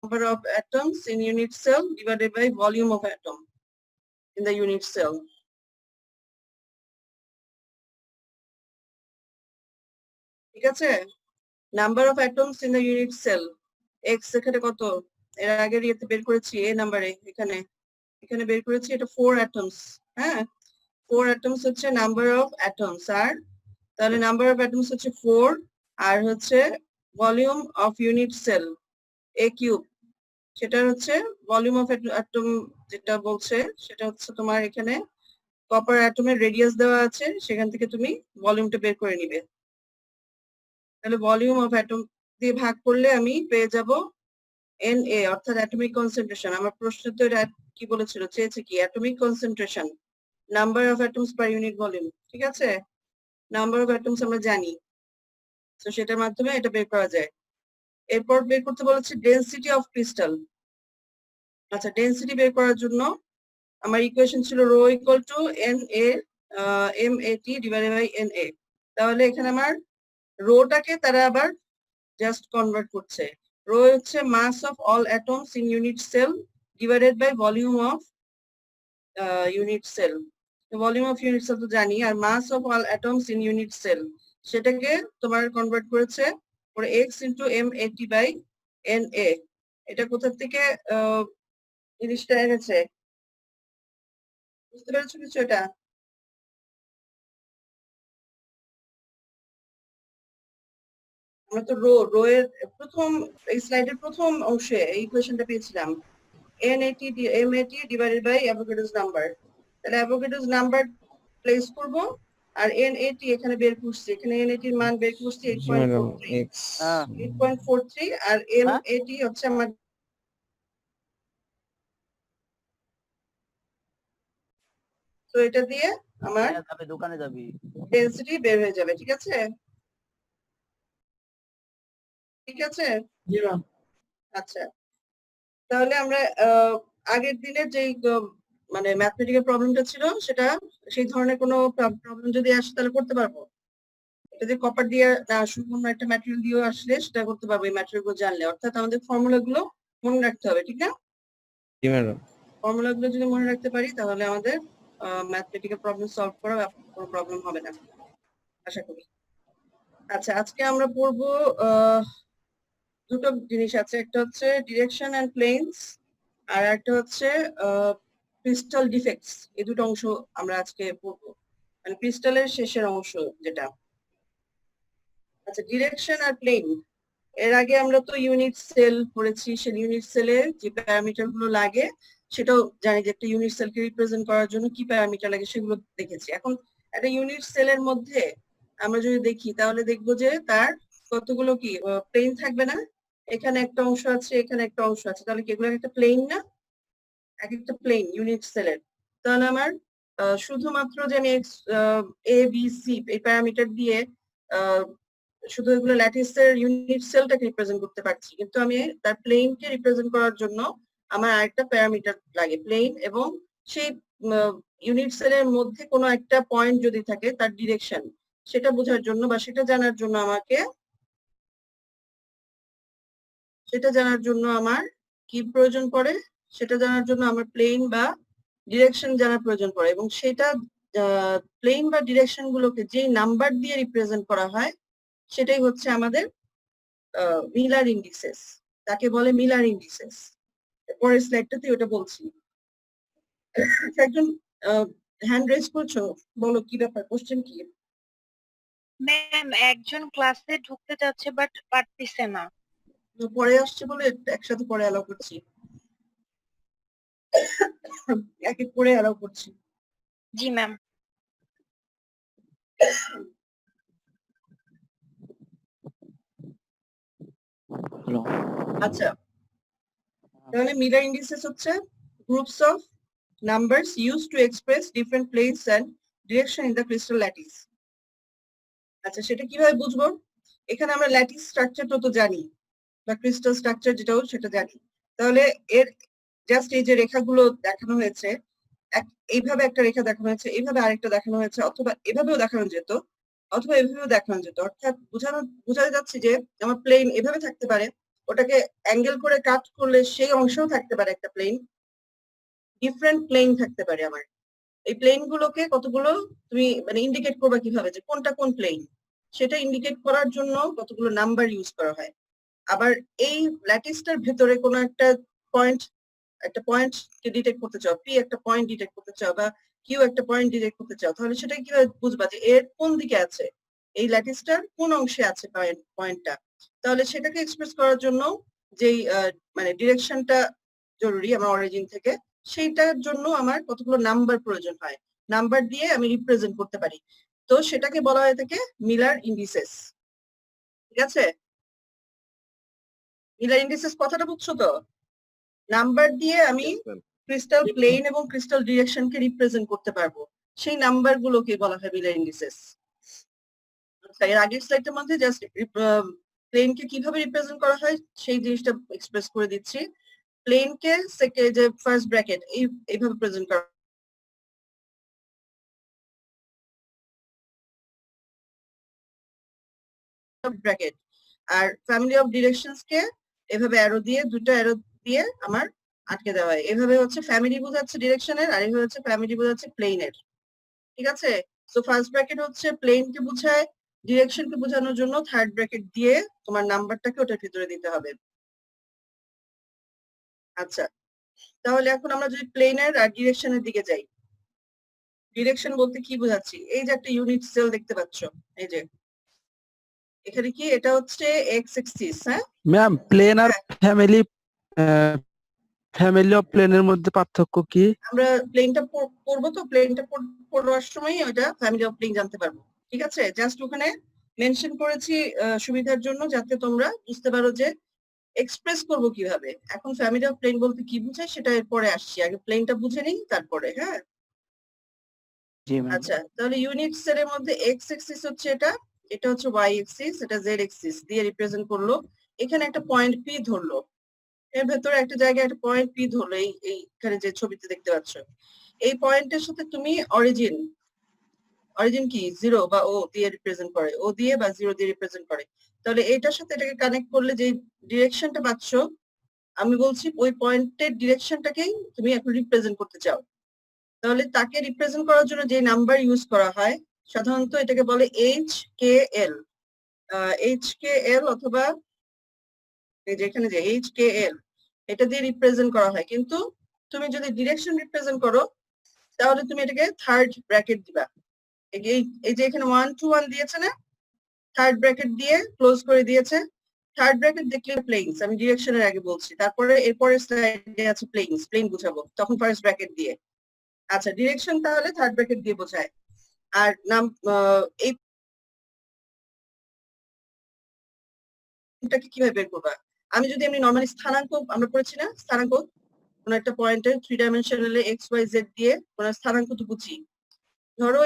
number of atoms in unit cell divided by volume of atom in the unit cell. ঠিক আছে, number of atoms in the unit cell x এখানে কত, এর আগের ইয়েতে বের করেছি এ নাম্বারে, এখানে এখানে বের করেছি এটা 4 অ্যাটমস। হ্যাঁ, 4 অ্যাটমস হচ্ছে নাম্বার অফ অ্যাটমস, আর তাহলে নাম্বার অফ অ্যাটমস হচ্ছে 4 আর হচ্ছে volume of unit cell a cube, সেটা হচ্ছে ভলিউম অফ অ্যাটম যেটা বলছে সেটা হচ্ছে তোমার এখানে কপার অ্যাটমের রেডিয়াস দেওয়া আছে, সেখান থেকে তুমি ভলিউমটা বের করে নিবে। তাহলে ভলিউম অফ অ্যাটম দিয়ে ভাগ করলে আমি পেয়ে যাব Na অর্থাৎ অ্যাটমিক কনসেন্ট্রেশন। আমার প্রশ্ন তো এটা কি বলেছিল, চেয়েছে কি atomic concentration, number of atoms per unit volume. ঠিক আছে, নাম্বার অফ অ্যাটমস আমরা জানি, তো সেটার মাধ্যমে এটা বের করা যায়। এরপর বের করতে বলেছে ডেনসিটি অফ ক্রিস্টাল। আচ্ছা, ডেনসিটি বের করার জন্য আমার ইকুয়েশন ছিল rho equal to MAT divided by NA। তাহলে এখানে আমার রোটাকে তারা আবার জাস্ট কনভার্ট করছে, রো হচ্ছে mass of all atoms in unit cell divided by volume of unit cell. Volume of unit cell তো জানি, আর mass of all atoms in unit cell সেটাকে তোমার কনভার্ট করেছে পরে x into MAT by NA। এটা কোথা থেকে জিনিসটা এনেছে বুঝতে পেরেছো কিছু? এটা আমরা তো রো এর প্রথম এই স্লাইডের প্রথম অংশে এই ইকুয়েশনটা পেয়েছিলাম, MAT divided by Avogadro's number. তাহলে অ্যাভোগাড্রোস নাম্বার প্লেস করব আর NAT এখানে বের করছি, এখানে NAT এর মান বের করছি 8.43 আর MAT হচ্ছে আমার তো এটা দিয়ে আমার দোকানে যাবি ডেনসিটি বের হয়ে যাবে। ঠিক আছে, ঠিক আছে। আচ্ছা, তাহলে আমরা আগের দিনের যে মানে ম্যাথমেটিক্যাল প্রবলেমটা ছিল সেটা সেই ধরনের কোনো প্রবলেম যদি আসে তাহলে করতে পারবো। এটা যে কপার দিয়ে না সম্পূর্ণ একটা ম্যাটেরিয়াল দিয়ে আসলে সেটা করতে পারবো এই ম্যাটেরিয়াল গুলো জানলে, অর্থাৎ আমাদের ফর্মুলা গুলো মনে রাখতে হবে। ঠিক না? জি ম্যাডাম। ফর্মুলা গুলো যদি মনে রাখতে পারি তাহলে আমাদের ম্যাথমেটিক্যাল প্রবলেম সলভ করা কোনো প্রবলেম হবে না আশা করি। আচ্ছা, আজকে আমরা পড়বো দুটো জিনিস আছে, একটা হচ্ছে ডিরেকশন এন্ড প্লেনস আর একটা হচ্ছে ক্রিস্টাল ডিফেক্টস। এই দুটো অংশ আমরা আজকে পড়বো, মানে ক্রিস্টালের শেষের অংশ যেটা। আচ্ছা, ডিরেকশন আর প্লেন, এর আগে আমরা তো ইউনিট সেল পড়েছি, সেই ইউনিট সেলের যে প্যারামিটার গুলো লাগে সেটাও জানি যে একটা ইউনিট সেলকে রিপ্রেজেন্ট করার জন্য কি প্যারামিটার লাগে সেগুলো দেখেছি। এখন একটা ইউনিট সেলের মধ্যে আমরা যদি দেখি তাহলে দেখবো যে তার কতগুলো কি প্লেন থাকবে না, এখানে একটা অংশ আছে এখানে একটা অংশ আছে, তাহলে কি এগুলো একটা প্লেন না, এক একটা প্লেন ইউনিট সেলের। তাহলে আমার শুধুমাত্র যে আমি ABC এই প্যারামিটার দিয়ে শুধু এগুলো ল্যাটিসের ইউনিট সেলটাকে রিপ্রেজেন্ট করতে পারছি, কিন্তু আমি তার প্লেনকে রিপ্রেজেন্ট করার জন্য আমার আরেকটা প্যারামিটার লাগে প্লেন, এবং সেই ইউনিট সেলের মধ্যে কোনো একটা পয়েন্ট যদি থাকে তার ডিরেকশন সেটা বোঝার জন্য বা সেটা জানার জন্য আমার কি প্রয়োজন পড়ে, সেটা জানার জন্য আমার প্লেন বা ডিরেকশন জানার প্রয়োজন পড়ে, এবং সেটা প্লেন বা ডিরেকশন গুলোকে যেই নাম্বার দিয়ে রিপ্রেজেন্ট করা হয় সেটাই হচ্ছে আমাদের মিলার ইন্ডিসেস। তাকে বলে মিলার ইন্ডিসেস। পরের স্লাইডটাতে ওটা বলছি। একজন হ্যান্ড রেজ করছো, বলো কি ব্যাপার, কোশ্চেন কি? ম্যাম একজন ক্লাসে ঢুকতে যাচ্ছে বাট পারতেছে না। পরে আসছে বলে একসাথে পরে অ্যালাউ করছি, এক এক করে অ্যালাউ করছি। জি ম্যাম। আচ্ছা, তাহলে মিলার ইন্ডিসেস হচ্ছে groups of numbers used to express different place and direction in the crystal lattice. আচ্ছা, সেটা কিভাবে বুঝবো? এখানে আমরা ল্যাটিস স্ট্রাকচারটা তো জানি বা ক্রিস্টাল স্ট্রাকচার যেটাও সেটা জানি, তাহলে এর জাস্ট এই যে রেখাগুলো দেখানো হয়েছে, এইভাবে একটা রেখা দেখানো হয়েছে, এইভাবে আরেকটা দেখানো হয়েছে, অথবা এভাবেও দেখানো যেত অথবা এভাবেও দেখানো যেত, অর্থাৎ বোঝা যাচ্ছে যে আমার প্লেন এভাবে থাকতে পারে ওটাকে অ্যাঙ্গেল করে কাট করলে সেই অংশও থাকতে পারে একটা প্লেন, ডিফারেন্ট প্লেন থাকতে পারে আমার। এই প্লেন গুলোকে কতগুলো তুমি মানে ইন্ডিকেট করবে কিভাবে যে কোনটা কোন প্লেন, সেটা ইন্ডিকেট করার জন্য কতগুলো নাম্বার ইউজ করা হয়। আবার এই ল্যাটিসটার ভেতরে কোনো একটা পয়েন্ট কে ডিটেক্ট করতে চাও, পি একটা পয়েন্ট ডিটেক্ট করতে চাও বা কিউ একটা পয়েন্ট ডিটেক্ট করতে চাও, তাহলে সেটা কিভাবে বুঝবা যে এর কোন দিকে আছে, এই ল্যাটিসটার কোন অংশে আছে পয়েন্টটা। তাহলে সেটাকে এক্সপ্রেস করার জন্য যেই মানে ডিরেকশনটা জরুরি আমার অরিজিন থেকে, সেইটার জন্য আমার কতগুলো নাম্বার প্রয়োজন হয়, নাম্বার দিয়ে আমি রিপ্রেজেন্ট করতে পারি। তো সেটাকে বলা হয়ে থাকে মিলার ইন্ডিসেস। ঠিক আছে, মিলার ইন্ডিসেস কথাটা বুঝছো তো? নাম্বার দিয়ে আমি ক্রিস্টাল প্লেন এবং ক্রিস্টাল ডিরেকশনকে রিপ্রেজেন্ট করতে পারবো, সেই নাম্বার গুলোকে বলা হয় মিলার ইন্ডিসেস। এর আগের স্লাইডের মধ্যে জাস্ট প্লেনকে কিভাবে রিপ্রেজেন্ট করা হয় সেই জিনিসটা এক্সপ্রেস করে দিচ্ছি। প্লেনকে যে ফার্স্ট ব্র্যাকেট এইভাবে প্রেজেন্ট করা ব্র্যাকেট, আর ফ্যামিলি অফ ডিরেকশনস কে এভাবে অ্যারো দিয়ে, দুটো অ্যারো দিয়ে আমার আটকে দেওয়া হয়। এভাবে হচ্ছে ফ্যামিলি বোঝাচ্ছে ডিরেকশনের, আর এভাবে হচ্ছে ফ্যামিলি বোঝাচ্ছে প্লেনের। ঠিক আছে, সো ফার্স্ট ব্র্যাকেট হচ্ছে প্লেনকে বোঝায়, ডিরেকশনকে বোঝানোর জন্য থার্ড ব্র্যাকেট দিয়ে তোমার নাম্বারটাকে ওটার ভিতরে দিতে হবে। আচ্ছা, তাহলে এখন আমরা যদি প্লেনের আর ডিরেকশনের দিকে যাই, ডিরেকশন বলতে কি বোঝাচ্ছি? এই যে একটা ইউনিট সেল দেখতে পাচ্ছ, এই যে এখানে কি এটা হচ্ছে এক্স এক্সিস। হ্যাঁ ম্যাম, প্লেন আর ফ্যামিলি অফ প্লেনের মধ্যে পার্থক্য কি? আমরা প্লেনটা পড়বো, তো প্লেনটা পড়বার সময় ওইটা ফ্যামিলি অফ প্লেন জানতে পারবো। ঠিক আছে, জাস্ট ওখানে মেনশন করেছি সুবিধার জন্য, যাতে তোমরা বুঝতে পারো যে এক্সপ্রেস করবো কিভাবে। এখন ফ্যামিলি অফ প্লেন বলতে কি বুঝায় সেটা এরপরে আসছি, আগে প্লেনটা বুঝে নিই তারপরে। হ্যাঁ, জি ম্যাম। আচ্ছা, তাহলে ইউনিট সেলের মধ্যে এক্স এক্সিস হচ্ছে এটা, এটা হচ্ছে ওয়াই এক্সিস, এটা জেড এক্সিস দিয়ে রিপ্রেজেন্ট করলো। এখানে একটা পয়েন্ট পি ধরলো, এর ভেতরে একটা জায়গায় একটা পয়েন্ট পি ধরলো, এইখানে যে ছবিতে দেখতে পাচ্ছ। এই পয়েন্টের সাথে তুমি অরিজিন কি জিরো বা ও দিয়ে রিপ্রেজেন্ট করে, ও দিয়ে বা জিরো দিয়ে রিপ্রেজেন্ট করে। তাহলে এটার সাথে এটাকে কানেক্ট করলে যে ডিরেকশনটা পাচ্ছ, আমি বলছি ওই পয়েন্টের ডিরেকশনটাকেই তুমি এখন রিপ্রেজেন্ট করতে চাও। তাহলে তাকে রিপ্রেজেন্ট করার জন্য যে নাম্বার ইউজ করা হয় সাধারণত এটাকে বলে HKL। HKL অথবা এই যে এখানে যে HKL, এটা দিয়ে রিপ্রেজেন্ট করা হয়। কিন্তু তুমি যদি ডিরেকশন রিপ্রেজেন্ট করো তাহলে তুমি এটাকে থার্ড ব্র্যাকেট দিবা। এই যে এখানে 1 2 1 দিয়েছে না, থার্ড ব্র্যাকেট দিয়ে ক্লোজ করে দিয়েছে। থার্ড ব্র্যাকেট দেখলে প্লেনস, আমি ডিরেকশনের আগে বলছি, তারপরে এরপরে স্লাইডে আছে প্লেনস, প্লেন বুঝাবো তখন ফার্স্ট ব্র্যাকেট দিয়ে। আচ্ছা, ডিরেকশন তাহলে থার্ড ব্র্যাকেট দিয়ে বোঝায়। আর নাম এইটাকে কিভাবে বের করবা? আমি যদি এমনি নরমালি স্থানাঙ্ক, আমরা পড়েছি না স্থানাঙ্ক, কোন একটা পয়েন্টে 3 ডাইমেনশনালে এক্স ওয়াই জেড দিয়ে কোন স্থানাঙ্ক তো বুঝি। ধরো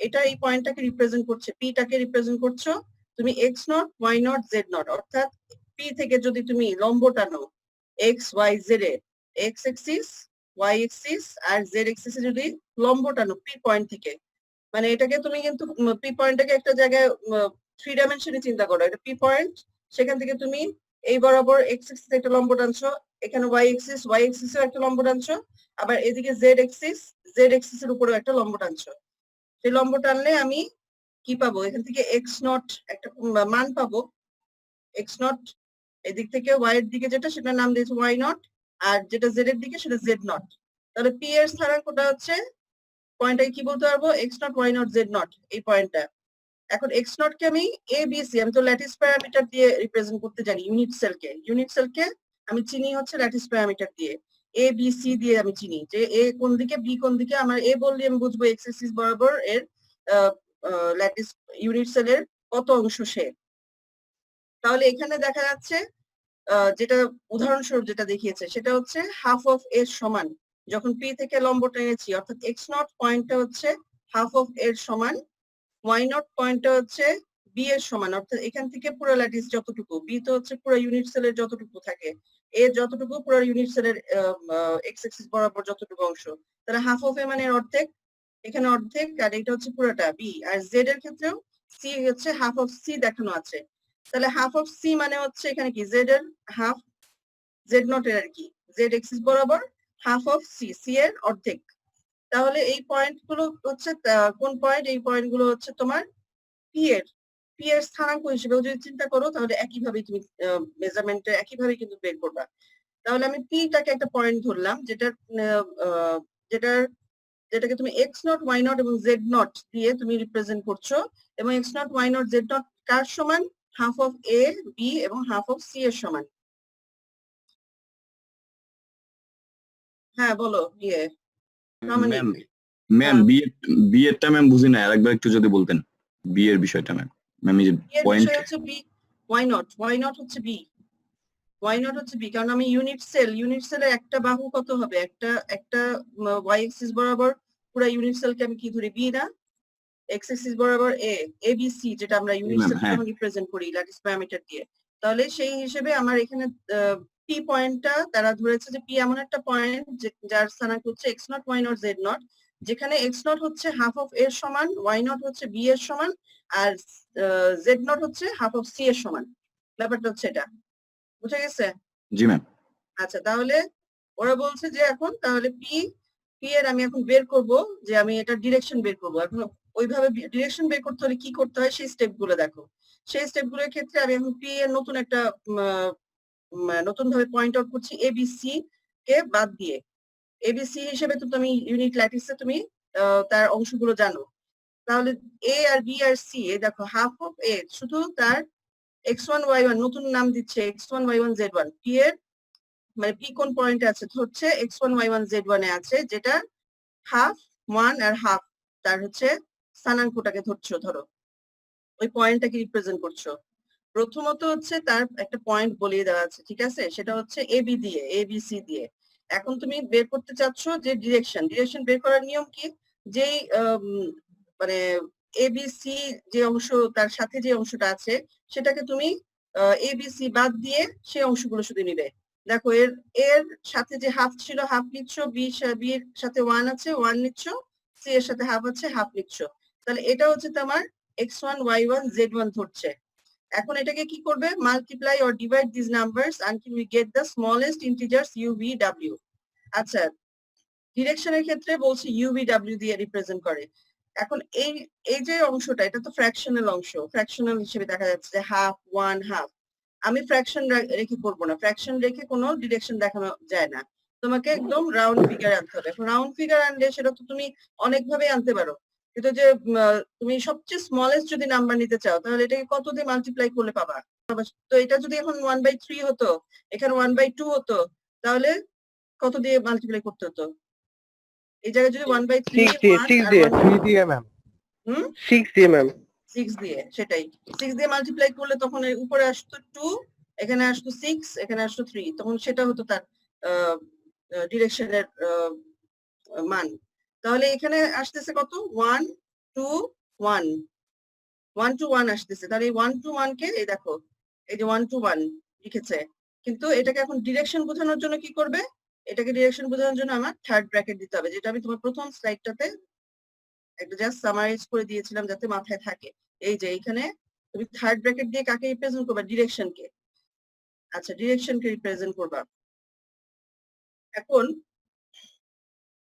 এটা এই পয়েন্টটাকে রিপ্রেজেন্ট করছে, পি টাকে রিপ্রেজেন্ট করছো তুমি x not y not z nought, অর্থাৎ পি থেকে যদি তুমি লম্ব টানো এক্স ওয়াই জেড এ, এক্স এক্সিস ওয়াই এক্সিস আর জেড এক্সিস এ যদি লম্ব টানো পি পয়েন্ট থেকে, মানে এটাকে তুমি কিন্তু পি পয়েন্টটাকে একটা জায়গায় 3 ডাইমেনশনে চিন্তা করো, এটা পি পয়েন্ট, সেখান থেকে তুমি এই বরাবর এক্স এক্সিস একটা লম্ব টানছো, এখানে ওয়াই এক্সিস এর একটা লম্ব টানছো, আবার এদিকে জেড এক্সিস এর উপরেও একটা লম্ব টানছো। সেই লম্ব টানলে আমি কি পাবো? এখান থেকে এক্স নট একটা মান পাবো, এক্স নট এদিক থেকে ওয়াই এর দিকে যেটা সেটার নাম দিয়েছে ওয়াই নট, আর যেটা জেড এর দিকে সেটা জেড নট। তাহলে পি এর স্থানাঙ্কটা হচ্ছে পয়েন্টটাকে কি বলতে পারবো? X not y not z nought, এই পয়েন্টটা। এখন এক্স নট কে আমি এ বি সি, আমি তো ল্যাটিস প্যারামিটার দিয়ে রিপ্রেজেন্ট করতে জানি। ইউনিট সেলকে আমি চিনি হচ্ছে ল্যাটিস প্যারামিটার দিয়ে, এ বি সি দিয়ে আমি চিনি যে এ কোন দিকে বি কোন দিকে। আমার এ বললে আমি বুঝবো এক্স এক্সিস বরাবর এর ল্যাটিস ইউনিট সেলের কত অংশ সে। তাহলে এখানে দেখা যাচ্ছে যেটা উদাহরণস্বরূপ যেটা দেখিয়েছে সেটা হচ্ছে হাফ অফ এর সমান, যখন পি থেকে লম্ব টেনেছি, অর্থাৎ এক্স নট পয়েন্টটা হচ্ছে হাফ অফ এর সমান, ওয়াই নট পয়েন্টটা হচ্ছে বি এর সমান, অর্থাৎ এখান থেকে পুরো ল্যাটিস যতটুকু, বি তো হচ্ছে পুরো ইউনিট সেলের যতটুকু থাকে, এ যতটুকু পুরো ইউনিট সেলের এক্স এক্সিস বরাবর যতটুকু অংশ, তাহলে হাফ অফ এ মানে অর্ধেক, এখানে অর্ধেক, আর এটা হচ্ছে পুরোটা বি। আর জেড এর ক্ষেত্রেও সি হচ্ছে হাফ অফ সি দেখানো আছে, তাহলে হাফ অফ সি মানে হচ্ছে এখানে কি জেড এর হাফ, জেড নট এর আর কি, জেড এক্সিস বরাবর হাফ অফ সি, সি এর অর্ধেক। তাহলে এই পয়েন্ট গুলো হচ্ছে কোন পয়েন্ট? এই পয়েন্ট গুলো হচ্ছে তোমার পি এর স্থানাঙ্ক হিসেবেও যদি চিন্তা করো তাহলে একইভাবে তুমি মেজারমেন্টে একইভাবে কিন্তু বের করবা। তাহলে আমি পিটাকে একটা পয়েন্ট ধরলাম যেটাকে তুমি এক্স নট ওয়াই নট এবং জেড নট দিয়ে তুমি রিপ্রেজেন্ট করছো, এবং x not y not z not কার সমান? হাফ অফ এ বি এবং হাফ অফ সি এর সমান। হ্যাঁ বলো ইয়ে ম্যাম ম্যাম বি এরটা ম্যাম বুঝি না, আরেকবার একটু যদি বলতেন বি এর বিষয়টা ম্যাম। ম্যাম এই যে এর পয়েন্ট বিষয় হচ্ছে বি, ওয়াই নট হচ্ছে বি, ওয়াই নট হচ্ছে বি, কারণ আমি ইউনিট সেলের একটা বাহু কত হবে? একটা ওয়াই এক্সিস বরাবর পুরো ইউনিট সেলকে আমি কি ধরি? বি না? এক্স এক্সিস বরাবর এ বি সি, যেটা আমরা ইউনিট সেল হ্যাঁ। রিপ্রেজেন্ট করি ল্যাটিস প্যারামিটার দিয়ে। তাহলে সেই হিসেবে আমার এখানে পি পয়েন্টটা তারা ধরেছে যে পি এমন একটা পয়েন্ট যার স্থানাঙ্ক হচ্ছে x not y not z nought, যেখানে এক্স নট হচ্ছে হাফ অফ এর সমান, ওয়াই নট হচ্ছে বি এর সমান, আর জেড নট হচ্ছে হাফ অফ সি এর সমান। ব্যাপারটা হচ্ছে এটা, বুঝে গেছে? জি ম্যাম। আচ্ছা, তাহলে ওরা বলছে যে এখন তাহলে পি এর আমি এখন বের করব, যে আমি এটা ডিরেকশন বের করব। এখন ওইভাবে ডিরেকশন বের করতে হলে কি করতে হয় সেই স্টেপ গুলো দেখো। সেই স্টেপ গুলোর ক্ষেত্রে আমি এখন পি এর নতুন একটা নতুন ভাবে পয়েন্ট আউট করছি এবিসি কে বাদ দিয়ে। এবিসি হিসেবে তো তুমি ইউনিট ল্যাটিসে তুমি তার অংশগুলো জানো। তাহলে এ আর বি আর সি, দেখো হাফ অফ এ শুধু তার x1 y1 নতুন নাম দিচ্ছে x1 y1 z1, পি এর মানে পি কোন পয়েন্টে আছে? হচ্ছে x1 y1 z1 এ আছে, যেটা হাফ 1 আর হাফ তার হচ্ছে স্থানাঙ্কটাকে ধরছো, ধরো ওই পয়েন্টটাকে রিপ্রেজেন্ট করছো। প্রথমত হচ্ছে তার একটা পয়েন্ট বলিয়ে দেওয়া আছে, ঠিক আছে? সেটা হচ্ছে এবি দিয়ে, এবিসি দিয়ে। এখন তুমি বের করতে চাচ্ছ যে ডিরেকশন বের করার নিয়ম কি? যেই মানে এবিসি যে অংশ তার সাথে যে অংশটা আছে সেটাকে তুমি এবিসি বাদ দিয়ে সেই অংশগুলো শুধু নিবে। দেখো এর এর সাথে যে হাফ ছিল হাফ নিচ্ছ, বি এর সাথে 1 আছে 1 নিচ্ছ, সি এর সাথে হাফ আছে হাফ নিচ্ছ। তাহলে এটা হচ্ছে তোমার x1 y1 z1 ধরছে। এখন এটাকে কি করবে? Multiply or divide this numbers until we get the smallest integers u v w। আচ্ছা, ডিরেকশনের ক্ষেত্রে বলছি u v w দিয়ে রিপ্রেজেন্ট করে। এখন এই যে অংশটা, এটা তো ফ্র্যাকশনাল অংশ, ফ্র্যাকশনাল হিসেবে দেখা যাচ্ছে যে হাফ 1 হাফ। আমি ফ্র্যাকশন রেখে করবো না, ফ্র্যাকশন রেখে কোনো ডিরেকশন দেখানো যায় না, তোমাকে একদম রাউন্ড ফিগার আনতে হবে। এখন রাউন্ড ফিগার আনলে সেটা তো তুমি অনেকভাবে আনতে পারো, কিন্তু যে তুমি সবচেয়ে স্মলেস্ট যদি নাম্বার নিতে চাও তাহলে এটাকে কত দিয়ে মাল্টিপ্লাই করলে পাবা? তো এটা যদি এখন 1/3 হতো, এখানে 1/2 হতো, তাহলে কত দিয়ে মাল্টিপ্লাই করতে হতো? এই জায়গায় যদি 1/3 6 দিয়ে, সেটাই 6 দিয়ে মাল্টিপ্লাই করলে তখন উপরে আসতো 2, এখানে আসতো 6, এখানে আসতো 3, তখন সেটা হতো তার ডিরেকশনের মান। তাহলে এখানে আসতেছে কত? 1 2 1, 1 to 1 আসতেছে। তাহলে এই 1 to 1 কে এই দেখো, এই যে 1 to 1 লিখেছে, কিন্তু এটাকে এখন ডিরেকশন বোঝানোর জন্য কি করবে? এটাকে ডিরেকশন বোঝানোর জন্য আমার থার্ড ব্র্যাকেট দিতে হবে, যেটা আমি তোমার প্রথম স্লাইডটাতে একটা জাস্ট সামারাইজ করে দিয়েছিলাম যাতে মাথায় থাকে। এই যে এইখানে তুমি থার্ড ব্র্যাকেট দিয়ে কাকে রিপ্রেজেন্ট করবা? ডিরেকশনকে। আচ্ছা, ডিরেকশনকে রিপ্রেজেন্ট করবা। এখন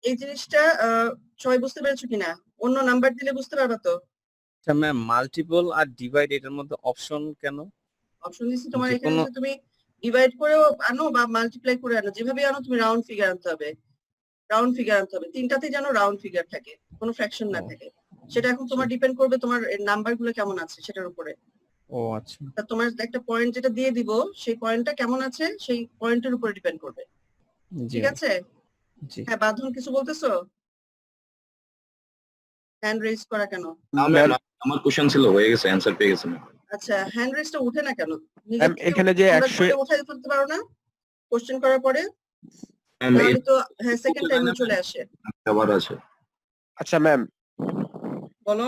এই জিনিসটা সবাই বুঝতে পেরেছো কিনা? অন্য নাম্বার দিলে বুঝতে পারবা তো? আচ্ছা ম্যাম, মাল্টিপল আর ডিভাইড এটার মধ্যে অপশন কেন? অপশন দিচ্ছি তোমার এখানে যেকোনো যে তুমি ডিভাইড করেও আনো বা মাল্টিপ্লাই করে আনো, যেভাবে আনো তুমি রাউন্ড ফিগার আনতে হবে, রাউন্ড ফিগার আনতে হবে। তিনটাতেই যেন রাউন্ড ফিগার থাকে, কোনো ফ্র্যাকশন না থাকে। সেটা এখন তোমার ডিপেন্ড করবে তোমার নাম্বার গুলো কেমন আছে সেটার উপরে। ও আচ্ছা, তা তোমার একটা পয়েন্ট যেটা দিয়ে দিব সেই পয়েন্টটা কেমন আছে সেই পয়েন্টের উপরে ডিপেন্ড করবে, জি ঠিক আছে? জি। হ্যাঁ, বাঁধন কিছু বলতেছো? হ্যান্ড রেজ করা কেন? আমার কোশ্চেন ছিল, হয়ে গেছে, অ্যানসার পেয়ে গেছি ম্যাম। আচ্ছা, হ্যান্ড রেজটা উঠে না কেন? এখানে যে তোমরা 100 উঠাই ফেলতে পারো না কোশ্চেন করার পরে? ম্যাম তাহলে তো হ্যাঁ সেকেন্ড টাইমে চলে আসে। আবার আছে। আচ্ছা ম্যাম, বলো।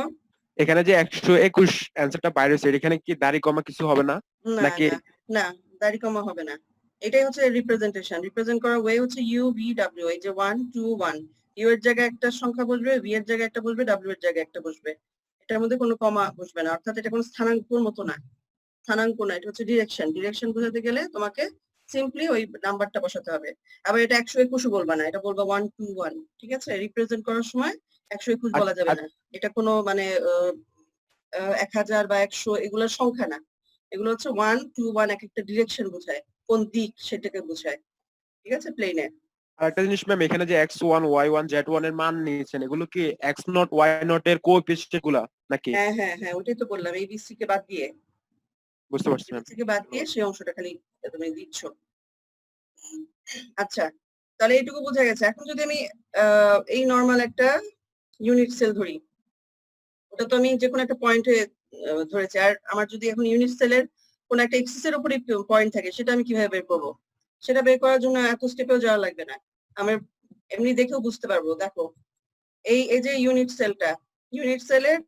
এখানে যে 121 অ্যানসারটা বাইরে হয়েছে, এখানে কি দাড়ি কমা কিছু হবে না না নাকি? না না, দাড়ি কমা হবে না। এটাই হচ্ছে রিপ্রেজেন্টেশন। রিপ্রেজেন্ট করার ওয়ে হচ্ছে ইউ ভি ডাব্লিউ। এই যে 1 2 1, ইউ এর জায়গায় একটা সংখ্যা বসবে, ভি এর জায়গায় একটা বসবে, ডাব্লিউ এর জায়গায় একটা বসবে। এটার মধ্যে কোনো কমা বসবে না, অর্থাৎ এটা কোনো স্থানাঙ্কর মতো না। স্থানাঙ্ক না, এটা হচ্ছে ডিরেকশন। ডিরেকশন বোঝাতে গেলে তোমাকে সিম্পলি ওই নাম্বারটা বসাতে হবে। আবার এটা 121 বলবা না, এটা বলবা 121, ঠিক আছে? রিপ্রেজেন্ট করার সময় 121 বলা যাবে না। এটা কোনো মানে 1000 বা 100 এগুলোর সংখ্যা না, এগুলো হচ্ছে 1 2 1 এক একটা ডিরেকশন বোঝায়, কোন দিক সেটাকে বোঝায়, ঠিক আছে? প্লেনে। আরেকটা জিনিস ম্যাম, এখানে যে x1 y1 z1 এর মান নিয়েছেন, এগুলো কি x0 y0 এর কোএফিসিয়েন্ট গুলা নাকি? হ্যাঁ হ্যাঁ হ্যাঁ, ওটাই তো বললাম, এবিসি কে বাদ দিয়ে, বুঝতে পারছি ম্যাম। এবিসি কে বাদ দিয়ে সেই অংশটা খালি তুমি দিচ্ছ। আচ্ছা, তাহলে এইটুকু বোঝা গেছে। এখন যদি আমি এই নরমাল একটা ইউনিট সেল ধরি, ওটা তো আমি যে কোনো একটা পয়েন্টে ধরেছি, আর আমার যদি এখন ইউনিট সেলের কোন একটা এক্সিস এর উপরে পয়েন্ট থাকে, সেটা আমি কিভাবে বের করবো? সেটা বের করার জন্য এত স্টেপেও যাওয়া লাগবে না, আমি এমনি দেখেও বুঝতে পারবো। দেখো, এই যে ইউনিট সেলটা, ইউনিট সেলের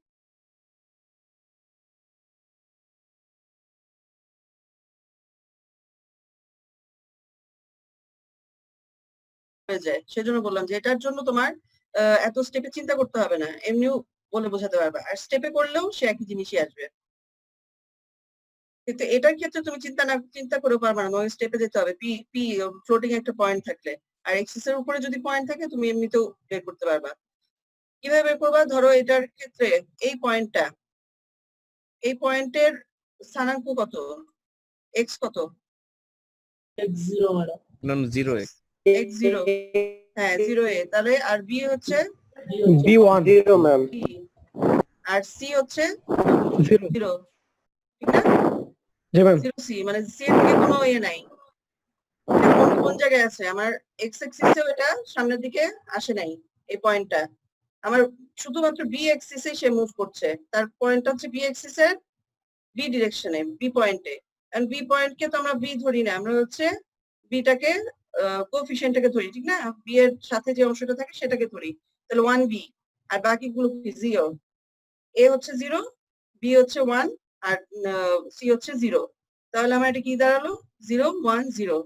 হয়ে যায়, সেজন্য বললাম যে এটার জন্য তোমার এত স্টেপে চিন্তা করতে হবে না, এমনিও বলে বোঝাতে পারবে, আর স্টেপে করলেও সে একই জিনিসই আসবে। কিন্তু এটার ক্ষেত্রে তুমি চিন্তা করে পারবে না, তোমাকে স্টেপে যেতে হবে। পি পি ফ্লোটিং একটা পয়েন্ট থাকলে, আর এক্সিস এর উপরে যদি পয়েন্ট থাকে তুমি এমনিতেও বের করতে পারবা। কিভাবে বের করবা? ধরো এটার ক্ষেত্রে এই পয়েন্টটা, এই পয়েন্টের স্থানাঙ্ক কত? এক্স কত? x0 madam. No, no, 0x. x0, হ্যাঁ 0a, তাহলে আর বি হচ্ছে b1 0 ম্যাম। b, আর সি হচ্ছে 0 0, ঠিক না? জি ম্যাম। 0c, মানে সি এর দিকে কোনো ইয়ে নাই। এখন কোন জায়গায় আছে? আমার এক্স এক্সিসেও এটা সামনের দিকে আসে নাই, এই পয়েন্টটা আমার শুধুমাত্র বি এক্সিসে সে মুভ করছে, তার পয়েন্টটা হচ্ছে বি এক্সিসের বি ডিরেকশনে, বি পয়েন্টে। এন্ড বি পয়েন্টকে তো আমরা বি ধরি না, আমরা হচ্ছে বিটাকে কোএফিশিয়েন্টটাকে ধরি, ঠিক না? বি এর সাথে যে অংশটা থাকে সেটাকে ধরি, তাহলে 1b, আর বাকিগুলো কি 0। এ হচ্ছে 0, বি হচ্ছে 1, আর সি হচ্ছে 0। তাহলে আমার এটা কি দাঁড়ালো? 0 1 0।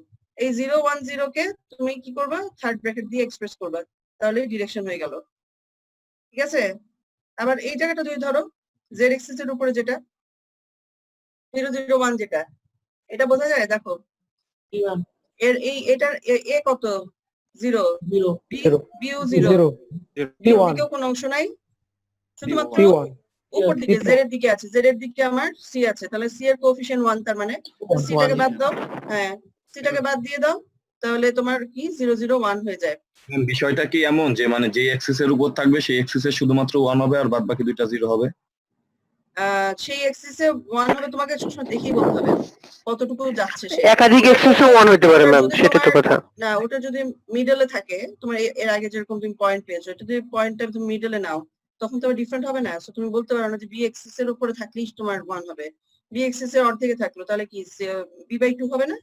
এই 0 1 0 কে তুমি কি করবা? থার্ড ব্র্যাকেট দিয়ে এক্সপ্রেস করবা, তাহলে ডিরেকশন হয়ে গেল, ঠিক আছে? আবার এই জায়গাটা যদি ধরো, জেড এক্সিস এর উপরে যেটা 0 0 1 যেটা, এটা বোঝা যায়? দেখো জি ম্যাম। এর এটার এ কত? 0, 0 বিও 0, 0 বিও b1 দিকেও কোনো অংশ নাই, শুধুমাত্র b1 উপর দিকে b1 জেড এর দিকে আছে, জেড এর দিকে আমার সি আছে, তাহলে সি এর কোএফিশিয়েন্ট 1, তার মানে সিটাকে বাদ দাও, হ্যাঁ সিটাকে বাদ দিয়ে দাও, তাহলে তোমার কি 0 0 1 হয়ে যায়। ম্যাম, বিষয়টা কি এমন যে মানে যে এক্সিস এর উপর থাকবে সেই এক্সিসে শুধুমাত্র 1 হবে আর বাদ বাকি দুইটা 0 হবে? সেই এক্সিসে 1 হবে, তোমাকে সবসময় দেখেই বলতে হবে কতটুকু যাচ্ছে সে। একাধিক এক্সেসে 1 হতে পারে ওটা ম্যাম, যদি সেটা তো তোমার- কথা। না, ওটা যদি মিডলে থাকে, তোমার এর আগে যেরকম তুমি পয়েন্ট পেয়েছো, এটা যদি পয়েন্টটা তুমি মিডলে নাও, তখন তো ডিফারেন্ট হবে না। সো তুমি বলতে পারো না যে বি এক্সিস এর উপরে থাকলেই তোমার 1 হবে, বি এক্সিস এর অর্ধেকে থাকলো, তাহলে কি b/2 হবে না?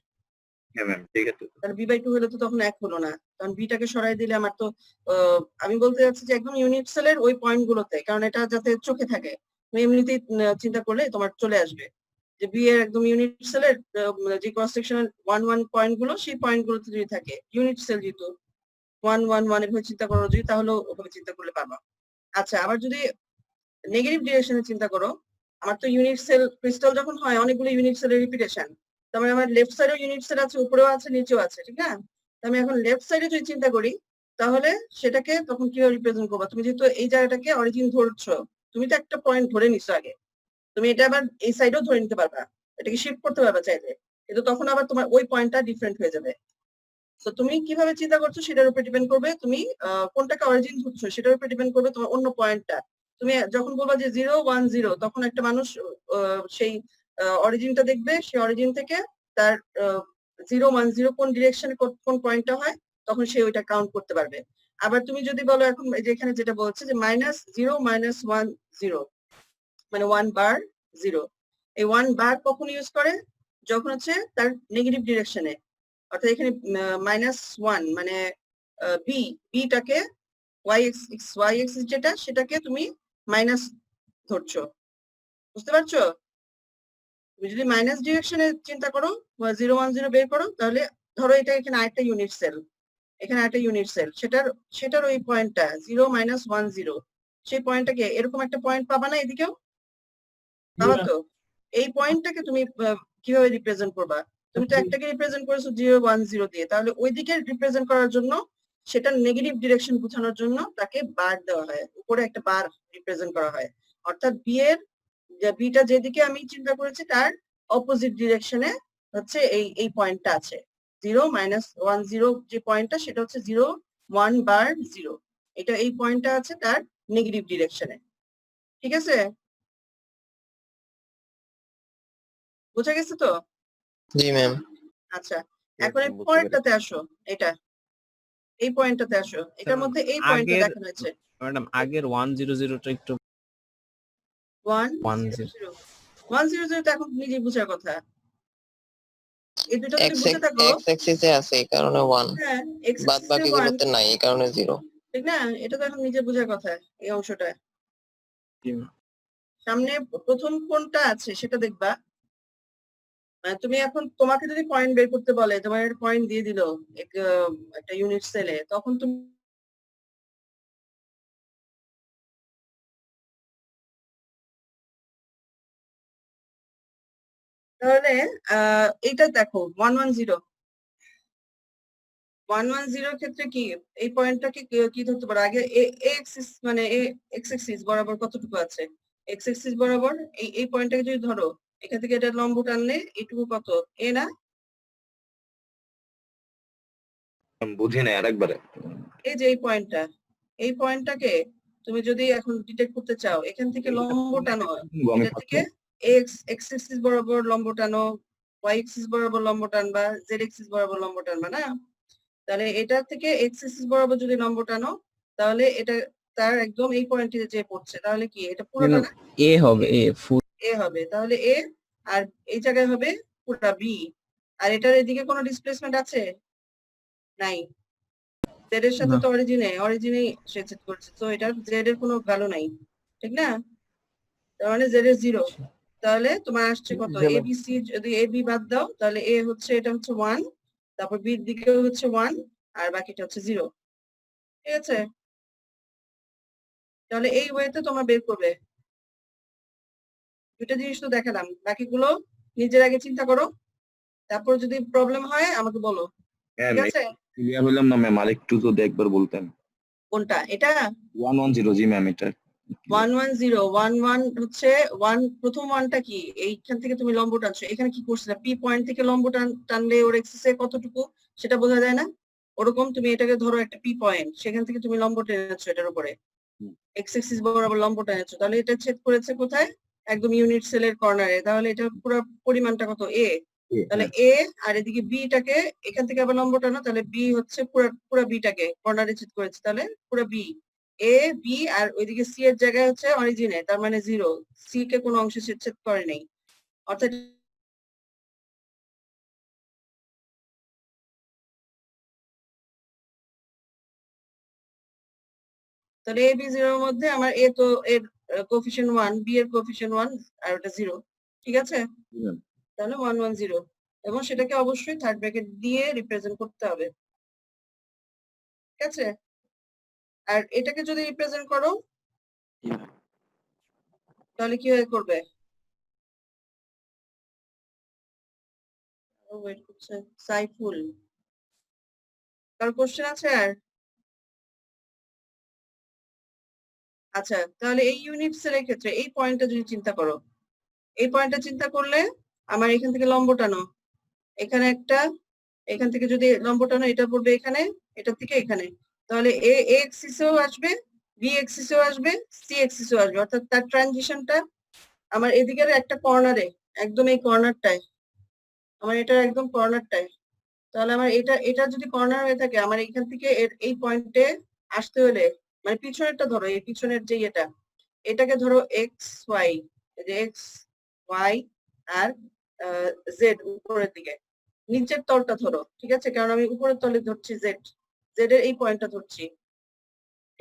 হ্যাঁ ম্যাম, ঠিক আছে। তাহলে b/2 হলে তো তখন 1 হলো না, কারণ বিটাকে সরাই দিলে আমার তো আমি বলতে চাচ্ছি যে একদম ইউনিট সেলের ওই পয়েন্ট গুলোতে, কারণ এটা যাতে চোখে থাকে, তুমি এমনিতেই চিন্তা করলে তোমার চলে আসবে যে বি এর একদম ইউনিট সেলের যে ক্রস সেকশনাল 1 1 পয়েন্ট গুলো, সেই পয়েন্ট গুলোতে যদি থাকে, ইউনিট সেল যেহেতু 1 1 1 এভাবে চিন্তা করো যদি, তাহলে ওভাবে চিন্তা করলে পাবা। আচ্ছা, আবার যদি নেগেটিভ ডিরেকশনে চিন্তা করো, আমার তো ইউনিট সেল ক্রিস্টাল যখন হয় অনেকগুলো ইউনিট সেলের রিপিটেশন, তার মানে আমার লেফট সাইডেও ইউনিট সেল আছে, উপরেও আছে, নিচেও আছে, ঠিক না? আমি এখন লেফট সাইডে যদি চিন্তা করি, তাহলে সেটাকে তখন কিভাবে রিপ্রেজেন্ট করবা? তুমি যেহেতু এই জায়গাটাকে অরিজিন ধরছো, তুমি তো একটা পয়েন্ট ধরে নিছো আগে, তুমি এটা আবার এই সাইডেও ধরে নিতে পারবা, এটাকে শিফট করতে পারবা চাইলে, কিন্তু তখন আবার তোমার ওই পয়েন্টটা ডিফারেন্ট হয়ে যাবে। তো তুমি কিভাবে চিন্তা করছো সেটার উপর ডিপেন্ড করবে, তুমি কোনটাকে অরিজিন ধরছো সেটার উপর ডিপেন্ড করবে তোমার অন্য পয়েন্টটা। তুমি যখন বলবা যে 0 1 0, তখন একটা মানুষ সেই অরিজিনটা দেখবে, সেই অরিজিন থেকে তার 0 1 0 কোন ডিরেকশনে কোন পয়েন্টটা হয়, তখন সে ওইটা কাউন্ট করতে পারবে। আবার তুমি যদি বলো এখন এই যে এখানে যেটা বলছে যে -0 -1 0, মানে 1 বার 0, এই 1 বার কখন ইউজ করে? যখন হচ্ছে তার নেগেটিভ ডিরেকশনে, অর্থাৎ এখানে -1 মানে বিটাকে y axis যেটা, সেটাকে তুমি মাইনাস ধরছো, বুঝতে পারছো? তুমি যদি মাইনাস ডিরেকশনে চিন্তা করো, 0 1 0 বের করো, তাহলে ধরো এটা এখানে আরেকটা ইউনিট সেল, এখানে একটা ইউনিট সেল, সেটার ওই পয়েন্টটা 0 -1 0, সেই পয়েন্টটাকে এরকম একটা পয়েন্ট পাবা না এদিকেও? পাবা তো? এই পয়েন্টটাকে তুমি কিভাবে রিপ্রেজেন্ট করবা? তুমি তো একটাকে রিপ্রেজেন্ট করেছো 0 1 0 দিয়ে, তাহলে ওই দিকে রিপ্রেজেন্ট করার জন্য সেটা নেগেটিভ ডিরেকশন বোঝানোর জন্য তাকে বার দেওয়া হয়, উপরে একটা বার রিপ্রেজেন্ট করা হয়। অর্থাৎ বিটা যেদিকে আমি চিন্তা করেছি তার অপোজিট ডিরেকশনে হচ্ছে এই পয়েন্টটা আছে। 0 -1 0 যে পয়েন্টটা সেটা হচ্ছে 0 1 বার 0, এটা এই পয়েন্টটা আছে তার নেগেটিভ ডিরেকশনে। ঠিক আছে, বোঝা গেছে তো? জি ম্যাম। আচ্ছা, এখন এই পয়েন্টটাতে আসো, এই পয়েন্টটাতে আসো, এটার মধ্যে এই পয়েন্টটা আগের- দেখানো হয়েছে ম্যাডাম আগের 100 টা একটু 1 10 0 1 0 0 তো এখন নিজে বোঝার কথা। এই দুটো যদি এক্স বুঝে থাকো, এক্স অ্যাক্সিসে আছে এই কারণে 1, হ্যাঁ এক্স বাদ বাকিগুলোতে নাই এই কারণে 0। ঠিক না? এটা তো এখন নিজে বোঝার কথা এই অংশটা। জি ম্যাম। সামনে প্রথম কোনটা আছে সেটা দেখবা। তুমি এখন তোমাকে যদি পয়েন্ট বের করতে বলে, তোমার পয়েন্ট দিয়ে দিল একটা ইউনিট সেলে, তখন তুমি তাহলে এটা দেখো 110 110 ক্ষেত্রে কি এই পয়েন্টটাকে কি ধরতে পারো? আগে এক্সিস মানে এক্স এক্সিস বরাবর কতটুকু আছে? এক্স এক্সিস বরাবর এই পয়েন্টটাকে যদি ধরো, এখান থেকে এটা লম্ব টানলে এইটুকু কত? এ না? বুঝি না আরেকবারে। এই যে এই পয়েন্টটাকে তুমি যদি এখন ডিটেক্ট করতে চাও, এখান থেকে লম্ব টানো, আমি এটা থেকে এক্স এক্সিস বরাবর লম্ব টানো, ওয়াই এক্সিস বরাবর লম্ব টানবা, জেড এক্সিস বরাবর লম্ব টানবা না? তাহলে এটা থেকে এক্স এক্সিস বরাবর যদি লম্ব টানো, তাহলে এটা তার একদম এই পয়েন্টে যে পড়ছে, তাহলে কি এটা পুরোটা না? এ হবে এ ফুল এ হবে, তাহলে এ, আর এই জায়গায় হবে পুরোটা বি। আর এটার এদিকে কোনো ডিসপ্লেসমেন্ট আছে? নাই। জেড এর সাথে তো অরিজিনে সে সেট করছে, তো এটার জেড এর কোনো ভ্যালু নাই, ঠিক না? তার মানে জেড এর 0। তাহলে তোমার আসছে কত? জি, এ ma'am. বি সি, যদি এ বি বাদ দাও তাহলে এ হচ্ছে, এটা হচ্ছে 1, তারপর বির দিকেও হচ্ছে 1, আর বাকিটা হচ্ছে 0। ঠিক আছে, তাহলে এই ওয়েতে তোমরা বের করবে। দুটো জিনিস তো দেখালাম, বাকিগুলো নিজের আগে চিন্তা করো, তারপর যদি প্রবলেম হয় আমাকে বলো। ঠিক আছে, ক্লিয়ার হইলাম না ম্যাম, আরেকটু যদি একবার বলতেন। কোনটা? এটা 110 জি ম্যাম, এটা 110 11 হচ্ছে 1, প্রথম ওয়ানটা কি? এইখান থেকে তুমি লম্ব টানছো, এখানে কি করছিলে? পি পয়েন্ট থেকে লম্ব টানলে ওর এক্সিসে কতটুকু সেটা বোঝা যায় না? ওরকম তুমি এটাকে ধরো একটা পি পয়েন্ট, সেখান থেকে তুমি লম্ব টেনেছো এটার উপরে, এক্স এক্সিস বরাবর লম্ব টেনেছো, তাহলে এটা ছেদ করেছে কোথায়? একদম ইউনিট সেলের কর্নারে। তাহলে এটা পুরো পরিমাণটা কত? এ। তাহলে এ, আর এদিকে বিটাকে এখান থেকে আবার লম্ব টানো, তাহলে বি হচ্ছে পুরো বিটাকে কর্নারে ছেদ করেছে, তাহলে পুরো বি, এ বি, আর ওইদিকে সি এর জায়গায় হচ্ছে অরিজিনে, তার মানে 0, সি কে কোনো অংশে ছেদ করে নেই, অর্থাৎ তাহলে এ বি 0 এর মধ্যে আমার এ তো এর কোফিশিয়েন্ট 1, বি এর কোফিশিয়েন্ট 1, আর ওটা 0। ঠিক আছে, তাহলে 110, এবং সেটাকে অবশ্যই থার্ড ব্র্যাকেট দিয়ে রিপ্রেজেন্ট করতে হবে। ঠিক আছে, আর এটাকে যদি রিপ্রেজেন্ট করো তাহলে কিভাবে করবে? ওয়েট করছে সাইফুল, কার কোশ্চেন আছে আর? আচ্ছা, তাহলে এই ইউনিট সেলের ক্ষেত্রে এই পয়েন্টটা যদি চিন্তা করো, এই পয়েন্টটা চিন্তা করলে আমার এখান থেকে লম্ব টানো, এখানে একটা, এখান থেকে যদি লম্ব টানো এটা পড়বে এখানে, এটা থেকে এখানে, তাহলে এ এক্সিসেও আসবে, বি এক্সিসেও আসবে, সি এক্সিসেও আসবে, অর্থাৎ তার ট্রানজিশনটা আমার এদিকের একটা কর্নারে, একদম এই কর্নারটায়, আমার এটা একদম কর্নারটায়। তাহলে আমার এটা যদি কর্নার হয়ে থাকে, আমার এখান থেকে এই পয়েন্টে আসতে হলে, মানে পিছনেরটা ধরো, এই পিছনের যে এটাকে ধরো এক্স ওয়াই, এই যে এক্স ওয়াই আর জেড উপরের দিকে, নিচের তলটা ধরো, ঠিক আছে, কারণ আমি উপরের তলে ধরছি জেড, জেড এর এই পয়েন্টটা ধরছি।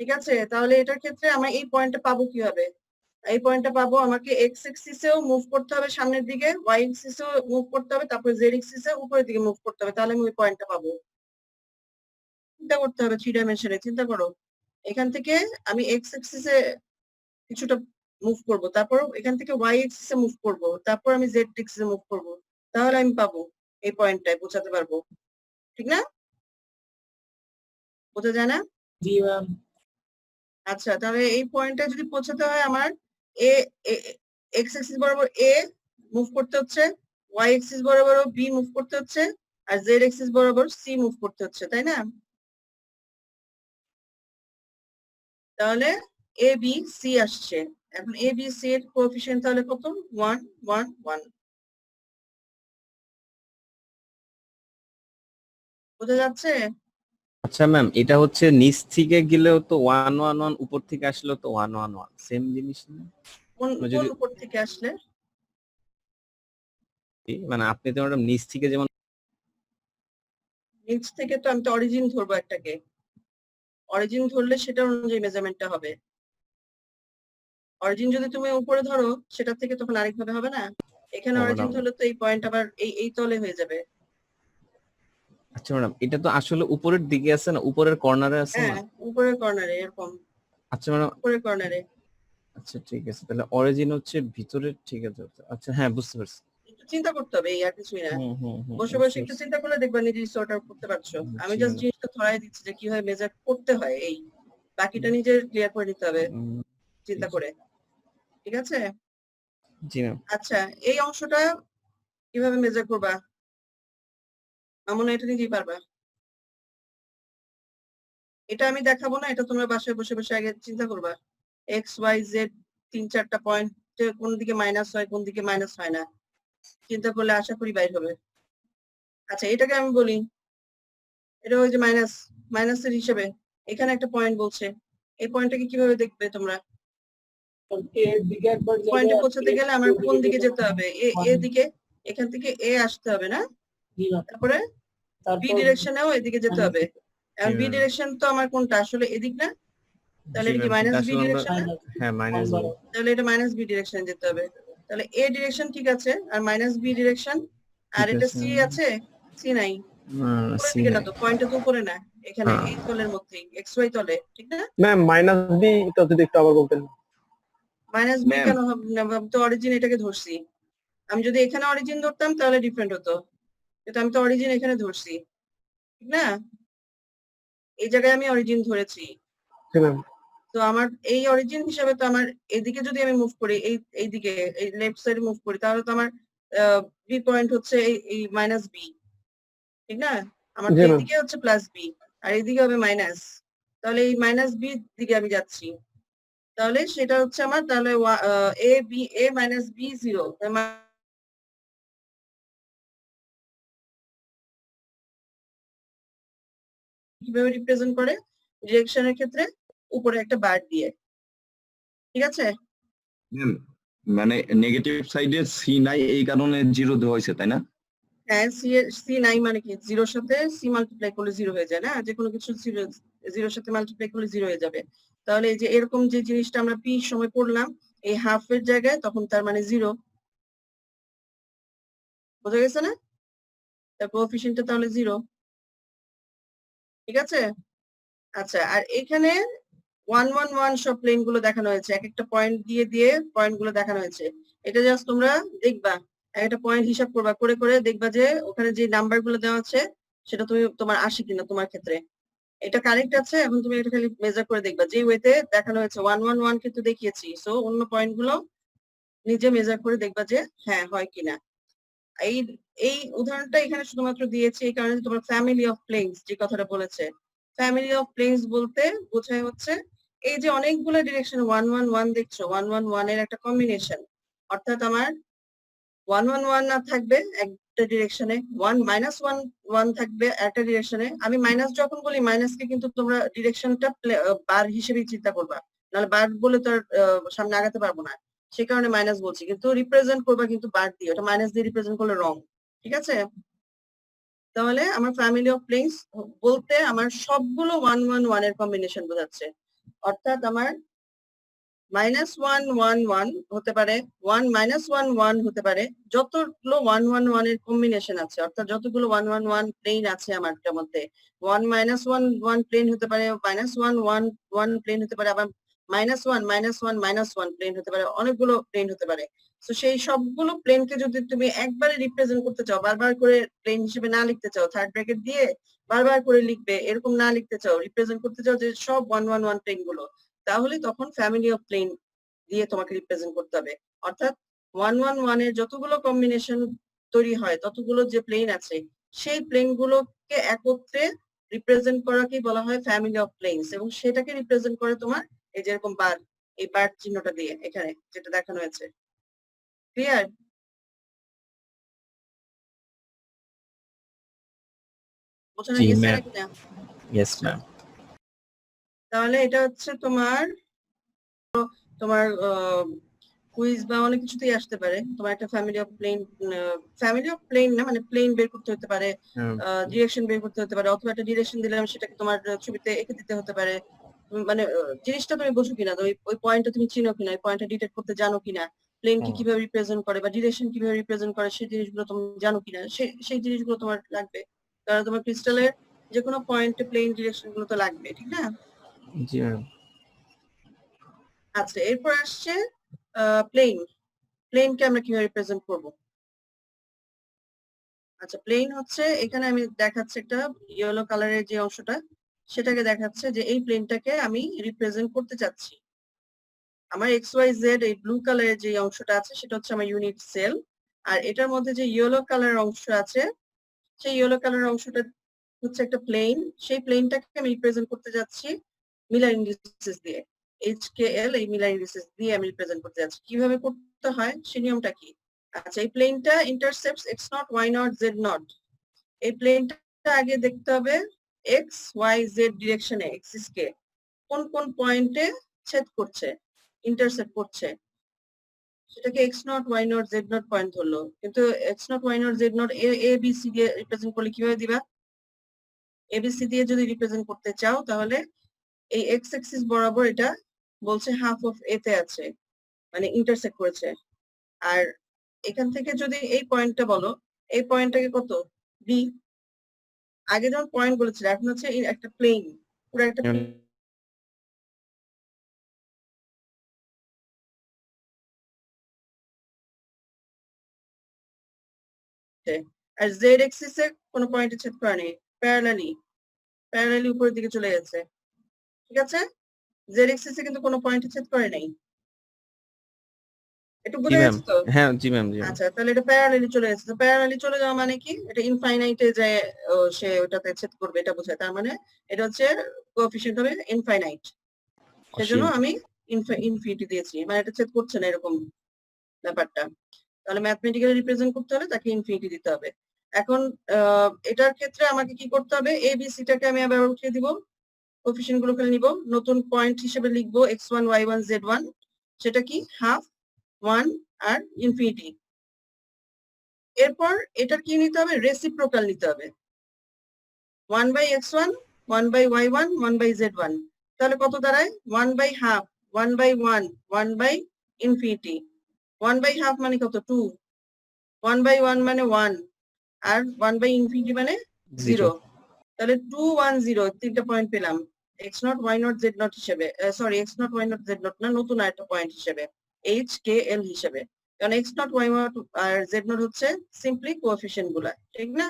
ঠিক আছে, তাহলে এটার ক্ষেত্রে আমি এই পয়েন্টটা পাবো কিভাবে? এই পয়েন্টটা পাবো, আমাকে এক্স এক্সিসেও মুভ করতে হবে সামনের দিকে, ওয়াই এক্সিসেও মুভ করতে হবে, তারপরে জেড এক্সিসে উপরের দিকে মুভ করতে হবে, তাহলে আমি ওই পয়েন্টটা পাবো। চিন্তা করতে হবে 3 ডাইমেনশনে, চিন্তা করো, এখান থেকে আমি এক্স এক্সিসে কিছুটা মুভ করব, তারপর এখান থেকে ওয়াই এক্সিস এ মুভ করব, তারপর আমি জেড এক্সিস এ মুভ করব, তাহলে আমি পাবো এই পয়েন্টটায় পৌঁছাতে পারবো, ঠিক না? বোঝা যায় না? জি ম্যাম। আচ্ছা, তাহলে এই পয়েন্টটা যদি পৌঁছাতে হয় আমার এ এক্স এক্সিস বরাবর এ মুভ করতে হচ্ছে, ওয়াই এক্সিস বরাবর বি মুভ করতে হচ্ছে, আর জেড এক্সিস বরাবর সি মুভ করতে হচ্ছে, তাই না? তাহলে এ বি সি আসছে। এখন এ বি সি এর কোএফিসিয়েন্ট তাহলে কত? 1 1 1। বোঝা যাচ্ছে? আচ্ছা ম্যাম, এটা হচ্ছে নিচ থেকে গেলেও তো 1 1 1, উপর থেকে আসলেও তো 1 1 1, সেম জিনিস না? কোন মানে কোন যদি উপর থেকে আসলে? মানে আপনি তো ম্যাডাম নিচ থেকে যেমন নিচ থেকে তো আমি তো অরিজিন ধরবো একটাকে, অরিজিন ধরলে সেটা অনুযায়ী মেজারমেন্টটা হবে। অরিজিন যদি তুমি উপরে ধরো সেটা থেকে তখন আরেকভাবে হবে না? এখানে ও অরিজিন ম্যাডাম, ধরলে তো এই পয়েন্ট আবার এই তলে হয়ে যাবে। আচ্ছা ম্যাডাম, এটা তো আসলে উপরের দিকে আছে না, উপরের কর্নারে আছে না? হ্যাঁ, উপরের কর্নারে এরকম, আচ্ছা ম্যাডাম, উপরের কর্নারে। আচ্ছা ঠিক আছে, তাহলে অরিজিন হচ্ছে ভিতরে, ঠিক আছে। আচ্ছা হ্যাঁ, বুঝতে পারছি। একটু চিন্তা করতে হবে, এই আর কিছুই না। হুম হুম হুম, বসে বুঝতে বসে একটু পারছি। চিন্তা করলে দেখবা নিজেই সর্ট আউট করতে পারছো। আমি জি জাস্ট ম্যাডাম। জিনিসটা ধরাই দিচ্ছি যে কিভাবে মেজার করতে হয়, এই বাকিটা নিজের ক্লিয়ার করে নিতে হবে উম, চিন্তা করে, ঠিক আছে? জি ম্যাম। আচ্ছা, এই অংশটা কিভাবে মেজার করবা? আমার মনে হয় এটা নিজেই পারবা। এটা আমি দেখাবো না, এটা তোমরা বাসায় বসে বসে আগে চিন্তা করবা। এক্স ওয়াই জেড 3-4টা পয়েন্ট কোন দিকে মাইনাস হয় কোন দিকে মাইনাস হয় না চিন্তা করলে আশা করি বাইর হবে। আচ্ছা, এটাকে আমি বলি, এটা ওই যে মাইনাসের হিসেবে এখানে একটা পয়েন্ট বলছে, এই পয়েন্টটাকে কিভাবে দেখবে তোমরা? এর দিকে একবার যাবে পয়েন্টে আর পৌঁছাতে গেলে আমার এর কোন দিকে যেতে যেতে হবে? এ দিকে, এখান থেকে এ আসতে হবে না? জি ম্যাম। তারপরে বি তারপর ডিরেকশনেও এদিকে যেতে হবে। এখন জি বি ম্যাম। ডিরেকশন তো আমার কোনটা আসলে এদিক না? তাহলে জি এটা কি ম্যাম, মাইনাস এটা বি আসলে আমরা, ডিরেকশন না? হ্যাঁ মাইনাস বি। তাহলে এটা মাইনাস বি ডিরেকশনে যেতে হবে। তাহলে এ ডিরেকশন ঠিক আছে, আর মাইনাস বি ডিরেকশন, আর ঠিক এটা আছে। সি আছে? সি নাই, উপরের সি দিকে না নাই। তো, পয়েন্টটা তো উপরে না, এখানে হ্যাঁ। এই তলের মধ্যেই এক্স ওয়াই তলে, ঠিক না? ম্যাম মাইনাস বি টা যদি একটু আবার বলতেন। মাইনাস বি ম্যাম কেন হবে না? আমি তো অরিজিন এটাকে ধরছি। আমি যদি এখানে অরিজিন ধরতাম তাহলে ডিফারেন্ট হতো, কিন্তু আমি তো অরিজিন এখানে ধরছি, ঠিক না? এই জায়গায় আমি অরিজিন ধরেছি। জি ম্যাম। তো আমার এই অরিজিন হিসাবে তো আমার এদিকে যদি আমি মুভ করি, এই দিকে এই লেফট সাইডে মুভ করি, তাহলে তো আমার বি পয়েন্ট হচ্ছে এই মাইনাস বি, ঠিক না? আমার তো জি ম্যাম। এইদিকে হচ্ছে প্লাস বি, আর এইদিকে হবে মাইনাস, তাহলে এই মাইনাস বি দিকে আমি যাচ্ছি, তাহলে সেটা হচ্ছে আমার, তাহলে A B A minus B 0। কিভাবে রিপ্রেজেন্ট করে ডিরেকশনের ক্ষেত্রে? উপরে একটা বার দিয়ে, ঠিক আছে? ম্যাম মানে নেগেটিভ সাইডে সি নাই এই কারণে 0 দেওয়া হয়েছে তাই না? হ্যাঁ, সি নাই মানে কি, জিরোর সাথে সি মাল্টিপ্লাই করলে 0 হয়ে যায় না? যে কোনো কিছু জিরোর সাথে মাল্টিপ্লাই করলে 0 হয়ে যাবে। তাহলে এই যে এরকম যে জিনিসটা আমরা পি সময় পড়লাম, এই হাফ এর জায়গায় তখন তার মানে 0, বোঝা গেছে না? তার কোএফিসিয়েন্টটা তাহলে 0, ঠিক আছে? আচ্ছা, আর এখানে 1 1 1 সব প্লেন গুলো দেখানো হয়েছে, এক একটা পয়েন্ট দিয়ে দিয়ে পয়েন্ট গুলো দেখানো হয়েছে। এটা জাস্ট তোমরা দেখবা, একটা পয়েন্ট হিসাব করবা, করে করে দেখবা যে ওখানে যে নাম্বার গুলো দেওয়া আছে সেটা তোমার আসে কিনা তোমার ক্ষেত্রে। এটা কারেক্ট আছে, এখন তুমি এটা খালি মেজার করে দেখবা, যে ওয়েতে দেখানো হয়েছে 1 1 1 কিন্তু দেখিয়েছি, সো অন্য পয়েন্ট গুলো নিজে মেজার করে দেখবা যে হ্যাঁ হয় কিনা। এই এই উদাহরণটা এখানে শুধুমাত্র দিয়েছি এই কারণে যে তোমার ফ্যামিলি অফ প্লেনস যে কথাটা বলেছে, ফ্যামিলি অফ প্লেনস বলতে বোঝায় হচ্ছে এই যে অনেকগুলো ডিরেকশন 1 1 1 দেখছো, 1 1 1 এর একটা কম্বিনেশন, অর্থাৎ আমার 1 1 1 না থাকবে একটা ডিরেকশনে, 1 মাইনাস 1 1 থাকবে একটা ডিরেকশনে। আমি মাইনাস যখন বলি, মাইনাসকে কিন্তু তোমরা ডিরেকশনটা বার হিসেবেই চিন্তা করবা, নাহলে বার বলে তো আর সামনে আগাতে পারবো না, সে কারণে মাইনাস বলছি, কিন্তু রিপ্রেজেন্ট করবা কিন্তু বার দিয়ে, ওটা মাইনাস দিয়ে রিপ্রেজেন্ট করলে রং, ঠিক আছে? তাহলে আমার ফ্যামিলি অফ প্লেনস বলতে আমার সবগুলো 1 1 1 এর কম্বিনেশন বোঝাচ্ছে, অর্থাৎ আমার -1 1 1 হতে পারে, 1 -1 1 হতে পারে, যতগুলো 1 1 1 এর কম্বিনেশন আছে, অর্থাৎ যতগুলো 1 1 1 প্লেন আছে আমারটার মধ্যে, 1 -1 1 প্লেন হতে পারে, -1 1 1 প্লেন হতে পারে, আবার -1 প্লেন হতে পারে, অনেকগুলো প্লেন হতে পারে। তো সেই সবগুলো প্লেনকে যদি তুমি একবারে রিপ্রেজেন্ট করতে চাও, বারবার করে প্লেন হিসেবে না লিখতে চাও, থার্ড ব্র্যাকেট দিয়ে বারবার করে লিখবে এরকম না লিখতে চাও, রিপ্রেজেন্ট করতে চাও যে সব 1 প্লেন গুলো, তাহলে তখন ফ্যামিলি অফ প্লেন দিয়ে তোমাকে রিপ্রেজেন্ট করতে হবে। অর্থাৎ 1 এর যতগুলো কম্বিনেশন তৈরি হয়, ততগুলো যে প্লেন আছে, সেই প্লেন গুলোকে একত্রে রিপ্রেজেন্ট করাকেই বলা হয় ফ্যামিলি অফ প্লেনস, এবং সেটাকে রিপ্রেজেন্ট করে তোমার এই যেরকম বার, এই বার চিহ্নটা দিয়ে এখানে যেটা দেখানো হয়েছে। ক্লিয়ার? বোঝানো জি, গেছে ma'am. নাকি না? Yes ma'am. তাহলে এটা হচ্ছে তোমার তোমার কুইজ বা অনেক কিছুতেই আসতে পারে। তোমার একটা ফ্যামিলি অফ প্লেন না, মানে প্লেন বের করতে হতে পারে, ডিরেকশন বের করতে হতে পারে, অথবা একটা ডিরেকশন দিলাম সেটাকে তোমার ছবিতে এঁকে দিতে হতে পারে। মানে জিনিসটা তুমি বোঝো কিনা, ওই পয়েন্টটা তুমি চিনো কিনা, ওই পয়েন্টটা ডিটেক্ট করতে জানো কিনা, প্লেনকে কিভাবে রিপ্রেজেন্ট করে বা ডিরেকশন কিভাবে রিপ্রেজেন্ট করে, সেই জিনিসগুলো তুমি জানো কিনা, সেই জিনিসগুলো তোমার লাগবে। কারণ তোমার ক্রিস্টালের যে কোনো পয়েন্টে প্লেন ডিরেকশন গুলো তো লাগবে, ঠিক না? জি ম্যাম। আচ্ছা, এরপর আসছে প্লেনকে আমরা কিভাবে রিপ্রেজেন্ট করব। আচ্ছা, প্লেন হচ্ছে এখানে আমি দেখাচ্ছি একটা ইয়েলো কালারের যে অংশটা, সেটাকে দেখাচ্ছে যে এই প্লেনটাকে আমি রিপ্রেজেন্ট করতে চাচ্ছি। আমার এক্স ওয়াই জেড এই ব্লু কালারের যে অংশটা আছে সেটা হচ্ছে আমার ইউনিট সেল, আর এটার মধ্যে যে ইয়েলো কালারের অংশ আছে, সেই ইয়েলো কালারের অংশটা হচ্ছে একটা প্লেন। সেই প্লেনটাকে আমি রিপ্রেজেন্ট করতে যাচ্ছি মিলার ইন্ডিসেস দিয়ে, HKL এই মিলার ইন্ডিসেস দিয়ে আমি রিপ্রেজেন্ট করতে যাচ্ছি। কিভাবে করতে হয় সেই নিয়মটা কি? আচ্ছা, এই প্লেনটা ইন্টারসেপ্টস x0 y0 z0। এই প্লেনটা আগে দেখতে হবে এক্স ওয়াই জেড ডিরেকশনে এক্সিস কে কোন কোন পয়েন্টে ছেদ করছে, ইন্টারসেক্ট করছে, সেটাকে x0 y0 z0 পয়েন্ট ধরলো। কিন্তু x0 y0 z0 a b c দিয়ে রিপ্রেজেন্ট করলে কিভাবে দিবা? ABC দিয়ে যদি রিপ্রেজেন্ট করতে চাও তাহলে এই এক্স অ্যাক্সিস বরাবর এটা বলছে হাফ অফ এ তে আছে, মানে ইন্টারসেক্ট করেছে। আর এখান থেকে যদি এই পয়েন্টটা বলো, এই পয়েন্টটাকে কত বি, আগে যেমন পয়েন্ট বলেছিল এখন হচ্ছে একটা প্লেন, পুরো একটা আর জেড এক্সিস এ কোনো পয়েন্টে ছেদ করা নেই, প্যারালালি উপরের দিকে চলে গেছে, ঠিক আছে? জেড এক্সিস এ কিন্তু কোনো পয়েন্টে ছেদ করে নাই। একটু জি বুঝে ম্যাম। গেছে তো? হ্যাঁ জি ম্যাম, জি ম্যাম। আচ্ছা, তাহলে এটা প্যারালালি চলে গেছে। তো প্যারালালি চলে যাওয়া মানে কি? এটা ইনফাইনাইটে যায়, সে ওটাতে ছেদ করবে এটা বোঝায়। তার মানে এটা হচ্ছে কোএফিশিয়েন্ট হবে ইনফাইনাইট, সেজন্য আমি ইনফিনিটি দিয়েছি, মানে এটা ছেদ করছে না এরকম ব্যাপারটা। তাহলে ম্যাথমেটিক্যালি রিপ্রেজেন্ট করতে হলে তাকে ইনফিনিটি দিতে হবে। এখন এটার ক্ষেত্রে আমাকে কি করতে হবে? এ বি সি টাকে আমি আবার উঠিয়ে দিব, কোএফিশিয়েন্ট গুলো ফেলে নিব, নতুন পয়েন্ট হিসেবে লিখবো x1 y1 z1, সেটা কি হাফ 1 আর ইনফিনিটি। এরপর এটার কি নিতে হবে? রেসিপ্রোকাল নিতে হবে, 1/x1 1/y1 1/z1। তাহলে কত দাঁড়ায়? 1/half 1/1 1/infinity। 1/half মানে কত? 2। 1/1 মানে 1, আর 1/infinity মানে 0। তাহলে 2 1 0 তিনটা পয়েন্ট পেলাম x0 y0 z0 হিসেবে, সরি x0 y0 z0 না, নতুন আরেকটা পয়েন্ট হিসেবে HKL হিসেবে। কারণ x0 y0 আর z0 হচ্ছে সিম্পলি কোএফিশিয়েন্ট গুলা, ঠিক না?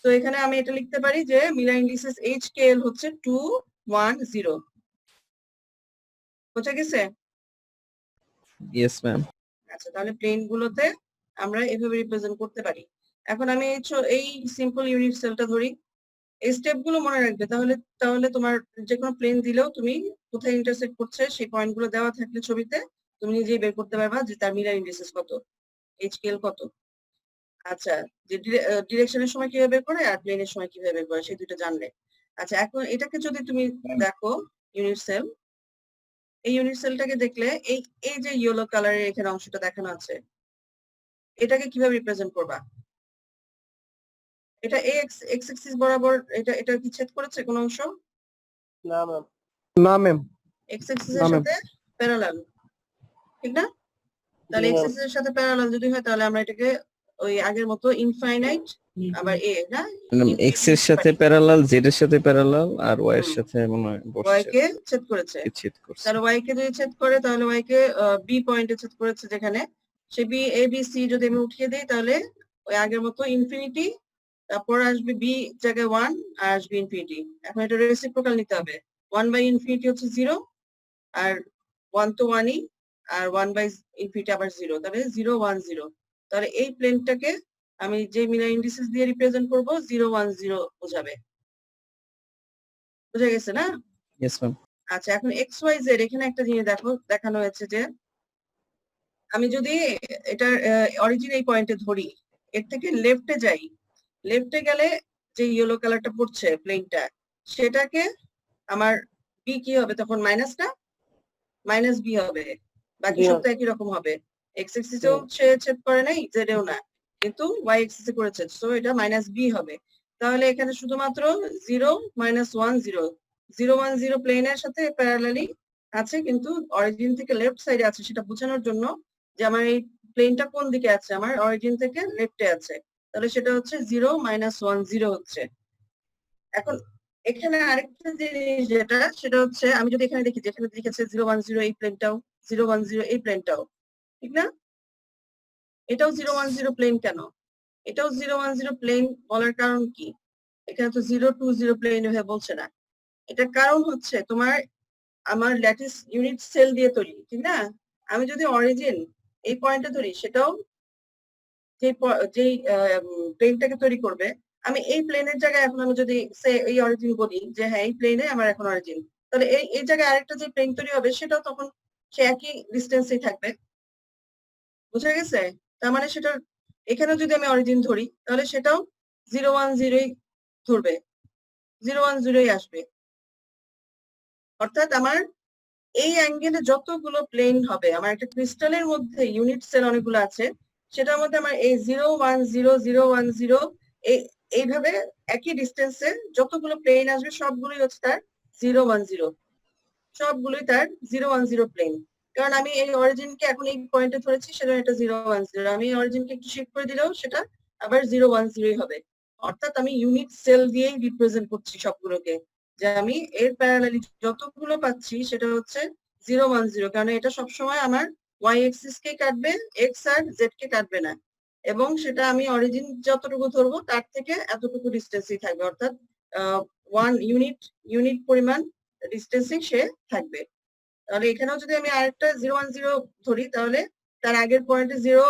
তো এখানে আমি এটা লিখতে পারি যে মিলার ইন্ডিসেস HKL হচ্ছে 2 1 0। বুঝা গেছে? Yes ma'am. আচ্ছা, তাহলে প্লেন গুলোতে আমরা এভাবে রিপ্রেজেন্ট করতে পারি। এখন আমি এই সিম্পল ইউনিট সেলটা ধরি, এই স্টেপ গুলো মনে রাখবে, তাহলে তোমার যে কোনো প্লেন দিলেও তুমি কোথায় ইন্টারসেক্ট করছে সেই পয়েন্ট গুলো দেওয়া থাকলে ছবিতে তুমি নিজেই বের করতে পারবা যে তার মিলার ইন্ডিসেস কত, HKL কত। আচ্ছা, যে ডিরেকশনের সময় কিভাবে বের করে আর প্লেনের সময় কিভাবে বের করে সেই দুটো জানলে। আচ্ছা, এখন এটাকে যদি তুমি দেখো ইউনিট সেল, এই ইউনিট সেলটাকে দেখলে এই যে ইয়েলো কালারের এখানে অংশটা দেখানো আছে, এটাকে কিভাবে রিপ্রেজেন্ট করবা? এটা এক্স অ্যাক্সিস বরাবর এটা কি ছেদ করেছে কোন অংশ? না ম্যাম। না ম্যাম। এক্স অ্যাক্সিসের সাথে প্যারালাল, ঠিক না? তাহলে এক্স অ্যাক্সিসের সাথে প্যারালাল যদি হয় তাহলে আমরা এটাকে ওই আগের মতো ইনফাইনাইট আবার এ না এক্স এর সাথে প্যারালাল, জেড এর সাথে প্যারালাল, আর ওয়াই এর হুম। সাথে মনে হয় ওয়াই বসছে, কে ছেদ করেছে। ছেদ করছে। তাহলে ওয়াই কে যদি ছেদ করে তাহলে ওয়াই কে বি পয়েন্টে ছেদ করেছে, যেখানে সে বি এ বি সি যদি আমি উঠিয়ে দিই তাহলে ওই আগের মতো ইনফিনিটি, তারপর আসবে বি জায়গায় 1 আর আসবে ইনফিনিটি। এখন এটা রেসিপ্রোকাল নিতে হবে। 1/ইনফিনিটি হচ্ছে 0 আর 1 তো 1ই, আর 1/ইনফিনিটি আবার 0, তাহলে 0 1 0। তাহলে এই প্লেনটাকে আমি যে মিলার ইন্ডিসেস দিয়ে রিপ্রেজেন্ট করব 0 1 0 বোঝাবে। বুঝা গেছে না? Yes ma'am. আচ্ছা, এখন এক্স ওয়াই জেড এখানে একটা জিনিস দেখানো হয়েছে যে আমি যদি এটার অরিজিন এই পয়েন্টে ধরি, এর থেকে লেফটে যাই, লেফটে গেলে যে ইয়েলো কালারটা পড়ছে প্লেনটা, সেটাকে আমার বি কি হবে তখন? মাইনাস না, মাইনাস বি হবে। বাকি জি সব ম্যাম। তো একই রকম হবে। এক্স এক্সিসেও সে ছেদ করে নাই, জেড এও না, কিন্তু ওয়াই এক্সিসে করেছে, সো এটা মাইনাস বি হবে। তাহলে এখানে শুধুমাত্র 0 -1 0 0 1 0 প্লেনের সাথে প্যারালালি আছে, কিন্তু অরিজিন থেকে লেফট সাইডে আছে সেটা বোঝানোর জন্য যে আমার এই প্লেনটা কোন দিকে আছে, আমার অরিজিন থেকে লেফটে আছে, তাহলে সেটা হচ্ছে 0 -1 0 হচ্ছে। এখন এখানে আরেকটা জিনিস যেটা, সেটা হচ্ছে আমি যদি এখানে দেখি, যেখানে লিখেছে 0 1 0 এই প্লেনটাও, 0 1 0 এই প্লেনটাও, ঠিক না? এটাও 0 1 0 প্লেন কেন? এটাও 0 1 0 প্লেন বলার কারণ কি? এখানে তো 0 2 0 প্লেন হয়ে বলছে না। এটার কারণ হচ্ছে তোমার আমার ল্যাটিস ইউনিট সেল দিয়ে তৈরি, ঠিক না? আমি যদি অরিজিন এই পয়েন্টে ধরি, সেটাও যেই প্লেনটাকে তৈরি করবে, আমি এই প্লেনের জায়গায় এখন আমি যদি এই অরিজিন বলি যে হ্যাঁ এই প্লেনে আমার এখন অরিজিন, তাহলে এই জায়গায় আরেকটা যে প্লেন তৈরি হবে সেটাও তখন সে একই ডিস্টেন্সেই থাকবে। বুঝা গেছে? তার মানে সেটা এখানে যদি আমি অরিজিন ধরি তাহলে সেটাও 0 1 0ই ধরবে, 0 1 0ই আসবে। অর্থাৎ আমার এই অ্যাঙ্গেলে যতগুলো প্লেন হবে, আমার একটা ক্রিস্টালের মধ্যে ইউনিট সেল অনেকগুলো আছে, সেটার মধ্যে আমার এই 0 1 0 0 1 0 এইভাবে একই ডিস্টেন্সে যতগুলো প্লেন আসবে সবগুলোই হচ্ছে তার 0 1 0, সবগুলোই তার 0 1 0 প্লেন। কারণ আমি এই অরিজিনকে এখন এই পয়েন্টে ধরেছি, সেটা এটা 0 1 0, আমি অরিজিনকে একটু শিফট করে দিলেও সেটা আবার 0 1 0ই হবে। অর্থাৎ আমি ইউনিট সেল দিয়েই রিপ্রেজেন্ট করছি সবগুলোকে, যে আমি এর প্যারালালি যতগুলো পাচ্ছি সেটা হচ্ছে 0 1 0, কারণ এটা সবসময় আমার ওয়াই এক্সিস কে কাটবে, এক্স আর জেড কে কাটবে না, এবং সেটা আমি অরিজিন যতটুকু ধরবো তার থেকে এতটুকু ডিস্টেন্সই থাকবে, অর্থাৎ 1 ইউনিট পরিমাণ ডিস্টেন্সিং সে থাকবে। তাহলে এখানেও যদি আমি আরেকটা 0 1 0 ধরি, তাহলে তার আগের পয়েন্টে 0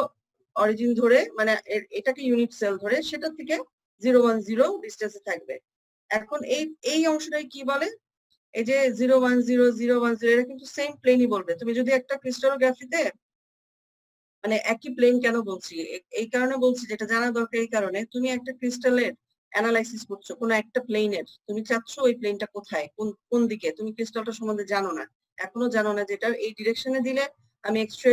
অরিজিন ধরে, মানে এটাকে ইউনিট সেল ধরে, সেটা থেকে 0 1 0 ডিস্টেন্সে থাকবে। এখন এই অংশটাই কি বলে? এই যে 0 1 0 0 1 0 এটা কিন্তু সেম প্লেনই বলবে। তুমি যদি একটা ক্রিস্টালোগ্রাফিতে, মানে একই প্লেন কেন বলছি, এই কারণে বলছি, যেটা জানা দরকার এই কারণে, তুমি একটা ক্রিস্টালের অ্যানালাইসিস করছো কোন একটা প্লেনের, তুমি চাচ্ছ ওই প্লেনটা কোথায়, কোন কোন দিকে, তুমি ক্রিস্টালটা সম্বন্ধে জানো না, এখনো জানো না, যেটা এই ডিরেকশনে দিলে আমি এক্সট্রে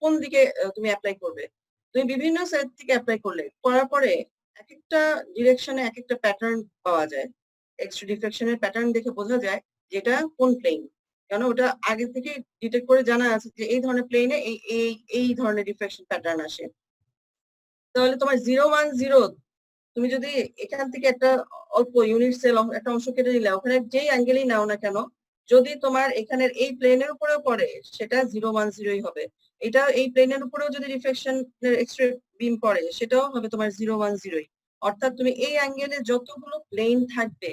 কোন দিকে তুমি অ্যাপ্লাই করবে। তুমি বিভিন্ন সাইড থেকে অ্যাপ্লাই করার পরে এক একটা ডিরেকশনে এক একটা প্যাটার্ন পাওয়া যায়। এক্সট্রা ডিফ্লেকশনের প্যাটার্ন দেখে বোঝা যায় যেটা কোন প্লেন, কেন ওটা আগে থেকে ডিটেক্ট করে জানা আছে যে এই ধরনের প্লেনে এই ধরনের ডিফ্লেকশন প্যাটার্ন আসে। তাহলে তোমার 0 1 0, তুমি যদি এখান থেকে একটা অল্প ইউনিট সেল একটা অংশ কেটে নিলে, ওখানে যেই অ্যাঙ্গেলই নাও না কেন, যদি তোমার এখানের এই প্লেনের উপরেও পড়ে সেটা 0 1 0ই হবে। এটা এই প্লেনের উপরেও যদি রিফ্লেকশন এক্সট্রা বিম পড়ে সেটাও হবে তোমার 0 1 0ই। অর্থাৎ তুমি এই অ্যাঙ্গেলে যতগুলো প্লেন থাকবে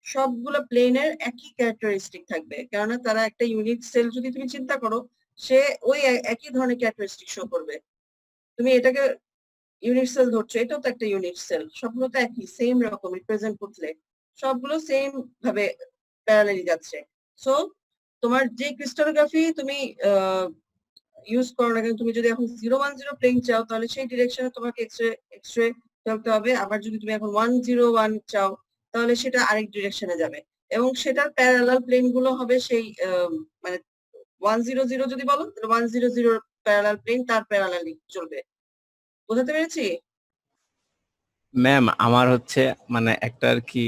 সবগুলো প্লেনের একই ক্যারেক্টারিস্টিক থাকবে, কেননা তারা একটা ইউনিট সেল যদি তুমি চিন্তা করো, সে ওই একই ধরনের ক্যারেক্টারিস্টিক শো করবে। তুমি এটাকে ইউনিট সেল ধরছো, এটাও তো একটা ইউনিট সেল, সবগুলো তো একই সেম রকম রিপ্রেজেন্ট করলে সবগুলো সেম ভাবে প্যারালালি যাচ্ছে। সো তোমার যে ক্রিস্টালোগ্রাফি তুমি ইউজ করো না কেন, তুমি যদি এখন 0 1 0 প্লেন চাও তাহলে সেই ডিরেকশনে তোমাকে এক্সরে ফেলতে হবে। আবার যদি তুমি এখন 1 0 1 চাও তাহলে সেটা আরেক ডিরেকশনে যাবে, এবং সেটার প্যারালাল প্লেন গুলো হবে সেই মানে 1 0 0 যদি বলো তাহলে 1 0 0 প্যারালাল প্লেন তার প্যারালালি চলবে। বোঝাতে পেরেছি? ম্যাম আমার হচ্ছে মানে একটা আর কি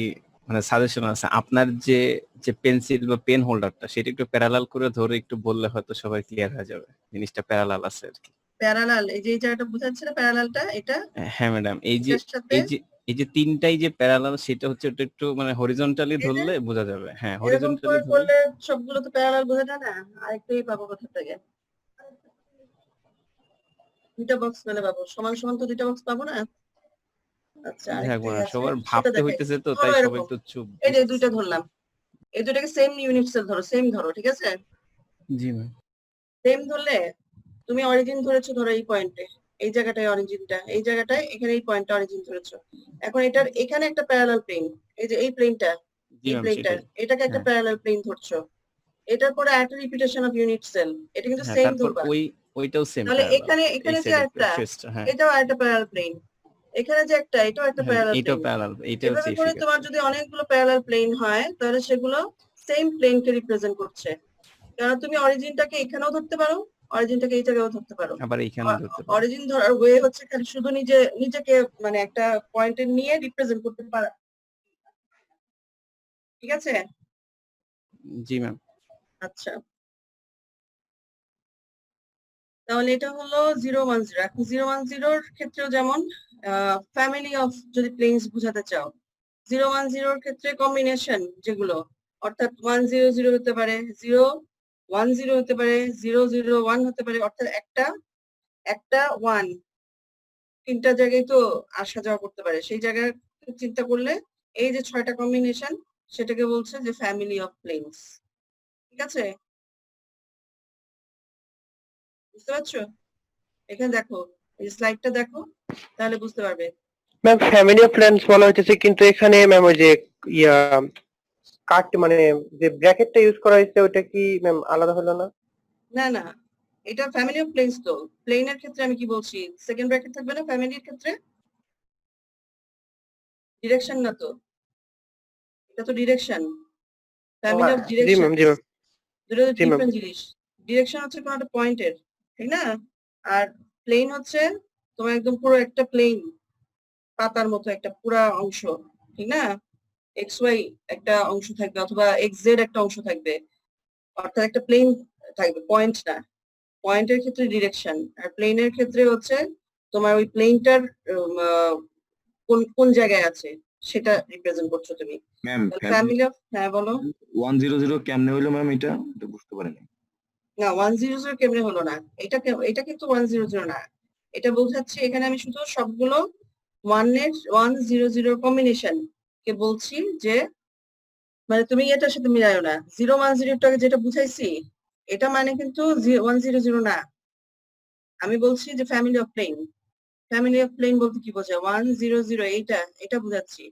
মানে সাজেশন আছে আপনার যে যে পেন্সিল বা পেন হোল্ডারটা সেটা একটু প্যারালাল করে ধরে একটু বললে হয়তো সবাই ক্লিয়ার হয়ে যাবে জিনিসটা প্যারালাল আছে আর কি। প্যারালাল, এই যে এই জায়গাটা বোঝাচ্ছে না প্যারালালটা, এটা হ্যাঁ ম্যাডাম, এই যে এটার সাথে এই যে তিনটাই যে প্যারালাল সেটা হচ্ছে ওটা একটু মানে হরিজন্টালি এই যে ধরলে বোঝা যাবে। হ্যাঁ এরকম হরিজন্টালি করে ধরলে করলে সবগুলো তো প্যারালাল বোঝা যায় না। আরেকটাই পাবো কোথা থেকে? দুইটা বক্স মানে পাবো, সমান সমান তো দুইটা বক্স পাবো না। আচ্ছা থাকবো আরেকটাই না, আছে, সবার সেটা ভাবতে দেখাই। হইতেছে তো ধরো তাই সবাই এরকম, একটু চুপ এই যে বুঝতেছে। দুইটা ধরলাম, এই দুটাকে সেম ইউনিট সেল ধরো, সেম ধরো, ঠিক আছে? জি ম্যাম। সেম ধরলে তুমি অরিজিন ধরেছো ধরো এই পয়েন্টে, এই জায়গাটায় অরিজিনটা, এই জায়গাটায় এখানে এই পয়েন্টটা অরিজিন ধরেছো। এখন এটার এখানে একটা প্যারালাল প্লেন, এই যে এই প্লেনটা, জি এই ম্যাম প্লেনটা, সেটাই। এটাকে একটা হ্যাঁ প্যারালাল প্লেন ধরছো। এটার পরে একটা রিপিটেশন অফ ইউনিট সেল, এটা কিন্তু হ্যাঁ সেম তারপর ধরবা। ওইটাও সেম তাহলে প্যারালাল এখানে এই এখানে যে সাইডের একটা, ফেসটা। হ্যাঁ এটাও একটা প্যারালাল প্লেন, এখানে যে একটা, এটাও একটা হ্যাঁ প্যারালাল এইটাও প্লেন। প্যারালাল, এইটা হচ্ছে এভাবে এই করে তোমার ফিগারটা। যদি অনেকগুলো প্যারালাল প্লেন হয় তাহলে সেগুলো সেম প্লেনকে রিপ্রেজেন্ট করছে। কারণ তুমি অরিজিনটাকে এখানেও ধরতে পারো, অরিজিনটাকে এই জায়গায়ও ধরতে পারো। আবার এইখানেও ধরতে পারো। অরিজিন ধরার ওয়ে হচ্ছে খালি শুধু নিজেকে মানে একটা পয়েন্টে নিয়ে রিপ্রেজেন্ট করতে পারা, ঠিক আছে? জি ম্যাম। আচ্ছা, তাহলে এটা হলো 010। এখন 010 ক্ষেত্রেও যেমন ফ্যামিলি অফ যদি প্লেনস বোঝাতে চাও, 010 ক্ষেত্রে কম্বিনেশন যেগুলো, অর্থাৎ 100 হতে পারে, 010 হতে পারে, 001 হতে পারে, অর্থাৎ একটা একটা ওয়ান তিনটা জায়গায় তো আসা যাওয়া করতে পারে, সেই জায়গায় চিন্তা করলে এই যে 6টা কম্বিনেশন সেটাকে বলছে যে ফ্যামিলি অফ প্লেনস, ঠিক আছে? বুঝতে পারছো? এখানে দেখো, এই স্লাইডটা দেখো, তাহলে বুঝতে পারবে। ম্যাম ফ্যামিলি অফ প্ল্যান্স বলা হয়েছে, কিন্তু এখানে ম্যাম ওই যে ইয়া কাট মানে যে ব্র্যাকেটটা ইউজ করা হয়েছে ওটা কি ম্যাম আলাদা হলো না? না না, এটা ফ্যামিলি অফ প্লেনস, তো প্লেনের ক্ষেত্রে আমি কি বলছি, সেকেন্ড ব্র্যাকেট থাকবে না ফ্যামিলির ক্ষেত্রে? ডিরেকশন না তো, এটা তো direction, family of G direction, ma'am, G ma'am, দুটো জি ম্যাম। ডিফারেন্ট জিনিস। ডিরেকশন হচ্ছে কোনো একটা পয়েন্টের, ঠিক না? আর প্লেন হচ্ছে তোমার একদম পুরো একটা প্লেন, পাতার মতো একটা পুরা অংশ, ঠিক না? এক্স ওয়াই একটা অংশ থাকবে অথবা এক্স জেড একটা অংশ থাকবে, অর্থাৎ একটা প্লেন থাকবে, পয়েন্ট না। পয়েন্টের ক্ষেত্রে ডিরেকশন, আর প্লেনের ক্ষেত্রে হচ্ছে তোমার ওই প্লেনটার কোন কোন জায়গায় আছে সেটা রিপ্রেজেন্ট করছো তুমি। ম্যাম ফ্যামিলি অফ, হ্যাঁ বলো। 100 কেমনে হইলো ম্যাম? এটা বুঝতে পারিনি। না 100 কেমনে হলো না, এটা কিন্তু 100 না, এটা বোঝাচ্ছে এখানে আমি শুধু সবগুলো 100 কম্বিনেশন কে বলছি যে, মানে তুমি এটার সাথে মিলাইও না, 010টাকে যেটা বুঝাইছি এটা মানে কিন্তু 100 না। আমি বলছি যে family of plane, family of plane বলতে কি বোঝায়, 100 এটা বুঝাচ্ছি।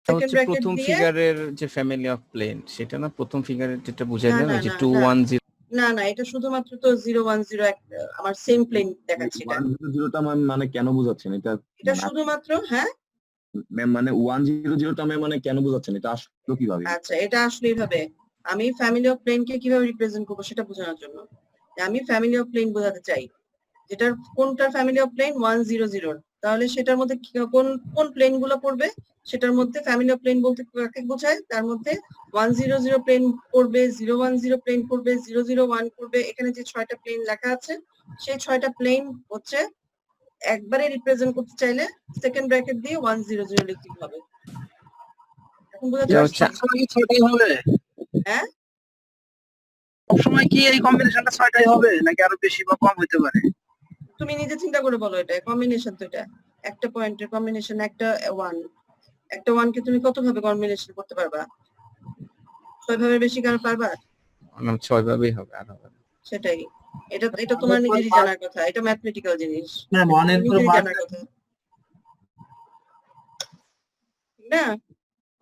এটা সেকেন্ড হচ্ছে ব্র্যাকেট প্রথম দিয়ে, ফিগারের যে ফ্যামিলি অফ প্লেন সেটা না, প্রথম ফিগারের যেটা না বুঝাইলেন না ওই যে না না 210। না না, এটা শুধুমাত্র তো 010 আমার সেম প্লেন দেখাচ্ছি এটা, 100টা ম্যাম মানে কেন বোঝাচ্ছেন এটা? এটা মানে শুধুমাত্র, হ্যাঁ ম্যাম মানে 100টা ম্যাম মানে কেন বোঝাচ্ছেন? এটা আসলো কিভাবে? আচ্ছা, এটা আসলে এইভাবে আমি ফ্যামিলি অফ প্লেন কে কিভাবে রিপ্রেজেন্ট করবো সেটা বোঝানোর জন্য, আমি ফ্যামিলি অফ প্লেন বোঝাতে চাই, যেটার কোনটার ফ্যামিলি অফ প্লেন 100, তাহলে সেটার মধ্যে কোন কোন প্লেন গুলো পড়বে, সেটার মধ্যে ফ্যামিলি অফ প্লেন বলতে কাকে বোঝায়, তার মধ্যে 100 প্লেন পড়বে, 010 প্লেন পড়বে, 001 পড়বে, এখানে যে 6টা প্লেন লেখা আছে সেই 6টা প্লেন হচ্ছে একবারে রিপ্রেজেন্ট করতে চাইলে সেকেন্ড ব্র্যাকেট দিয়ে 100 লিখতে হবে। এখন বোঝাতে এটা পারছি? হচ্ছে সবসময় কি 6টাই হবে? হ্যাঁ, সবসময় কি এই কম্বিনেশনটা 6টাই হবে নাকি আরো বেশি বা কম হতে পারে? তুমি নিজে চিন্তা করে বলো, এটা কম্বিনেশন তো, এটা একটা পয়েন্টের কম্বিনেশন, একটা ওয়ানকে তুমি কত ভাবে কম্বিনেশন করতে পারবা? 6 ভাবে বেশি কারো পারবা? 6 ভাবেই হবে, আর হবে না। সেটাই, এটা তোমার নিজেরই জানার কথা, এটা ম্যাথমেটিক্যাল জিনিস, ম্যাম ওয়ানের পর নিজেরই বার জানার কথা, ঠিক না?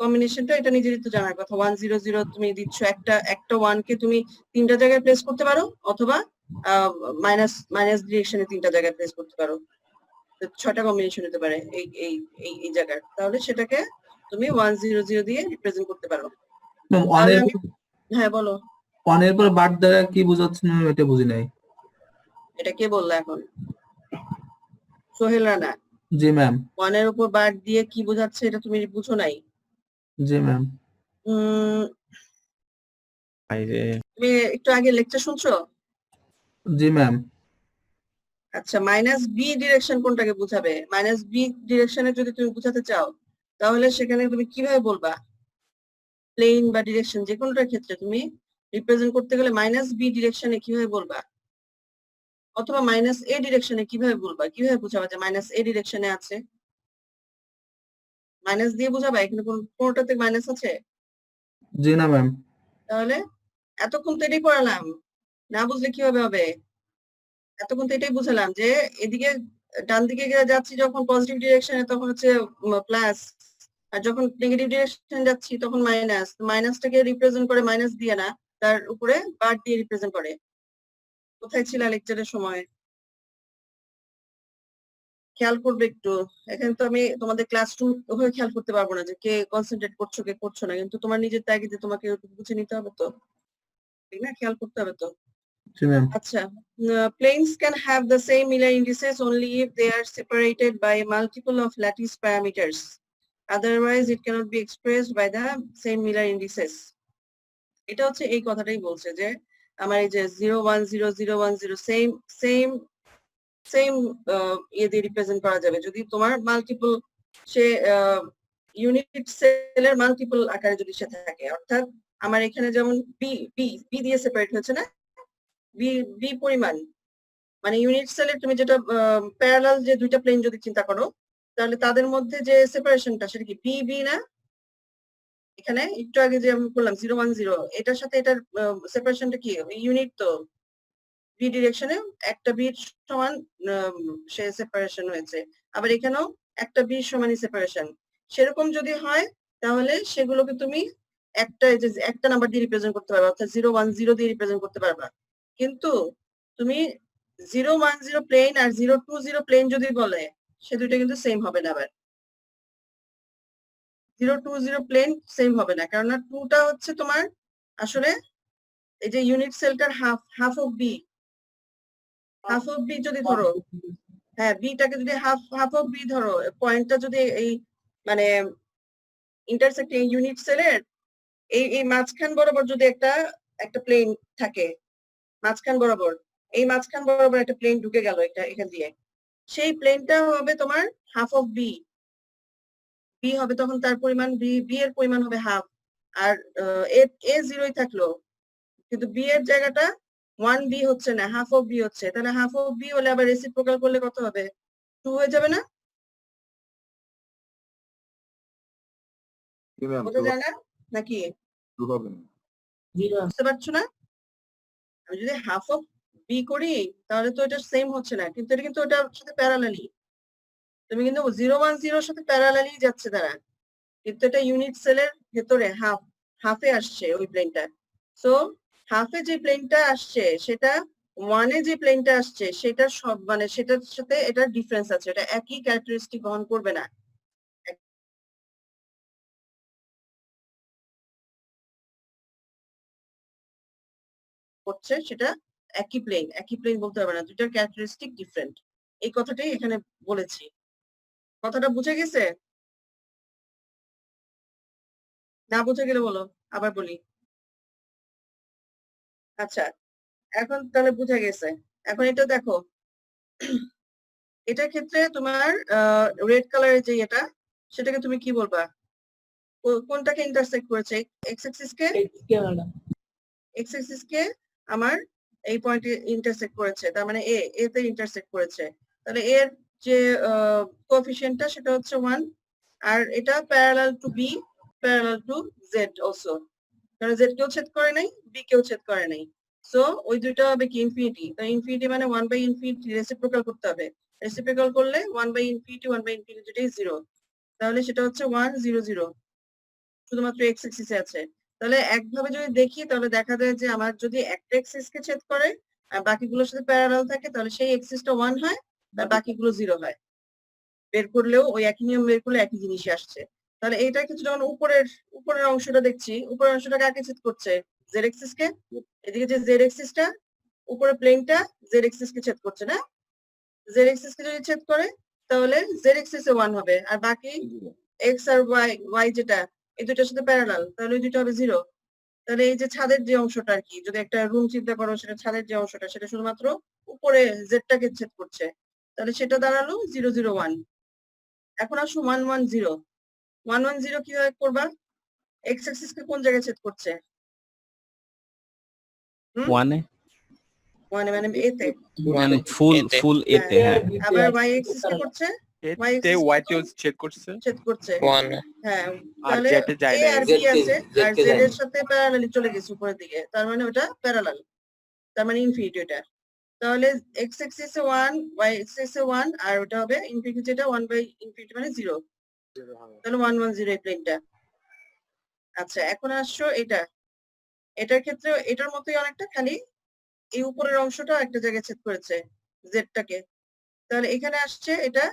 কম্বিনেশনটা এটা নিজেরই তো জানার কথা। 100 তুমি দিচ্ছ, একটা ওয়ানকে তুমি তিনটা জায়গায় প্লেস করতে পারো, অথবা মাইনাস ডিরেকশনে তিনটা জায়গায় প্লেস করতে পারো, 6টা কম্বিনেশন হতে পারে এই এই এই এই জায়গার, তাহলে সেটাকে তুমি 100 দিয়ে রিপ্রেজেন্ট করতে পারো। ম্যাম তাহলে আমি, হ্যাঁ বলো, ওয়ানের পর বার দ্বারা কি বোঝাচ্ছেন ম্যাম? এটা বুঝি নাই। এটা কে বললো এখন? সোহেল রানা। জি ম্যাম। ওয়ানের উপর বার দিয়ে কি বোঝাচ্ছে এটা তুমি বুঝো নাই? জি ম্যাম। বাইরে তুমি একটু আগে লেকচার শুনছো? জি ম্যাম। আচ্ছা, মাইনাস বি ডিরেকশন কোনটাকে বোঝাবে? মাইনাস বি ডিরেকশনে যদি তুমি বোঝাতে চাও তাহলে সেখানে তুমি কিভাবে বলবা? প্লেন বা ডিরেকশন যে কোনোটার ক্ষেত্রে তুমি রিপ্রেজেন্ট করতে গেলে মাইনাস বি ডিরেকশনে কিভাবে বলবা, অথবা মাইনাস এ ডিরেকশনে কিভাবে বলবা, কিভাবে বোঝাবা যে মাইনাস এ ডিরেকশনে আছে? মাইনাস দিয়ে বোঝাবা? এখানে কোনটাতে মাইনাস আছে? জি না ম্যাম। তাহলে এতক্ষণ তো এটাই পড়ালাম, না বুঝলে কিভাবে হবে? এতক্ষণ তো এটাই বুঝালাম যে এদিকে ডান দিকে যাচ্ছি যখন পজিটিভ ডিরেকশনে তখন হচ্ছে প্লাস, আর যখন নেগেটিভ ডিরেকশন যাচ্ছি তখন মাইনাস। মাইনাসটাকে রিপ্রেজেন্ট করে মাইনাস দিয়ে না, তার উপরে বার দিয়ে রিপ্রেজেন্ট করে। কোথায় ছিল লেকচারের সময়? খেয়াল করবে একটু। এখানে তো আমি তোমাদের ক্লাসরুম ওভাবে খেয়াল করতে পারবো না যে কে কনসেন্ট্রেট করছো কে করছো না, কিন্তু তোমার নিজের তাগিদে তোমাকে বুঝে নিতে হবে তো, ঠিক না? খেয়াল করতে হবে তো। জি ম্যাম। আচ্ছা, planes can have the same Miller indices only if they are separated by a multiple of lattice parameters. Otherwise, it cannot be expressed by the same Miller indices. এটা হচ্ছে এই কথাটাই বলছে যে আমার এই যে 0 1 0 0 1 0 সেম ইয়ে দিয়ে রিপ্রেজেন্ট করা যাবে যদি তোমার মাল্টিপল সে ইউনিট সেলের মাল্টিপল আকারে যদি সে থাকে। অর্থাৎ আমার এখানে যেমন বি বি বি দিয়ে সেপারেট হয়েছে না, বি বি পরিমাণ, মানে ইউনিট সেলের তুমি যেটা প্যারালাল যে দুইটা প্লেন যদি চিন্তা করো তাহলে তাদের মধ্যে যে সেপারেশনটা সেটা কি বি বি না? এখানে একটু আগে যে আমি বললাম 0 1 0, এটার সাথে এটার সেপারেশনটা কি? ইউনিট তো বি ডিরেকশনে একটা বি সমান সে সেপারেশন হয়েছে, আবার এখানেও একটা বি সমানই সেপারেশন। সেরকম যদি হয় তাহলে সেগুলোকে তুমি একটা নাম্বার দিয়ে রিপ্রেজেন্ট করতে পারবে, অর্থাৎ 0 1 0 দিয়ে রিপ্রেজেন্ট করতে পারবা। কিন্তু তুমি 0 1 0 প্লেন আর 0 2 0 প্লেন যদি বলে সে দুইটা কিন্তু সেম হবে না। আবার 0 2 0 প্লেন সেম হবে না, কারণ 2টা হচ্ছে তোমার আসলে এই যে ইউনিট সেলটার half of B, half of B যদি ধরো, হ্যাঁ বিটাকে যদি হাফ অফ বি ধরো, পয়েন্টটা যদি এই মানে ইন্টারসেক্ট ইউনিট সেলের এই মাঝখান বরাবর যদি একটা প্লেন থাকে, মাঝখান বরাবর এই মাঝখান বরাবর একটা প্লেন ঢুকে গেল এখান দিয়ে, সেই প্লেনটা হবে তোমার হাফ অফ বি। বি হবে তখন তার পরিমাণ বি এর পরিমাণ হবে হাফ, আর এ জিরোই থাকলো, কিন্তু বি এর জায়গাটা 1 বি হচ্ছে না, হাফ অফ বি হচ্ছে। তাহলে হাফ অফ বি হলে আবার রেসিপ্রোকাল করলে কত হবে? 2 হয়ে যাবে না? বোঝা যায় না নাকি? বুঝতে পারছো না? আমি যদি হাফ অফ বি করি তাহলে তো এটা সেম হচ্ছে না, কিন্তু এটা কিন্তু ওটার সাথে প্যারালালি। তুমি কিন্তু 0 1 0 সাথে প্যারালালি যাচ্ছে তারা, কিন্তু এটা ইউনিট সেলের ভেতরে হাফে আসছে ওই প্লেনটা। সো হাফে যে প্লেনটা আসছে সেটা 1 এ যে প্লেনটা আসছে সেটা সব মানে সেটার সাথে এটার ডিফারেন্স আছে, এটা একই ক্যারেক্টারিস্টিক বহন করবে না। হচ্ছে সেটা একই প্লেন বলতে হবে না, দুইটার ক্যারেক্টারিস্টিক ডিফারেন্ট। এই কথাটাই এখানে বলেছি। কথাটা বুঝে গেছে? না বুঝে গেলে বলো, আবার বলি। আচ্ছা, এখন তাহলে বুঝে গেছে। এখন এটা দেখো, এটার ক্ষেত্রে তোমার রেড কালারের যে এটা সেটাকে তুমি কি বলবা? কোনটাকে ইন্টারসেক্ট করেছে? এক্স অ্যাক্সিস কে আমার এই পয়েন্টে ইন্টারসেক্ট করেছে, তার মানে এ তে ইন্টারসেক্ট করেছে। তাহলে এর যে কোএফিসিয়েন্টটা সেটা হচ্ছে 1, আর এটা parallel to b, parallel to z also, কারণ জেড কেও ছেদ করে নাই, বি কেও ছেদ করে নাই। সো ওই দুইটা হবে কি ইনফিনিটি। তো ইনফিনিটি মানে 1/ইনফিনিটি রেসিপ্রোকাল করতে হবে। রেসিপ্রোকাল করলে 1/ইনফিনিটি দুটোই 0, তাহলে সেটা হচ্ছে 1 0 0, শুধুমাত্র এক্স অ্যাক্সিসে আছে। তাহলে একভাবে যদি দেখি তাহলে দেখা যায় যে আমার যদি একটা অ্যাক্সিসকে ছেদ করে আর বাকিগুলোর সাথে প্যারালাল থাকে তাহলে সেই অ্যাক্সিসটা 1 হয় আর বাকিগুলো 0 হয়। বের করলেও ওই একই নিয়ম বের করলে একই জিনিসই আসছে। তাহলে এইটা কিন্তু যখন উপরের অংশটা দেখছি, উপরের অংশটা কাকে ছেদ করছে? জেড অ্যাক্সিস কে। এদিকে যে জেড অ্যাক্সিসটা উপরে প্লেনটা জেড অ্যাক্সিস কে ছেদ করছে না? জেড অ্যাক্সিস কে যদি ছেদ করে তাহলে জেড অ্যাক্সিসে 1 হবে, আর বাকি এক্স আর ওয়াই যেটা এই দুইটার সাথে প্যারালাল, তাহলে ওই দুইটা হবে 0। তাহলে এই যে ছাদের যে অংশটা আর কি, যদি একটা রুম চিন্তা করো, সেটা ছাদের যে অংশটা সেটা শুধুমাত্র উপরে জেডটাকে ছেদ করছে, তাহলে সেটা দাঁড়ালো 0 0 1। এখন আসো 1 1 0। 1 1 0 কিভাবে করবা? এক্স অ্যাক্সিস কে কোন জায়গায় ছেদ করছে? ওয়ানে 1 মানে এতে, মানে ফুল এতে। ফুল এতে, হ্যাঁ। আবার y অ্যাক্সিস কে করছে, y এতে axis ওয়াই তে কত? ছেদ করছে, ছেদ করছে। 1 হ্যাঁ, আর তাহলে জেড এ যায় a না। আর b আছে, আর z এর সাথে প্যারালালি চলে গেছে উপরের দিকে, তার মানে ওটা প্যারালাল, তার মানে ইনফিনিটি ওটা। তাহলে x অ্যাক্সিস এ 1, y অ্যাক্সিস এ 1, আর ওটা হবে ইনফিনিটি, যেটা 1/ইনফিনিটি মানে 0। তাহলে 1 1 0 এই প্লেনটা। আচ্ছা, এখন আসছো এটা, এটার ক্ষেত্রে এটার মতোই অনেকটা, খালি এই উপরের অংশটা একটা জায়গায় ছেদ করেছে জেডটাকে। তাহলে এখানে আসছে এটা,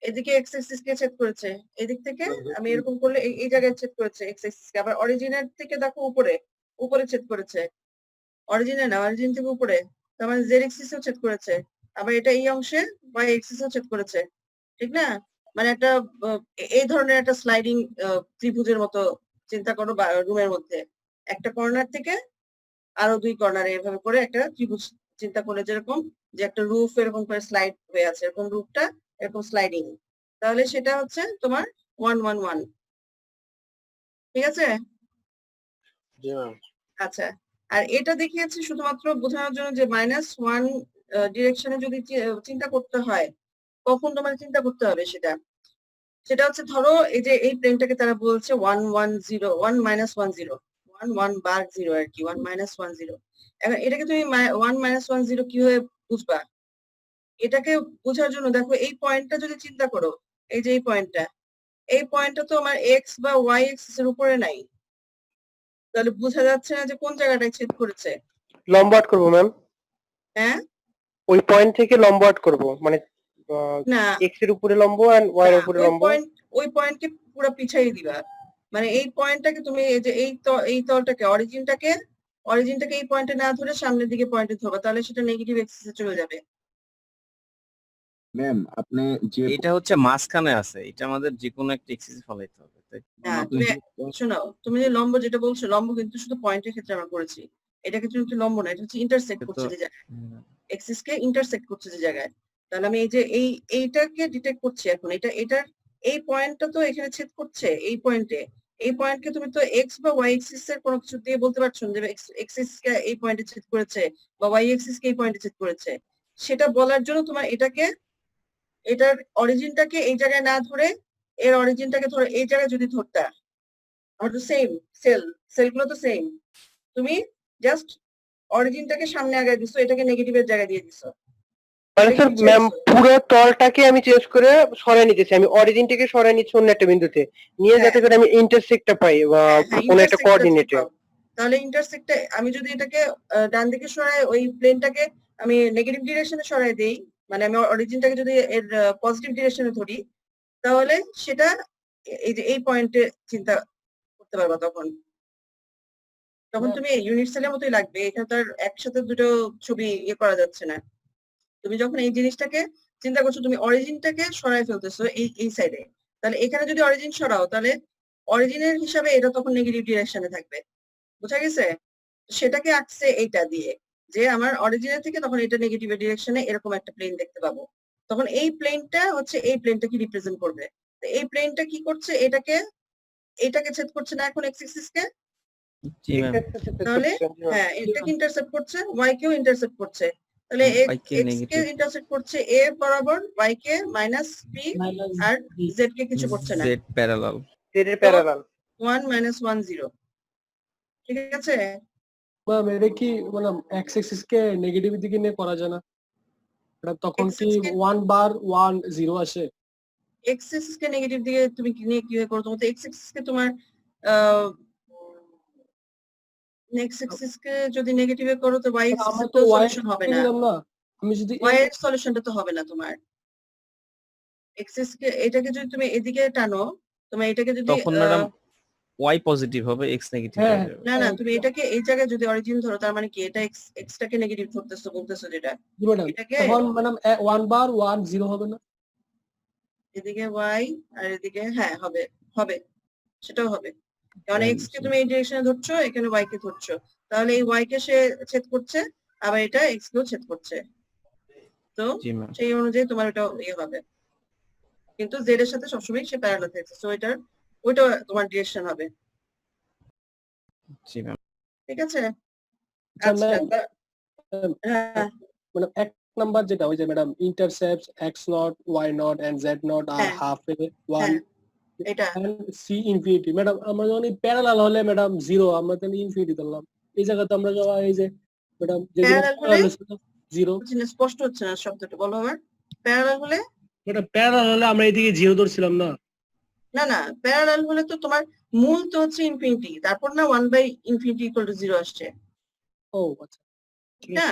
এদিকে এক্স অ্যাক্সিস কে ছেদ করেছে, এদিক থেকে আমি এরকম করলে এই জায়গায় ছেদ করেছে এক্স অ্যাক্সিস কে। আবার অরিজিনের থেকে দেখো উপরে, উপরে ছেদ করেছে, অরিজিনে না, অরিজিন থেকে উপরে, তার মানে জেড অ্যাক্সিসেও ছেদ করেছে। আবার এটা এই অংশে ওয়াই অ্যাক্সিসেও ছেদ করেছে, ঠিক না? মানে একটা এই ধরনের একটা স্লাইডিং ত্রিভুজের মতো চিন্তা করো, বা রুমের মধ্যে একটা কর্নার থেকে আরো 2 কর্নারে এভাবে করে একটা ত্রিভুজ চিন্তা করে, যেরকম যে একটা রুফ এরকম করে স্লাইড হয়ে আছে, এরকম রুফটা এরকম স্লাইডিং, তাহলে সেটা হচ্ছে তোমার 1 1 1। ঠিক আছে? আচ্ছা, আর এটা দেখিয়েছি শুধুমাত্র বোঝানোর জন্য যে -1 ডিরেকশনে যদি চিন্তা করতে হয়, কখন তোমার চিন্তা করতে হবে সেটা, সেটা হচ্ছে ধরো এই যে এই প্লেনটাকে তারা বলছে 1 1 0 1 -1 0 1 1 বার 0 আর কি, 1 -1 0। এখন এটাকে তুমি 1 -1 0 কিভাবে বুঝবা? এটাকে বোঝার জন্য দেখো এই পয়েন্টটা যদি চিন্তা করো, এই যে এই পয়েন্টটা তো আমার এক্স বা ওয়াই এক্সিস এর উপরে নাই, তাহলে বোঝা যাচ্ছে না যে কোন জায়গাটায় ছেদ করেছে। লম্ব আউট করবো ম্যাম, হ্যাঁ, ওই পয়েন্ট থেকে লম্ব আউট করবো, মানে না, এক্স এর উপরে লম্ব আর ওয়াই এর উপরে লম্ব। ওই পয়েন্টকে পুরো পিছাইয়ে দিবা, মানে এই পয়েন্টটাকে তুমি এই যে এই তলটাকে অরিজিনটাকে এই পয়েন্টে না ধরে সামনের দিকে পয়েন্টে ধরবা, তাহলে সেটা নেগেটিভ এক্সিসে চলে যাবে। ম্যাম আপনি যে এটা হচ্ছে মাঝখানে আছে, এটা আমাদের যে কোনো একটা এক্সিস ফলাইতে হবে, তাই? হ্যাঁ, আপনি শোনো, তুমি যে লম্ব যেটা বলছো, লম্ব কিন্তু শুধু পয়েন্টের ক্ষেত্রে আমরা করেছি, এটা কিন্তু লম্ব না, এটা হচ্ছে ইন্টারসেক্ট করছে যে জায়গায়, এক্সিস কে ইন্টারসেক্ট করছে যে জায়গায়। তাহলে আমি এই যে এইটাকে ডিটেক্ট করছি এখন, এটার এই পয়েন্টটা তো এখানে ছেদ করছে এই পয়েন্টে, এই পয়েন্টকে তুমি তো এক্স বা ওয়াই এক্সিস এর কোনো কিছু দিয়ে বলতে পারছো না যে এক্সিস কে এই পয়েন্টে ছেদ করেছে বা ওয়াই এক্সিস কে এই পয়েন্টে ছেদ করেছে। সেটা বলার জন্য তোমার এটার অরিজিনটাকে এই জায়গায় না ধরে এর অরিজিনটাকে ধরে এই জায়গায় যদি ধরতা, আমার তো সেম সেলগুলো তো সেম, তুমি জাস্ট অরিজিনটাকে সামনে আগায় দিছো, এটাকে নেগেটিভের জায়গায় দিয়ে দিছো। মানে স্যার ম্যাম পুরো তলটাকে আমি চেঞ্জ করে সরাই নিতেছি, আমি অরিজিনটাকে সরাই নিচ্ছি অন্য একটা বিন্দুতে নিয়ে, হ্যাঁ। যাতে করে আমি ইন্টারসেক্টটা পাই বা কোনো একটা কোঅর্ডিনেটে। তাহলে ইন্টারসেক্টে আমি যদি এটাকে ডান দিকে সরাই, ওই প্লেনটাকে আমি নেগেটিভ ডিরেকশনে সরাই দেই, মানে আমি অরিজিনটাকে যদি এর পজিটিভ ডিরেকশনে ধরি, তাহলে সেটা এই যে এই পয়েন্টে চিন্তা করতে পারবা। তখন তুমি ইউনিট সেলের মতোই লাগবে, এখানে তো আর একসাথে দুটো ছবি ইয়ে করা যাচ্ছে না। তুমি যখন এই জিনিসটাকে চিন্তা করছো, তুমি অরিজিনটাকে সরাই ফেলতেছো এই সাইডে, তাহলে এখানে যদি অরিজিন সরাও, তাহলে অরিজিনের হিসাবে এটা তখন নেগেটিভ ডিরেকশনে থাকবে। বুঝা গেছে? সেটাকে আঁকছে এইটা দিয়ে, যে আমার অরিজিনের থেকে তখন এটা নেগেটিভ ডিরেকশনে এরকম একটা প্লেন দেখতে পাবো। তখন এই প্লেনটা হচ্ছে এই প্লেনটাকে রিপ্রেজেন্ট করবে। তো এই প্লেনটা কি করছে, এটাকে ছেদ করছে না এখন এক্স অ্যাক্সিস কে, জি ম্যাম। তাহলে হ্যাঁ এটাকে ইন্টারসেপ্ট করছে, ওয়াই কেও ইন্টারসেপ্ট করছে, তাহলে Y কে এক্স কে negative। ইন্টারসেপ্ট করছে এ বরাবর, ওয়াই কে -b, আর জেড কে কিছু করছে না, জেড প্যারালাল। জেড এর প্যারালাল। 1 -1 0। ঠিক আছে? ম্যাম এটা কি মানে এক্স এক্সিস কে নেগেটিভ দিকে নিয়ে করা যায় না? এটা তখন কি X-axis কে- 1 বার 1 0 আসে? এক্স অ্যাক্সিস কে নেগেটিভ দিকে তুমি নিয়ে কিভাবে করো? তোমার তো এক্স অ্যাক্সিস কে তোমার এক্স অ্যাক্সিস কে যদি নেগেটিভে করো, তো ওয়াই আমরা অ্যাক্সিস তো তো y সলিউশন হবে না, নিলাম না, আমি যদি ওয়াই এর সলিউশনটা তো হবে না তোমার। এক্সিস কে এটাকে যদি তুমি এদিকে টানো, তোমার এটাকে যদি তখন ম্যাডাম y পজিটিভ হবে, x নেগেটিভ হ্যাঁ, হয়ে যাবে। না তুমি এটাকে এই জায়গায় যদি অরিজিন ধরো, তার মানে কি এটা এক্সটাকে নেগেটিভ ধরতেছো বলতেছো, যেটা জি ম্যাডাম, এটাকে তখন ম্যাডাম 1 বার 1 0 হবে না? এদিকে ওয়াই আর এদিকে হ্যাঁ হবে। সেটাও হবে। কারণ হ্যাঁ, এক্স কে তুমি এই ডিরেকশনে ধরছো, এখানে ওয়াই কে ধরছো, তাহলে এই ওয়াই কে সে ছেদ করছে, আবার এটা এক্স কেও ছেদ করছে, তো জি ম্যাম। সেই অনুযায়ী তোমার এটা ইয়ে হবে, কিন্তু জেড এর সাথে সবসময় সে প্যারালাল থাকছে, সো ওইটা তোমার ডিরেকশন হবে। জি ম্যাম। ঠিক আছে? আচ্ছা আচ্ছা ম্যাম, হ্যাঁ মানে এক নাম্বার যেটা ওই যে madam intercepts x not y not and z not আর হ্যাঁ হাফ এ ওয়ান হ্যাঁ এটা সি ইনফিনিটি। ম্যাডাম আমরা যখন প্যারালাল হলে ম্যাডাম জিরো, আমরা তো ইনফিনিটি ধরলাম। এই জায়গাতে আমরা যাওয়া এই যে ম্যাডাম যেগুলো প্যারালাল হলে প্যারালাল ছিল জিরো, হচ্ছে না, স্পষ্ট হচ্ছে না শব্দটা, বলো আবার। প্যারালাল হলে ম্যাডাম প্যারালাল হলে আমরা এইদিকে জিরো ধরছিলাম না? না না, প্যারালাল হলে তো তোমার মূল তো হচ্ছে ইনফিনিটি, তারপর না 1/∞ = 0 আসছে, ও আচ্ছা, ঠিক না?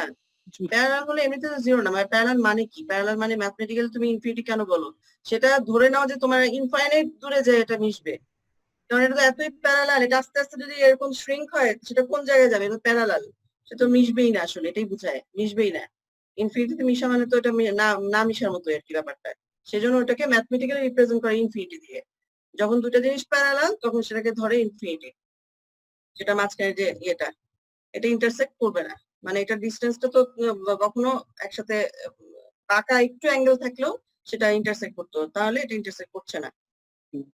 প্যারালাল হলে এমনিতে তো জিরো না, মানে প্যারালাল মানে কি? প্যারালাল মানে ম্যাথমেটিক্যাল তুমি ইনফিনিটি কেন বলো? সেটা ধরে নাও যে তোমার ইনফাইনাইট দূরে যে এটা মিশবে, কারণ এটা তো এতই প্যারালাল, এটা আস্তে আস্তে যদি এরকম শ্রিঙ্ক হয় সেটা কোন জায়গায় যাবে? এটা প্যারালাল, সেটা মিশবেই না, আসলে এটাই বুঝায়, মিশবেই না। ইনফিনিটিতে মিশা মানে তো এটা না মিশার মতো আর কি ব্যাপারটা, সেজন্য ওটাকে ম্যাথমেটিক্যালি রিপ্রেজেন্ট করে ইনফিনিটি দিয়ে। যখন দুটো জিনিস প্যারালাল তখন সেটাকে ধরে ইনফিনিটি, সেটা মাঝখানে যে এটা ইন্টারসেক্ট করবে না, মানে এটা ডিস্টেন্সটা তো কখনো একসাথে বাঁকা একটু অ্যাঙ্গেল থাকলেও সেটা ইন্টারসেক্ট করতো, তাহলে এটা ইন্টারসেক্ট করছে না।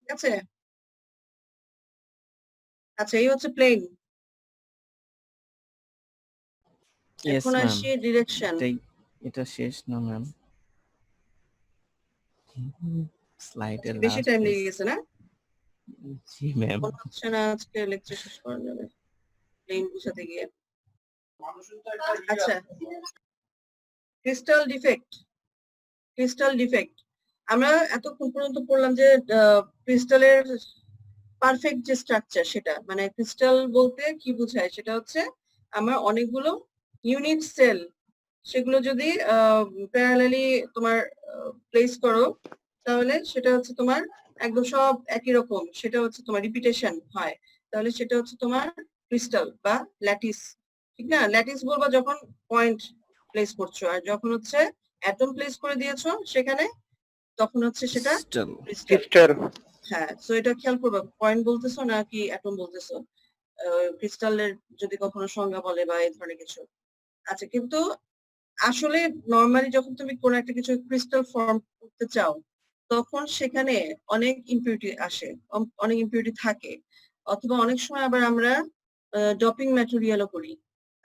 ঠিক আছে? আচ্ছা এই হচ্ছে প্লেন। ইয়েস এখন ম্যাম। আসি ডিরেকশন। এটা শেষ না ম্যাম? স্লাইডের বেশি লাস্ট টাইম পেজ। লেগে গেছে না? জি ম্যাম। মনে হচ্ছে না আজকে লেকচার শেষ করা যাবে প্লেন বুঝাতে গিয়ে। আচ্ছা ক্রিস্টাল ডিফেক্ট আমরা এতক্ষণ পর্যন্ত পড়লাম যে ক্রিস্টালের পারফেক্ট যে স্ট্রাকচার, সেটা মানে ক্রিস্টাল বলতে কি বোঝায়, সেটা হচ্ছে আমার অনেকগুলো ইউনিট সেল, সেগুলো যদি প্যারালালি তোমার প্লেস করো, তাহলে সেটা হচ্ছে তোমার একদম সব একই রকম, সেটা হচ্ছে তোমার রিপিটেশন হয়, তাহলে সেটা হচ্ছে তোমার ক্রিস্টাল বা ল্যাটিস। ঠিক না? ল্যাটিস বলবা যখন পয়েন্ট প্লেস করছো, আর যখন হচ্ছে অ্যাটম প্লেস করে দিয়েছো সেখানে, তখন হচ্ছে সেটা ক্রিস্টাল। ক্রিস্টাল। ক্রিস্টাল। হ্যাঁ, সো এটা খেয়াল করবা, পয়েন্ট বলতেছো নাকি অ্যাটম বলতেছো ক্রিস্টালের যদি কখনো সংজ্ঞা বলে বা এই ধরনের কিছু। আচ্ছা কিন্তু আসলে নরমালি যখন তুমি কোন একটা কিছু ক্রিস্টাল ফর্ম করতে চাও, তখন সেখানে অনেক ইম্পিউরিটি আসে, অনেক ইম্পিউরিটি থাকে, অথবা অনেক সময় আবার আমরা ডপিং ম্যাটেরিয়ালও করি,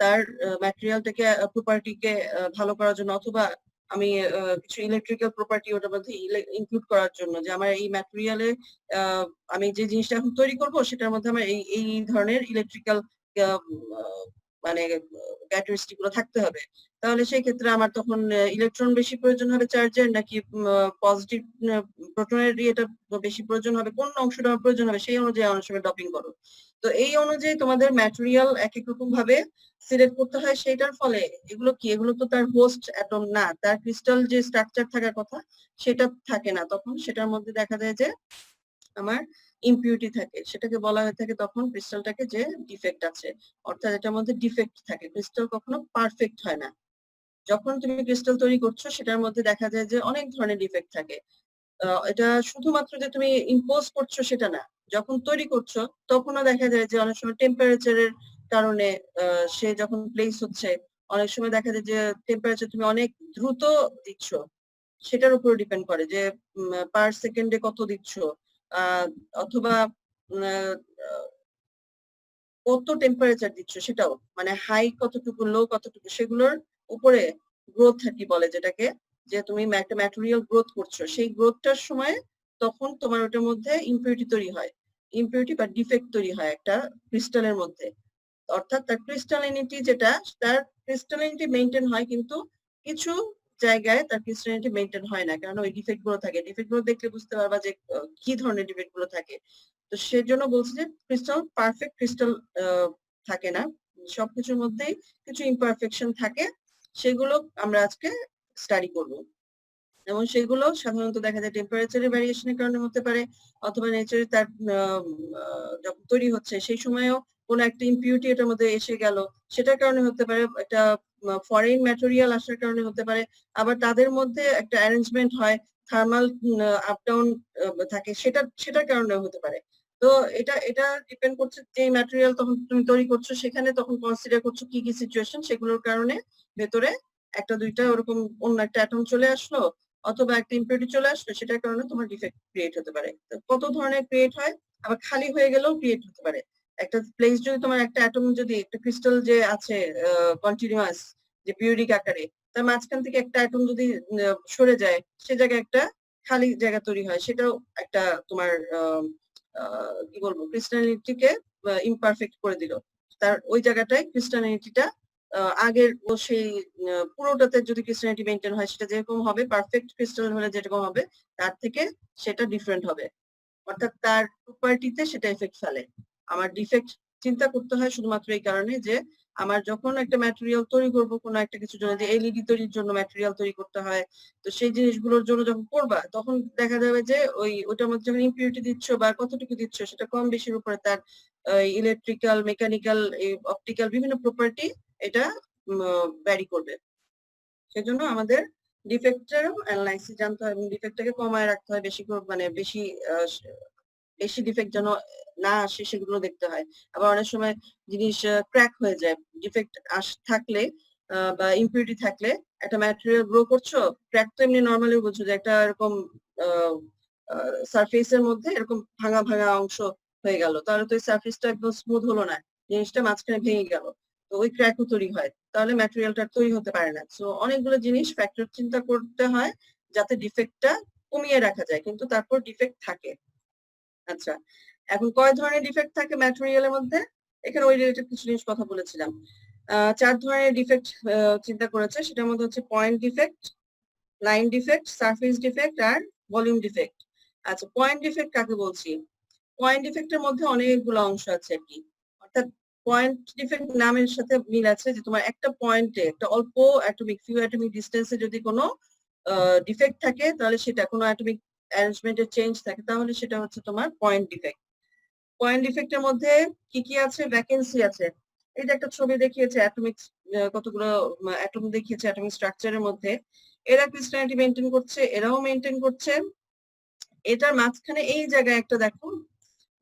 তার ম্যাটেরিয়ালটাকে প্রপার্টিকে ভালো করার জন্য, অথবা আমি কিছু ইলেকট্রিক্যাল প্রপার্টি ওটার মধ্যে ইনক্লুড করার জন্য, যে আমার এই ম্যাটেরিয়ালে আমি যে জিনিসটা এখন তৈরি করব সেটার মধ্যে আমার এই ধরনের ইলেকট্রিক্যাল মানে ক্যারেক্টারিস্টিক গুলো থাকতে হবে, তাহলে সেই ক্ষেত্রে আমার তখন ইলেকট্রন বেশি প্রয়োজন হবে চার্জের, নাকি পজিটিভ প্রোটনের ইয়েটা বেশি প্রয়োজন হবে, কোন অংশটা আমার প্রয়োজন হবে, সেই অনুযায়ী অনেক সময় ডপিং করো। তো এই অনুযায়ী তোমাদের ম্যাটেরিয়াল এক এক রকম ভাবে সিলেক্ট করতে হয়, সেটার ফলে এগুলো তো তার হোস্ট অ্যাটম না, তার ক্রিস্টাল যে স্ট্রাকচার থাকার কথা সেটা থাকে না, তখন সেটার মধ্যে দেখা যায় যে আমার ইম্পিউরিটি থাকে, সেটাকে বলা হয়ে থাকে তখন ক্রিস্টালটাকে যে ডিফেক্ট আছে, অর্থাৎ এটার মধ্যে ডিফেক্ট থাকে, ক্রিস্টাল কখনো পারফেক্ট হয় না। যখন তুমি ক্রিস্টাল তৈরি করছো সেটার মধ্যে দেখা যায় যে অনেক ধরনের ডিফেক্ট থাকে, এটা শুধুমাত্র যে তুমি ইম্পোজ করছো সেটা না, যখন তৈরি করছো তখনও দেখা যায় যে অনেক সময় টেম্পারেচারের কারণে সে যখন প্লেস হচ্ছে, অনেক সময় দেখা যায় যে টেম্পারেচার তুমি অনেক দ্রুত দিচ্ছ, সেটার উপর ডিপেন্ড করে যে পার সেকেন্ডে কত দিচ্ছ, অথবা কত টেম্পারেচার দিচ্ছ, সেটাও মানে হাই কতটুকু, লো কতটুকু, সেগুলোর উপরে গ্রোথ আর কি বলে, যেটাকে যে তুমি একটা ম্যাটেরিয়াল গ্রোথ করছো, সেই গ্রোথটার সময় তখন তোমার ওটার মধ্যে ইম্পিউরিটি তৈরি হয়, ইম্পিউরিটি বা ডিফেক্ট তৈরি হয় একটা ক্রিস্টালের মধ্যে, অর্থাৎ তার ক্রিস্টালিনিটি যেটা, তার ক্রিস্টালিনিটি মেনটেন হয়, কিন্তু কিছু জায়গায় তার ক্রিস্টালিনিটি মেনটেন হয় না, কারণ ওই ডিফেক্ট গুলো থাকে, ডিফেক্ট গুলো দেখলে বুঝতে পারবা যে কি ধরনের ডিফেক্ট গুলো থাকে। তো সেজন্য বলছি যে ক্রিস্টাল পারফেক্ট ক্রিস্টাল থাকে না, সবকিছুর মধ্যেই কিছু ইমপারফেকশন থাকে, সেগুলো আমরা আজকে স্টাডি করব, এবং সেগুলো সাধারণত দেখা যায় টেম্পারেচারের ভ্যারিয়েশনের কারণে হতে পারে, অথবা নেচারে তার যখন তৈরি হচ্ছে সেই সময়ও কোন একটা ইম্পিউরিটি এটার মধ্যে এসে গেল, সেটার কারণে হতে পারে, একটা ফরেন ম্যাটেরিয়াল আসার কারণে হতে পারে, আবার তাদের মধ্যে একটা অ্যারেঞ্জমেন্ট হয়, থার্মাল আপ ডাউন থাকে, সেটার কারণে হতে পারে। তো এটা এটা ডিপেন্ড করছে যে ম্যাটেরিয়াল তখন তুমি তৈরি করছো সেখানে তখন কনসিডার করছো কি কি সিচুয়েশন, সেগুলোর কারণে ভেতরে একটা দুইটা ওরকম অন্য একটা অ্যাটম চলে আসলো অথবা একটা ইম্পিউরিটি চলে আসলো, সেটার কারণে তোমার ডিফেক্ট ক্রিয়েট হতে পারে। তো কত ধরনের ক্রিয়েট হয়, আবার খালি হয়ে গেলেও ক্রিয়েট হতে পারে। একটা প্লেস যদি তোমার একটা অ্যাটম যদি একটা ক্রিস্টাল যে আছে কন্টিনিউয়াস যে পিরিয়ডিক আকারে, তার মাঝখান থেকে একটা অ্যাটম যদি সরে যায়, সে জায়গায় একটা খালি জায়গা তৈরি হয়, সেটাও একটা তোমার কি বলবো ক্রিস্টালিটিকে ইমপারফেক্ট করে দিল। তার ওই জায়গাটায় ক্রিস্টালিটিটা আগের ও সেই পুরোটাতে যদি ক্রিস্টালিটি মেনটেন হয় সেটা যেরকম হবে, পারফেক্ট ক্রিস্টাল হলে যেরকম হবে তার থেকে সেটা ডিফারেন্ট হবে, অর্থাৎ তার প্রপার্টিতে সেটা এফেক্ট ফেলে। আমার ডিফেক্ট চিন্তা করতে হয় শুধুমাত্র এই কারণে যে আমার যখন একটা ম্যাটেরিয়াল তৈরি করবো কোনো একটা কিছুর জন্য, যে এলইডি তৈরির জন্য ম্যাটেরিয়াল তৈরি করতে হয়, তো সেই জিনিসগুলোর জন্য যখন করবা তখন দেখা যাবে যে ওইটার মধ্যে যখন ইম্পিউরিটি দিচ্ছ বা কতটুকু দিচ্ছ সেটা কম বেশির উপরে তার ইলেকট্রিক্যাল, মেকানিক্যাল, অপটিক্যাল বিভিন্ন প্রপার্টি এটা ভ্যারি করবে। সেজন্য আমাদের ডিফেক্টেরও অ্যানালাইসিস জানতে হয় এবং ডিফেক্টটাকে কমায় রাখতে হয়, বেশি মানে বেশি ডিফেক্ট যেন না আসে সেগুলো দেখতে হয়। আবার অনেক সময় জিনিস ক্র্যাক হয়ে যায়, ডিফেক্ট থাকলে বা ইম্পিউরিটি থাকলে। একটা ম্যাটেরিয়াল গ্রো করছো, ক্র্যাক তো এমনি নর্মালি বুঝছো যে একটা এরকম সারফেসের মধ্যে এরকম ভাঙা ভাঙা অংশ হয়ে গেল, তাহলে তো এই সারফেসটা একদম স্মুথ হলো না, জিনিসটা মাঝখানে ভেঙে গেল, তো ওই ক্র্যাকও তৈরি হয়, তাহলে ম্যাটেরিয়ালটা তৈরি হতে পারে না। সো অনেকগুলো জিনিস ফ্যাক্টর চিন্তা করতে হয় যাতে ডিফেক্টটা কমিয়ে রাখা যায়, কিন্তু তারপর ডিফেক্ট থাকে। আচ্ছা, এখন কয় ধরনের ডিফেক্ট থাকে ম্যাটেরিয়ালের মধ্যে, এখানে ওই রিলেটেড কিছু জিনিস কথা বলেছিলাম। 4 ধরনের ডিফেক্ট চিন্তা করেছে, সেটার মধ্যে হচ্ছে point defect, line defect, surface defect আর ভলিউম ডিফেক্ট। আচ্ছা, পয়েন্ট ডিফেক্ট কাকে বলছি? পয়েন্ট ডিফেক্টের মধ্যে অনেকগুলো অংশ আছে আর কি, অর্থাৎ পয়েন্ট ডিফেক্ট নামের সাথে মিল আছে যে তোমার একটা পয়েন্টে একটা অল্প অ্যাটমিক ফিউ অ্যাটমিক ডিস্টেন্সে যদি কোনো ডিফেক্ট থাকে, তাহলে সেটা কোনো অ্যাটমিক অ্যারেঞ্জমেন্টের চেঞ্জ থাকে, তাহলে সেটা হচ্ছে তোমার পয়েন্ট ডিফেক্ট। পয়েন্ট ডিফেক্টের মধ্যে কি কি আছে? ভ্যাকেন্সি আছে, এই যে একটা ছবি দেখিয়েছে অ্যাটমিক, কতগুলো অ্যাটম দেখিয়েছে অ্যাটমিক স্ট্রাকচারের মধ্যে, এরা ক্রিস্টালিটি মেনটেন করছে, এরাও মেনটেন করছে, এটার মাঝখানে এই জায়গায় একটা দেখো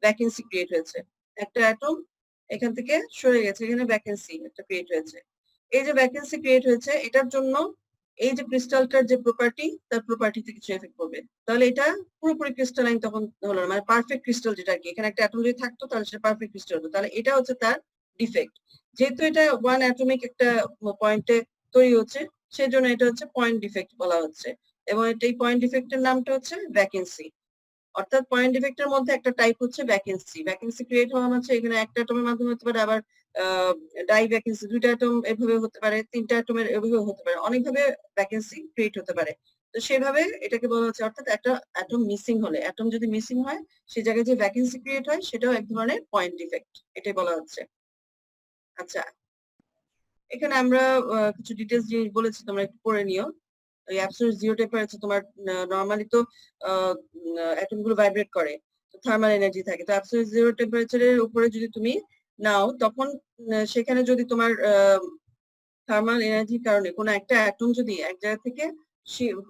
ভ্যাকেন্সি ক্রিয়েট হয়েছে, একটা অ্যাটম এখান থেকে সরে গেছে, এখানে ভ্যাকেন্সি একটা ক্রিয়েট হয়েছে। এই যে ভ্যাকেন্সি ক্রিয়েট হয়েছে এটার জন্য এই যে ক্রিস্টালটার যে প্রপার্টি, তার প্রপার্টিতে কিছু এফেক্ট করবে, তাহলে এটা পুরোপুরি ক্রিস্টালাইন তখন হলো না, মানে পারফেক্ট ক্রিস্টাল যেটা কি, এখানে একটা অ্যাটম যদি থাকতো তাহলে সেটা পারফেক্ট ক্রিস্টাল হতো, তাহলে এটা হচ্ছে তার ডিফেক্ট। যেহেতু এটা ওয়ান অ্যাটমিক একটা পয়েন্টে তৈরি হচ্ছে, সেই জন্য এটা হচ্ছে পয়েন্ট ডিফেক্ট বলা হচ্ছে, এবং এই পয়েন্ট ডিফেক্টের নামটা হচ্ছে ভ্যাকেন্সি। অর্থাৎ পয়েন্ট ডিফেক্টের মধ্যে একটা টাইপ হচ্ছে ভ্যাকেন্সি। ভ্যাকেন্সি ক্রিয়েট হওয়া হচ্ছে এখানে একটা অ্যাটমের মাধ্যমে হতে পারে, আবার ডাই ভ্যাকেন্সি, দুইটা অ্যাটম এভাবে হতে পারে, তিনটা অ্যাটমের এভাবে হতে পারে, অনেকভাবে ভ্যাকেন্সি ক্রিয়েট হতে পারে। তো সেভাবে এটাকে বলা হচ্ছে, অর্থাৎ একটা অ্যাটম মিসিং হলে, অ্যাটম যদি মিসিং হয় সেই জায়গায় যে ভ্যাকেন্সি ক্রিয়েট হয় সেটাও এক ধরনের পয়েন্ট ডিফেক্ট, এটাই বলা হচ্ছে। আচ্ছা, এখানে আমরা কিছু ডিটেলস জিনিস বলেছি, তোমরা একটু পড়ে নিও। ওই অ্যাবসলিউট জিরো টেম্পারেচার তোমার নরমালি তো অ্যাটম গুলো ভাইব্রেট করে, তো থার্মাল এনার্জি থাকে, তো অ্যাবসলিউট জিরো টেম্পারেচারের উপরে যদি তুমি নাও তখন সেখানে যদি তোমার থার্মাল এনার্জির কারণে কোনো একটা অ্যাটম যদি এক জায়গা থেকে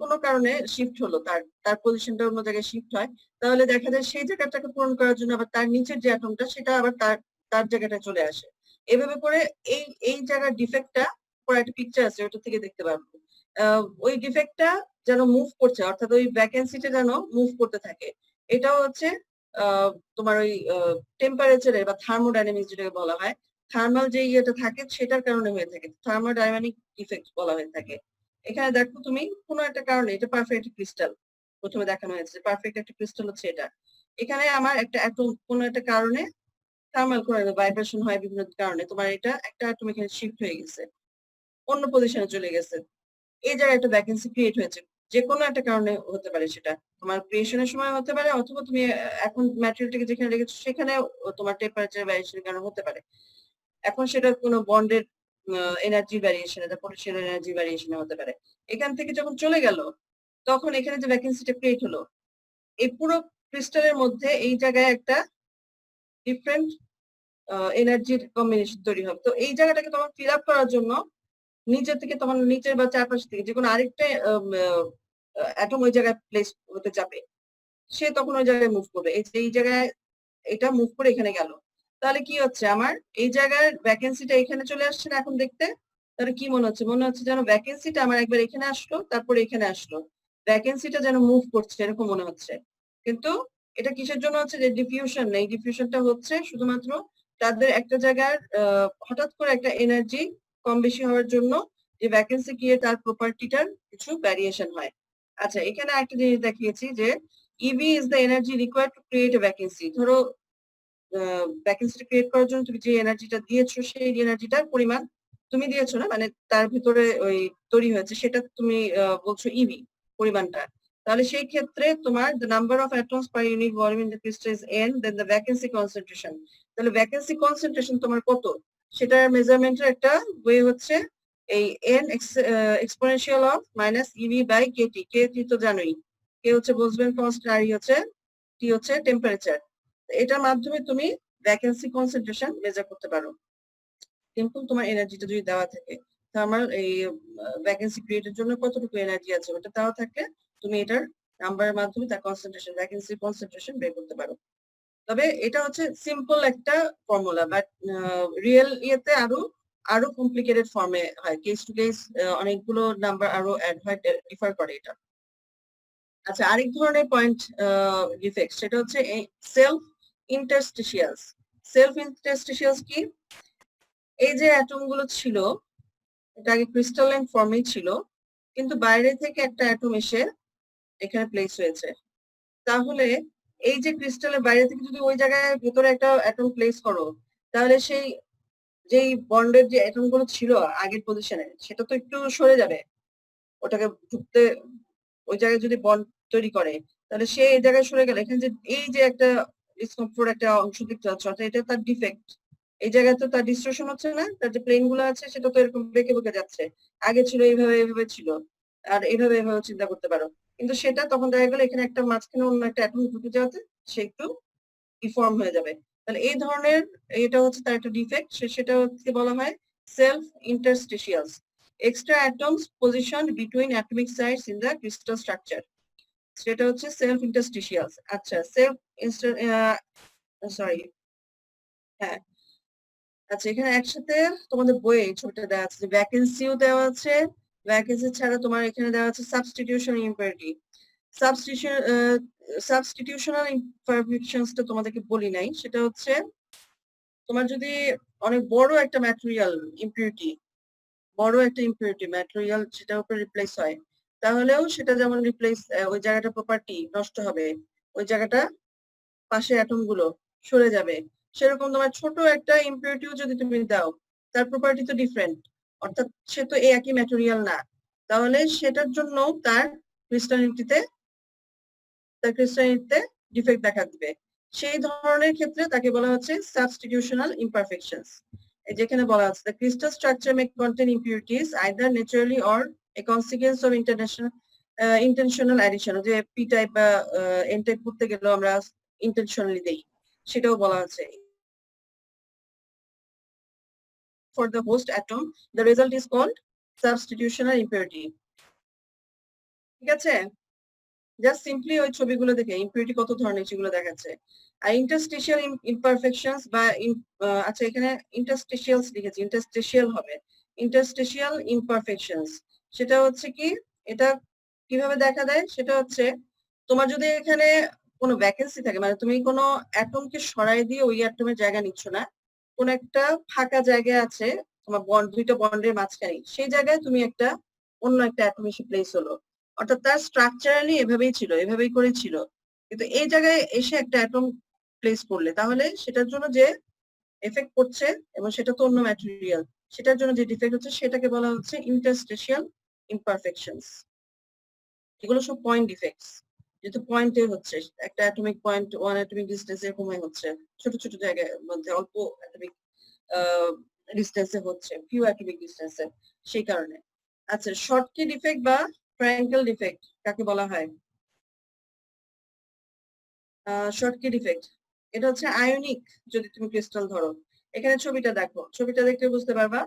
কোনো কারণে শিফট হলো, তার পজিশনটা অন্য জায়গায় শিফট হয়, তাহলে দেখা যায় সেই জায়গাটাকে পূরণ করার জন্য আবার তার নিচের যে অ্যাটমটা সেটা আবার তার জায়গাটা চলে আসে, এভাবে করে এই জায়গার ডিফেক্টটা পরে একটা পিকচার আছে ওটা থেকে দেখতে পারবো। ওই ডিফেক্টটা যেন মুভ করছে, অর্থাৎ ওই ভ্যাকেন্সিটা যেন মুভ করতে থাকে, এটাও হচ্ছে তোমার ওই টেম্পারেচারের বা থার্মোডাইনামিক্স যেটাকে বলা হয়, থার্মাল যে ইয়েটা থাকে সেটার কারণে হয়ে থাকে, থার্মোডাইনামিক ডিফেক্ট বলা হয়ে থাকে। এখানে দেখো তুমি কোনো একটা কারণে, এটা পারফেক্ট ক্রিস্টাল প্রথমে দেখানো হয়েছে, পারফেক্ট একটা ক্রিস্টাল হচ্ছে এটা, এখানে আমার একটা অ্যাটম কোনো একটা কারণে থার্মাল করে ভাইব্রেশন হয় বিভিন্ন কারণে, তোমার এটা একটা অ্যাটম এখানে শিফট হয়ে গেছে, অন্য পজিশনে চলে গেছে, এই জায়গায় একটা ভ্যাকেন্সি ক্রিয়েট হয়েছে, যে কোনো একটা কারণে হতে পারে, সেটা তোমার ক্রিয়েশনের সময় হতে পারে, অথবা তুমি এখন ম্যাটেরিয়ালটাকে যেখানে রেখেছো সেখানে তোমার টেম্পারেচার ভ্যারিয়েশনের কারণে হতে পারে। এখন সেটা কোনো বন্ডের এনার্জি ভ্যারিয়েশন, এটা পোটেনশিয়াল এনার্জি ভ্যারিয়েশনে হতে পারে। এখান থেকে যখন চলে গেল তখন এখানে যে ভ্যাকেন্সিটা ক্রিয়েট হলো, এই পুরো ক্রিস্টালের মধ্যে এই জায়গায় একটা ডিফারেন্ট এনার্জির কম্বিনেশন তৈরি হবে, তো এই জায়গাটাকে তখন ফিল আপ করার জন্য নিচের থেকে তখন নিচের বা চারপাশ থেকে যে কোনো আরেকটা অ্যাটম ওই জায়গায় প্লেস হতে চাপে, সে তখন ওই জায়গায় মুভ করবে, এই জায়গায় এটা মুভ করে এখানে গেল, তাহলে কি হচ্ছে আমার এই জায়গার ভ্যাকেন্সিটা এখানে চলে আসছে না এখন দেখতে? তাহলে কি মনে হচ্ছে? মনে হচ্ছে যেন ভ্যাকেন্সিটা আমার একবার এখানে আসলো, তারপরে এখানে আসলো, ভ্যাকেন্সিটা যেন মুভ করছে এরকম মনে হচ্ছে। কিন্তু এটা কিসের জন্য হচ্ছে? যে ডিফিউশন নেই, ডিফিউশনটা হচ্ছে শুধুমাত্র তাদের একটা জায়গার হঠাৎ করে একটা এনার্জি কম বেশি হওয়ার জন্য যে ভ্যাকেন্সি গিয়ে তার প্রপার্টিটার কিছু ভ্যারিয়েশন হয়। আচ্ছা, এখানে একটা জিনিস দেখিয়েছি যে EV is the energy required to create a vacancy. ধরো ভ্যাকেন্সিটা ক্রিয়েট করার জন্য তুমি যে এনার্জিটা দিয়েছো সেই এনার্জিটার পরিমাণ তুমি দিয়েছো না, মানে তার ভিতরে ওই তৈরি হয়েছে সেটা তুমি বলছো ইভি পরিমাণটা। তাহলে সেই ক্ষেত্রে তোমার the number of atoms per unit volume in the crystal is n, then the vacancy concentration. তাহলে ভ্যাকেন্সি কনসেন্ট্রেশন তোমার কত সেটার মেজারমেন্টের একটা ওয়ে হচ্ছে এই n exponential of minus EV by KT. KT তো জানোই, কে হচ্ছে বোলজম্যান কনস্ট্যান্ট আর হচ্ছে টি হচ্ছে টেম্পারেচার। এটার মাধ্যমে তুমি ভ্যাকেন্সি কনসেন্ট্রেশন মেজার করতে পারো। সিম্পল তোমার এনার্জিটা যদি দেওয়া থাকে, থার্মাল এই ভ্যাকেন্সি ক্রিয়েটের জন্য কতটুকু এনার্জি আছে ওটা দেওয়া থাকে, তুমি এটার নাম্বারের মাধ্যমে তার কনসেন্ট্রেশন ভ্যাকেন্সি কনসেন্ট্রেশন বের করতে পারো। তবে এটা হচ্ছে সিম্পল একটা ফর্মুলা, বাট রিয়েল ইয়েতে আরো কমপ্লিকেটেড ফর্মে হয়, কেস টু কেস অনেকগুলো নাম্বার আরো অ্যাড হয়, ডিফার করে এটা। আচ্ছা, আরেক ধরনের পয়েন্ট ডিফেক্ট সেটা হচ্ছে সেলফ ইন্টারস্টিশিয়ালস। সেলফ ইন্টারস্টিশিয়ালস কি? এই যে অ্যাটম গুলো ছিল এটা আগে ক্রিস্টালাইন ফর্মেই ছিল, কিন্তু বাইরে থেকে একটা অ্যাটম এসে এখানে প্লেস হয়েছে। তাহলে এই যে ক্রিস্টালের বাইরে থেকে যদি ওই জায়গায় ভেতরে একটা অ্যাটম প্লেস করো, তাহলে সেই যেই বন্ডের যে অ্যাটম গুলো ছিল আগের পজিশনে সেটা তো একটু সরে যাবে, ওটাকে ঢুকতে ওই জায়গায় যদি বন্ড তৈরি করে, তাহলে সে এই জায়গায় সরে গেলে এখানে যে এই যে একটা ডিসকমফোর্ট একটা অংশ দেখতে পাচ্ছ, অর্থাৎ এটা তার ডিফেক্ট। এই জায়গায় তো তার ডিস্ট্রকশন হচ্ছে না, তার যে প্লেন গুলো আছে সেটা তো এরকম বেঁকে বেঁকে যাচ্ছে, আগে ছিল এইভাবে এইভাবে ছিল, আর এইভাবে এইভাবে চিন্তা করতে পারো। কিন্তু সেটা তখন দেখা গেল এখানে একটা মাঝখানে অন্য একটা অ্যাটম ঢুকে যাওয়াতে সে একটু ডিফর্ম হয়ে যাবে। তাহলে এই ধরনের এটা হচ্ছে তার একটা ডিফেক্ট, সেটা হচ্ছে বলা হয় self interstitials, extra atoms position between atomic sites in the crystal structure, সেটা হচ্ছে সেলফ ইন্টারস্টিশিয়ালস। আচ্ছা, সরি, হ্যাঁ, আচ্ছা, এখানে একসাথে তোমাদের বইয়ে এই ছবিটা দেওয়া আছে, ভ্যাকেন্সিও দেওয়া আছে, ভ্যাকেন্সি ছাড়া তোমার এখানে দেওয়া আছে সাবস্টিটিউশন ইম্পারিটি। সাবস্টিটিউশনাল ইমপারফেকশনসটা তোমাদেরকে বলি নাই, সেটা হচ্ছে তোমার যদি অনেক বড় একটা ম্যাটেরিয়াল ইম্পিউরিটি, বড় একটা ইম্পিউরিটি ম্যাটেরিয়াল সেটার উপরে রিপ্লেস হয়, তাহলেও সেটা যেমন রিপ্লেস ওই জায়গাটা প্রপার্টি নষ্ট হবে, ওই জায়গাটা পাশে অ্যাটম গুলো সরে যাবে। সেরকম তোমার ছোট একটা ইম্পিউরিটিও যদি তুমি দাও, তার প্রপার্টি তো ডিফারেন্ট, অর্থাৎ সে তো এই একই ম্যাটেরিয়াল না, তাহলে সেটার জন্য তার ক্রিস্টালিটিতে ডিফেক্ট দেখা দিবে। সেই ধরনের ক্ষেত্রে তাকে বলা হচ্ছে সাবস্টিটিউশনাল ইমপারফেকশনস। যেখানে বলা আছে the crystal structure may contain impurities either naturally or a consequence of intentional addition, যে পি টাইপ বা এন টাইপ করতে গেলে আমরা ইন্টেনশনালি দেই, সেটাও বলা আছে। For the host atom the result is called substitutional impurity। ঠিক আছে, জাস্ট সিম্পলি ওই ছবিগুলো দেখে ইম্পিউরিটি কত ধরনের সেগুলো দেখাচ্ছে। আর ইন্টারস্টিশিয়াল ইমপারফেকশনস বা আচ্ছা, এখানে ইন্টারস্টিশিয়ালস লিখেছি, ইন্টারস্টিশিয়াল হবে, ইন্টারস্টিশিয়াল ইমপারফেকশনস। সেটা হচ্ছে কি, এটা কিভাবে দেখা দেয়, সেটা হচ্ছে তোমার যদি এখানে কোনো ভ্যাকেন্সি থাকে, মানে তুমি কোনো অ্যাটমকে সরাই দিয়ে ওই অ্যাটমের জায়গা নিচ্ছ না, কোন একটা ফাঁকা জায়গা আছে তোমার দুইটা বন্ডের মাঝখানে, সেই জায়গায় তুমি একটা অন্য একটা অ্যাটম এসে প্লেস হলো, অর্থাৎ তার স্ট্রাকচারালি এভাবেই ছিল, এভাবেই করে ছিল, কিন্তু এই জায়গায় এসে একটা অ্যাটম প্লেস করলে তাহলে সেটার জন্য যে এফেক্ট করছে এবং সেটা তো অন্য ম্যাটেরিয়াল, সেটার জন্য যে ডিফেক্ট হচ্ছে সেটাকে বলা হচ্ছে ইন্টারস্টিশিয়াল ইমপারফেকশনস। এগুলো সব পয়েন্ট ডিফেক্টস, যেহেতু পয়েন্টে হচ্ছে, একটা atomic point, one atomic distance এরকম হচ্ছে, ছোট ছোট জায়গার মধ্যে অল্প অ্যাটমিক ডিস্টেন্সে হচ্ছে, ফিউ অ্যাটমিক ডিস্টেন্সে, সেই কারণে। আচ্ছা, শর্টকি ডিফেক্ট বা ট্রায়াঙ্গেল ডিফেক্ট কাকে বলা হয়? শর্টকি ডিফেক্ট এটা হচ্ছে আয়নিক, যদি তুমি ক্রিস্টাল ধরো, এখানে ছবিটা দেখো, ছবিটা দেখতে বুঝতে পারবা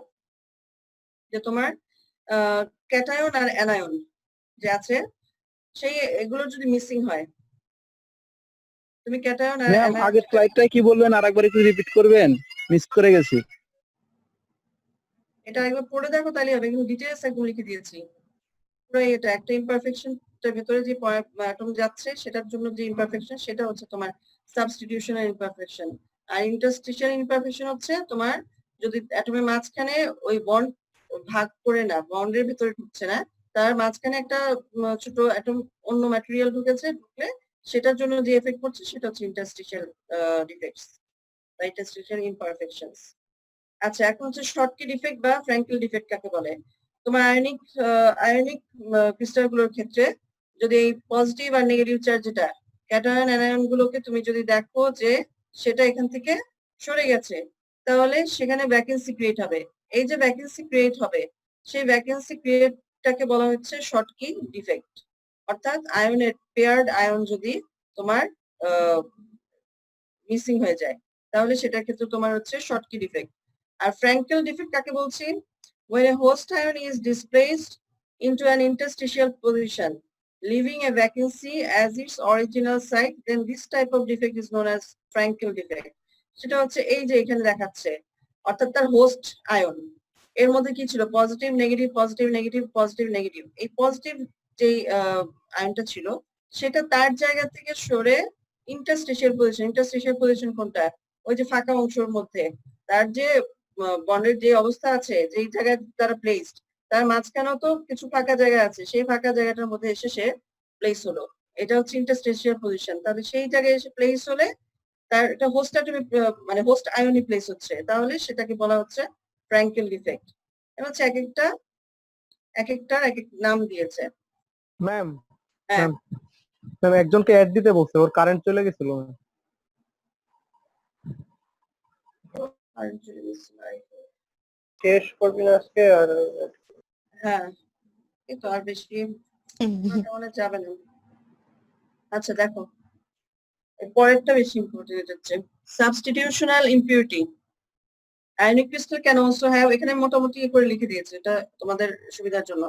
যে তোমার ক্যাটায়ন আর অ্যানায়ন যে আছে, সেই এগুলো যদি মিসিং হয়, তুমি ক্যাটায়ন আর ম্যাম অ্যানায়ন আগের স্লাইডটা কি বলবেন আরেকবার একটু রিপিট করবেন, মিস করে গেছি। এটা একবার পড়ে দেখো তাহলে হবে, কিন্তু ডিটেইলস একদম লিখে দিয়েছি। পুরো এটা একটা ইমপারফেকশনটার ভেতরে যে অ্যাটম যাচ্ছে সেটার জন্য যে ইমপারফেকশন সেটা হচ্ছে তোমার সাবস্টিটিউশনাল ইমপারফেকশন। আর ইন্টারস্টিশিয়াল ইমপারফেকশন হচ্ছে তোমার যদি অ্যাটমের মাঝখানে ওই বন্ড ভাগ করে না, বন্ডের ভিতরে ঢুকছে না, তার মাঝখানে একটা ছোট অ্যাটম অন্য ম্যাটেরিয়াল ঢুকেছে, ঢুকলে সেটার জন্য যে এফেক্ট করছে সেটা হচ্ছে ইন্টারস্টিশিয়াল ডিফেক্টস বা ইন্টারস্টিশিয়াল ইমপারফেকশনস। আচ্ছা, এখন হচ্ছে শর্টকি ডিফেক্ট বা ফ্র্যাঙ্কেল ডিফেক্ট কাকে বলে। তোমার আয়নিক ক্রিস্টাল গুলোর ক্ষেত্রে যদি এই পজিটিভ আর নেগেটিভ চার্জ যেটা ক্যাটায়ন অ্যানায়ন গুলোকে তুমি যদি দেখো যে সেটা এখান থেকে সরে গেছে, তাহলে সেখানে ভ্যাকেন্সি ক্রিয়েট হবে। এই যে ভ্যাকেন্সি ক্রিয়েট হবে, সেই ভ্যাকেন্সি ক্রিয়েটটাকে বলা হচ্ছে শর্টকি ডিফেক্ট। অর্থাৎ আয়নের পেয়ার্ড আয়ন যদি তোমার মিসিং হয়ে যায়, তাহলে সেটার ক্ষেত্রে তোমার হচ্ছে শর্টকি ডিফেক্ট। আর ফ্র্যাঙ্কেল ডিফেক্ট কাকে বলছি? When a host ion is displaced into an interstitial position, leaving a vacancy as its original site, then this type of defect is known as Frankel defect. সেটা হচ্ছে এই যে এখানে দেখাচ্ছে, অর্থাৎ তার হোস্ট আয়ন এর মধ্যে কি ছিল? Positive negative, positive negative, positive negative. এই পজিটিভ যে আয়নটা ছিল সেটা তার জায়গা থেকে সরে ইন্টারস্টিশিয়াল পজিশন কোনটা? ওই যে ফাঁকা অংশের মধ্যে তার যে বন্ডের যে অবস্থা আছে, যেই জায়গায় তারা প্লেসড, তার মাঝখানেও তো কিছু ফাঁকা জায়গা আছে, সেই ফাঁকা জায়গাটার মধ্যে এসে সে প্লেস হলো। এটা হচ্ছে ইন্টারস্টিশিয়াল পজিশন। তাহলে সেই জায়গায় এসে প্লেস হলে তার একটা হোস্ট অ্যাটমি মানে হোস্ট আয়নি প্লেস হচ্ছে, তাহলে সেটাকে বলা হচ্ছে ফ্র্যাঙ্কেল ডিফেক্ট। এটা হচ্ছে এক একটার এক এক নাম দিয়েছে। ম্যাম হ্যাঁ, ম্যাম একজনকে অ্যাড দিতে বলছে, ওর কারেন্ট চলে গেছিল। শেষ করবি না আজকে? আর হ্যাঁ, এই তো আর বেশি মনে যাবে না। আচ্ছা দেখো, পরেরটা বেশি ইম্পর্টেন্ট হচ্ছে substitutional impurity. Ionic crystal can also have, এখানে মোটামুটি করে লিখে দিয়েছে এটা তোমাদের সুবিধার জন্য।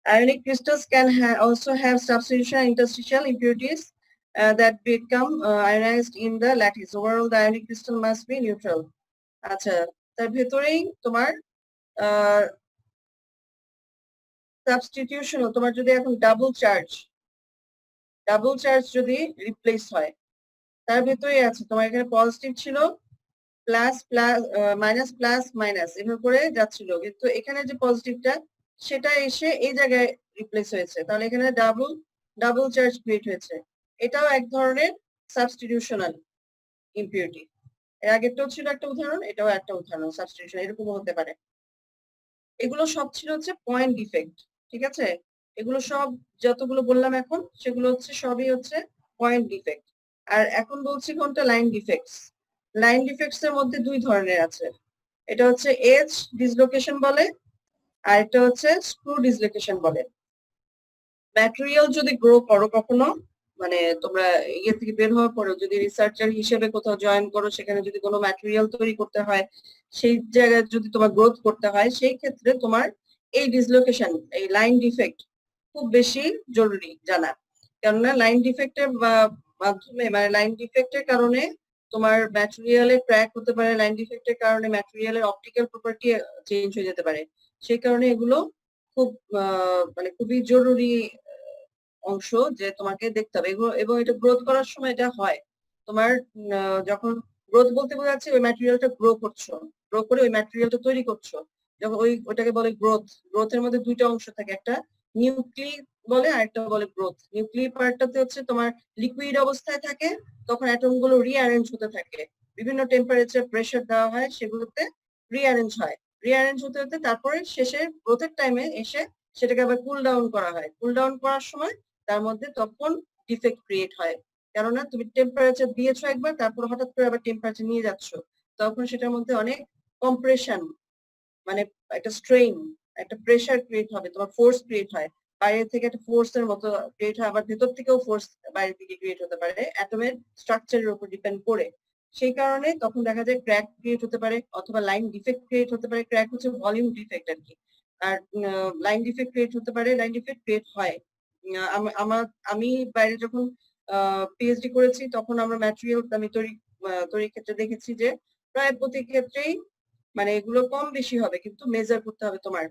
Ionic crystals can also have substitutional interstitial impurities that become ionized in the lattice. Overall, the ionic crystal must be neutral. আচ্ছা, তার ভেতরেই তোমার সাবস্টিটিউশনাল, তোমার যদি এখন ডাবল চার্জ যদি রিপ্লেস হয়, তার ভেতরেই আছে তোমার এখানে পজিটিভ ছিল, plus plus minus plus minus এভাবে করে যাচ্ছিল, কিন্তু এখানে যে পজিটিভটা সেটা এসে এই জায়গায় রিপ্লেস হয়েছে, তাহলে এখানে ডাবল চার্জ ক্রিয়েট হয়েছে। এটাও এক ধরনের সাবস্টিটিউশনাল ইমপিউরিটি। এর আগেরটাও ছিল একটা উদাহরণ, এটাও একটা উদাহরণ সাবস্টিটিউশন, এরকমও হতে পারে। এগুলো সব ছিল হচ্ছে পয়েন্ট ডিফেক্ট, ঠিক আছে? এগুলো সব যতগুলো বললাম এখন সেগুলো হচ্ছে সবই হচ্ছে পয়েন্ট ডিফেক্ট। আর এখন বলছি কোনটা? Line defects. লাইন ডিফেক্টস এর মধ্যে দুই ধরনের আছে, এটা হচ্ছে এজ ডিসলোকেশন বলে, আর এটা হচ্ছে স্ক্রু ডিসলোকেশন বলে। ম্যাটেরিয়াল যদি গ্রো করো কখনো, মানে তোমরা ইয়ে থেকে বের হওয়ার পরে যদি রিসার্চার হিসেবে কোথাও জয়েন করো, সেখানে যদি কোনো ম্যাটেরিয়াল তৈরি করতে হয়, সেই জায়গায় যদি তোমার গ্রোথ করতে হয়, সেই ক্ষেত্রে তোমার এই ডিসলোকেশন, এই লাইন ডিফেক্ট খুব বেশি জরুরি জানা। কেননা লাইন ডিফেক্টের মাধ্যমে, মানে লাইন ডিফেক্টের কারণে তোমার ম্যাটেরিয়ালের ক্র্যাক হতে পারে, লাইন ডিফেক্টের কারণে ম্যাটেরিয়ালের অপটিক্যাল প্রপার্টি চেঞ্জ হয়ে যেতে পারে। সেই কারণে এগুলো খুব মানে খুবই জরুরি অংশ যে তোমাকে দেখতে হবে এগুলো। এবং এটা গ্রোথ করার সময় এটা হয় তোমার যখন গ্রোথ বলতে বোঝাচ্ছে ওই ম্যাটেরিয়ালটা গ্রো করে ওই ম্যাটেরিয়ালটা তৈরি করছো, যখন ওটাকে বলে গ্রোথ। গ্রোথের মধ্যে দুইটা অংশ থাকে, একটা নিউক্লি বলে আর একটা বলে গ্রোথ। নিউক্লি পার্টটাতে হচ্ছে তোমার লিকুইড অবস্থায় থাকে, তখন অ্যাটম গুলো রিঅ্যারেঞ্জ হতে থাকে, বিভিন্ন টেম্পারেচার প্রেসার দেওয়া হয়, সেগুলোতে রিঅ্যারেঞ্জ হতে হতে তারপরে শেষে গ্রোথের টাইমে এসে সেটাকে আবার কুল ডাউন করা হয়। কুল ডাউন করার সময় তার মধ্যে তখন ডিফেক্ট ক্রিয়েট হয়, কেননা তুমি টেম্পারেচার দিয়েছো একবার, তারপর হঠাৎ করে আবার টেম্পারেচার নিয়ে যাচ্ছ, তখন সেটার মধ্যে অনেক কম্প্রেশন, মানে একটা স্ট্রেইন, একটা প্রেসার ক্রিয়েট হবে, তোমার ফোর্স ক্রিয়েট হয়, বাইরে থেকে একটা ফোর্সের মতো ক্রিয়েট হয়, আবার ভেতর থেকেও ফোর্স বাইরে থেকে ক্রিয়েট হতে পারে অ্যাটমের স্ট্রাকচারের উপর ডিপেন্ড করে। সেই কারণে তখন দেখা যায় ক্র্যাক ক্রিয়েট হতে পারে অথবা লাইন ডিফেক্ট ক্রিয়েট হতে পারে। ক্র্যাক হচ্ছে ভলিউম ডিফেক্ট আর কি, আর লাইন ডিফেক্ট ক্রিয়েট হতে পারে, লাইন ডিফেক্ট ক্রিয়েট হয়। আমি বাইরে যখন পিএইচডি করেছি তখন আমরা ম্যাটেরিয়াল আমি তৈরির ক্ষেত্রে দেখেছি যে প্রায় প্রতি ক্ষেত্রেই মানে এগুলো কম বেশি হবে কিন্তু মেজার করতে হবে তোমার